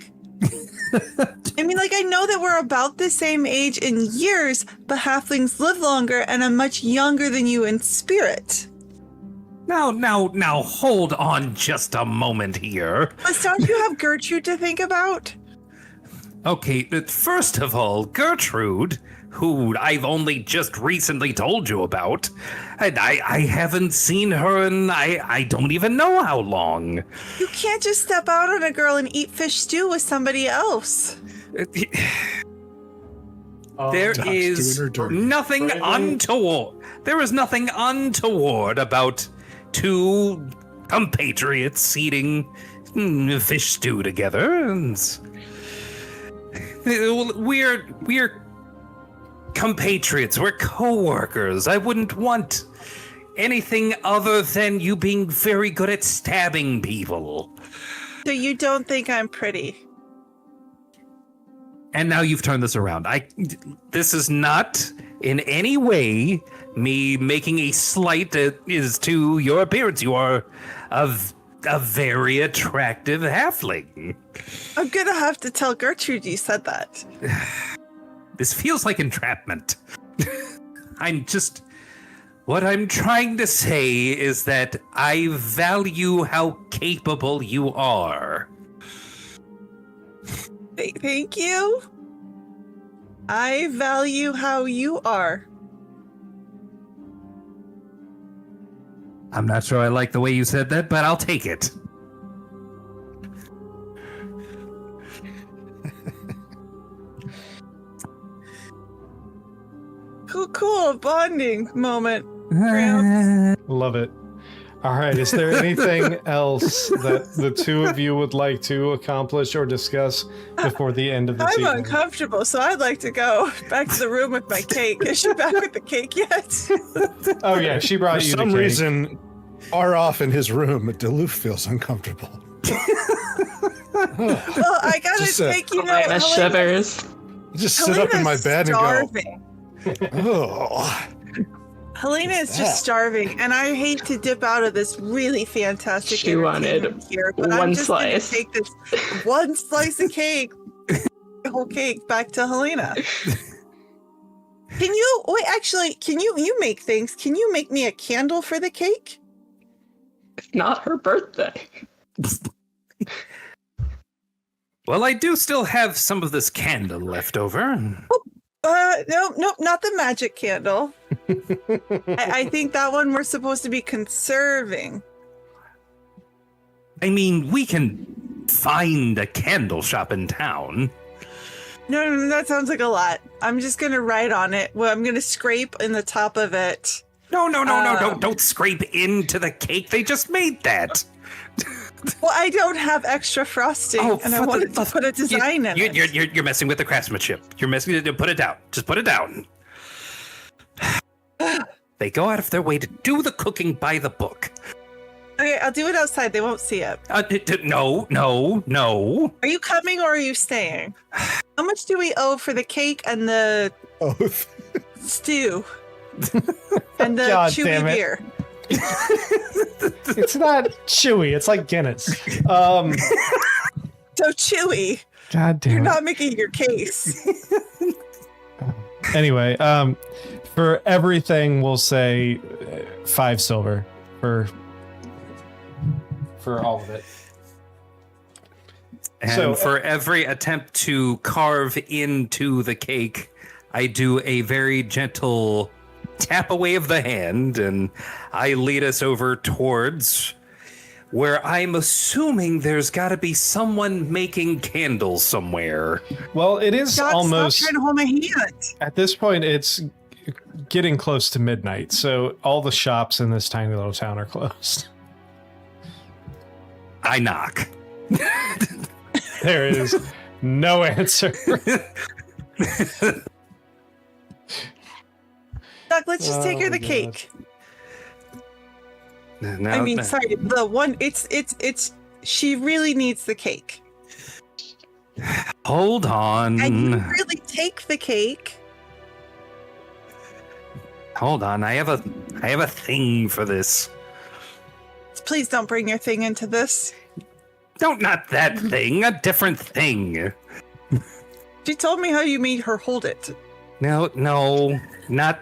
I mean, like, I know that we're about the same age in years, but halflings live longer and I'm much younger than you in spirit. Now, hold on just a moment here. But don't you have Gertrude to think about? Okay, first of all, Gertrude, who I've only just recently told you about, and I haven't seen her in I don't even know how long. You can't just step out on a girl and eat fish stew with somebody else. There Doc's is doing her dirty. nothing untoward. There is nothing untoward about two compatriots eating fish stew together. And we're compatriots. We're co-workers. I wouldn't want anything other than you being very good at stabbing people. So you don't think I'm pretty? And now you've turned this around. This is not in any way me making a slight is to your appearance. You are a very attractive halfling. I'm gonna have to tell Gertrude you said that. This feels like entrapment. What I'm trying to say is that I value how capable you are. Thank you. I value how you are. I'm not sure I like the way you said that, but I'll take it. Cool bonding moment. Gramps. Love it. All right. Is there anything else that the two of you would like to accomplish or discuss before the end of the I'm evening? uncomfortable, so I'd like to go back to the room with my cake. Is she back with the cake yet? Oh yeah, she brought For you some the cake. reason, far off in his room, Duluth feels uncomfortable. Well, I gotta Just, take, you know, Helena shivers. Just sit up in my Helena's bed and starving. go, oh. Helena is just starving, and I hate to dip out of this really fantastic She wanted entertainment here, but I'm one just slice. gonna take this one slice of cake, the whole cake, back to Helena. Can you wait? Actually, can you make things? Can you make me a candle for the cake? It's not her birthday. Well, I do still have some of this candle left over. Nope, not the magic candle. I think that one we're supposed to be conserving. I mean, we can find a candle shop in town. No, that sounds like a lot. I'm just gonna write on it. Well, I'm gonna scrape in the top of it. No, don't scrape into the cake. They just made that. Well, I don't have extra frosting, and I wanted to put a design in it. You're messing with the craftsmanship. You're messing with it. Put it down. Just put it down. They go out of their way to do the cooking by the book. Okay, I'll do it outside. They won't see it. No. Are you coming or are you staying? How much do we owe for the cake and the Both. stew and the God damn chewy it. beer? It's not chewy. It's like Guinness. So chewy. God damn You're it. not making your case. Anyway, for everything, we'll say 5 silver for all of it. And So- for every attempt to carve into the cake, I do a very gentle tap away of the hand, and I lead us over towards where I'm assuming there's got to be someone making candles somewhere. Well, it is God, almost stop trying to hold my hand. at this point. It's getting close to midnight, so all the shops in this tiny little town are closed. I knock. There is no answer. Doc, let's just take her Oh, the God. cake. No, I mean, sorry, the one. It's. She really needs the cake. hold And you on. really take the cake. Hold on. I have a thing for this. Please don't bring your thing into this. Not that thing. A different thing. She told me how you made her hold it. No, not.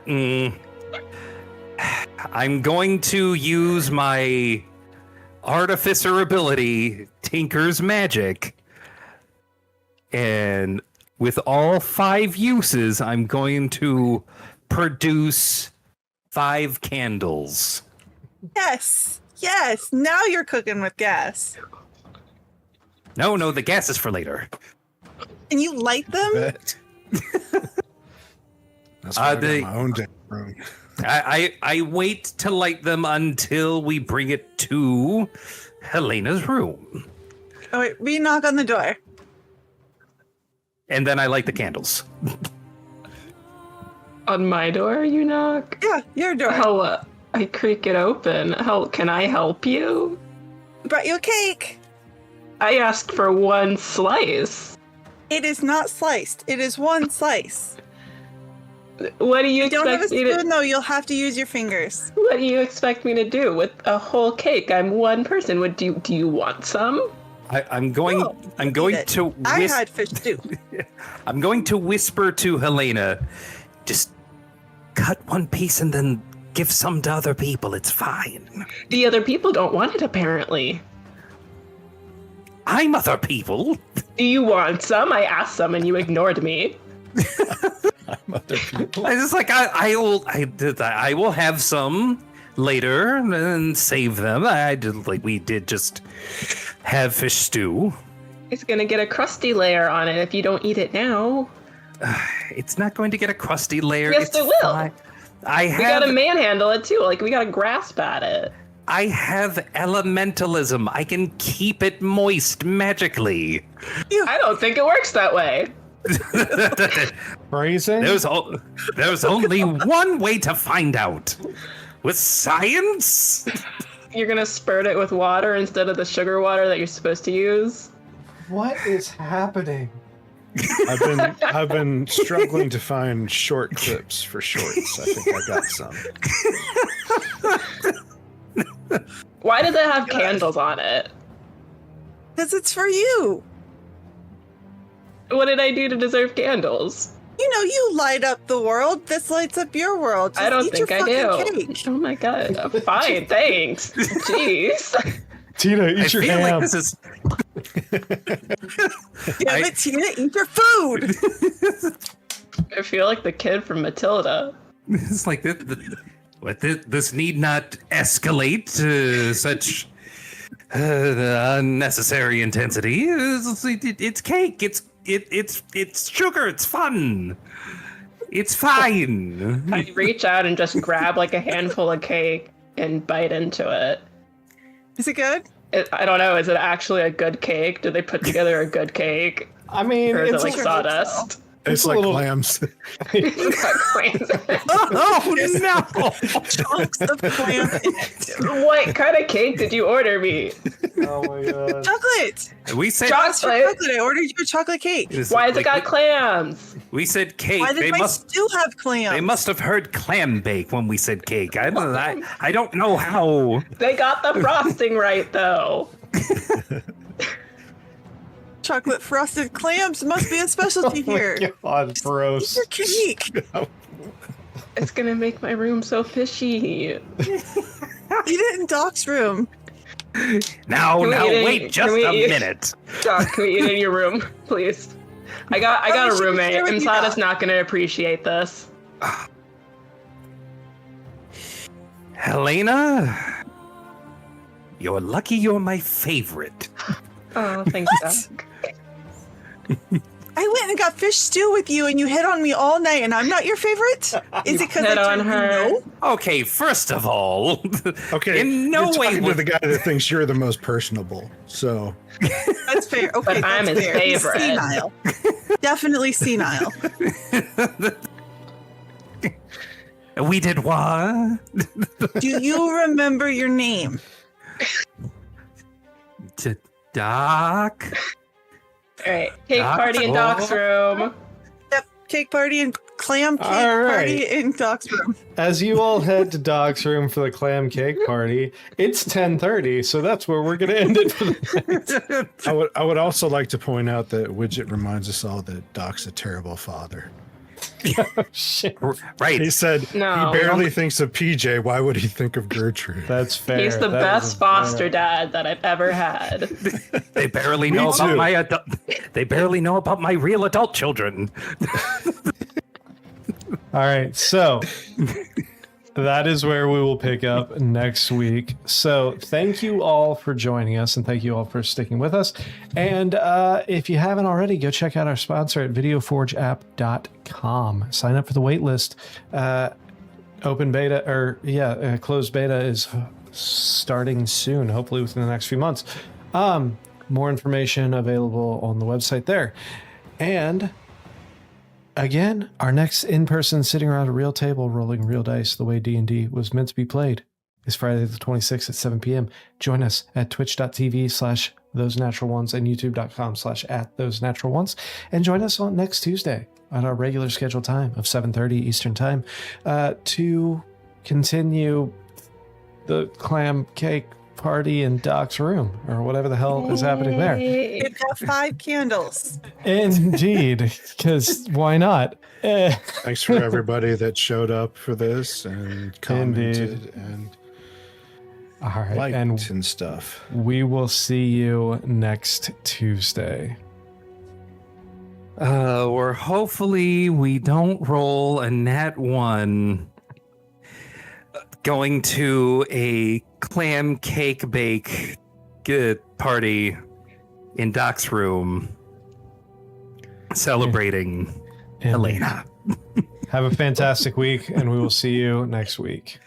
I'm going to use my artificer ability, Tinker's Magic. And with all 5 uses, I'm going to produce 5 candles. Yes. Now you're cooking with gas. No, the gas is for later. And you light them? Bet. That's why I got they- my own damn room. I wait to light them until we bring it to Helena's room. Oh wait, we knock on the door. And then I light the candles. On my door, you knock? Yeah, your door. How, I creak it open. How can I help you? Brought you a cake. I asked for 1 slice. It is not sliced. It is 1 slice. What do you You don't have a expect me to? spoon though. You'll have to use your fingers. What do you expect me to do with a whole cake? I'm 1 person. Would do you want some? I'm going. Oh, I'm going eat it. to. I had fish stew. I'm going to whisper to Helena. Just cut 1 piece and then give some to other people. It's fine. The other people don't want it, apparently. I'm other people. Do you want some? I asked some and you ignored me. I just like I will have some later and save them. I did like we did just have fish stew. It's gonna get a crusty layer on it if you don't eat it now. It's not going to get a crusty layer. Yes, it's it will. fine. I We have gotta manhandle it too. Like we gotta grasp at it. I have elementalism. I can keep it moist magically. I don't think it works that way. Phrasing? There's only one way to find out. With science? You're gonna spurt it with water instead of the sugar water that you're supposed to use. What is happening? I've been struggling to find short clips for shorts. I think I got some. Why does it have candles on it? Because it's for you. What did I do to deserve candles? You know, you light up the world. This lights up your world. Just I don't eat think your I do. fucking cake. Oh my god. Fine, thanks. Jeez. Tina, I eat your feel ham. like this is Damn it, Tina, eat your food. I feel like the kid from Matilda. It's like this need not escalate to such unnecessary intensity. It's cake. It's sugar. It's fun. It's fine. I reach out and just grab like a handful of cake and bite into it. Is it good? I don't know. Is it actually a good cake? Do they put together a good cake? I mean, Or is it it's like sawdust? It's a like little- clams. It's got clams in it. Oh no! Chunks of clam in it. What kind of cake did you order me? Oh my god. Chocolate. We said Chocolate. Chocolate. I ordered you a chocolate cake. Why has it got clams? We said cake. Why did my stew have clams? They must have heard clam bake when we said cake. I don't know how. They got the frosting right though. Chocolate frosted clams must be a specialty here. God, gross. Your cake. It's gonna make my room so fishy. Eat it in Doc's room. Now, Can we eat it- wait just can we a eat- minute. Doc, can we eat in your room, please? I got we a should roommate. share with you, Imsada's Doc. not gonna appreciate this. Helena, you're lucky you're my favorite. Oh, thanks, Doc. I went and got fish stew with you, and you hit on me all night, and I'm not your favorite. Is it because I hit on told you her. no? Okay, first of all, Okay, in no you're way talking to would the guy that thinks you're the most personable. So That's fair. Okay, But I'm that's his fair. He's favorite. senile. Definitely senile. we did what? Do you remember your name? Doc. All right, cake Doc? party in Doc's room. Yep, cake party and clam cake All right. party in Doc's room. As you all head to Doc's room for the clam cake party, it's 10:30, so that's where we're going to end it for the night. I would also like to point out that Widget reminds us all that Doc's a terrible father. Shit. Right. He said No. he barely thinks of PJ. Why would he think of Gertrude? That's fair. He's the That best is a- foster dad that I've ever had. They barely Me know about too. my adult. They barely know about my real adult children. All right, so that is where we will pick up next week. So thank you all for joining us, and thank you all for sticking with us. And if you haven't already, go check out our sponsor at videoforgeapp.com. Sign up for the wait list. Open beta, closed beta is starting soon, hopefully within the next few months. More information available on the website there. And again, our next in-person sitting around a real table rolling real dice the way D&D was meant to be played is Friday the 26th at 7 p.m. Join us at twitch.tv/thosenatural1s and youtube.com/@thosenatural1s, and join us on next Tuesday on our regular scheduled time of 7:30 Eastern time to continue the clam cake party in Doc's room, or whatever the hell is happening there. We've got 5 candles. Indeed, because why not? Thanks for everybody that showed up for this and commented and All right, liked and and stuff. we will see you next Tuesday. Or hopefully we don't roll a nat 1 going to a clam cake bake party in Doc's room celebrating And Helena. have a fantastic week, and we will see you next week.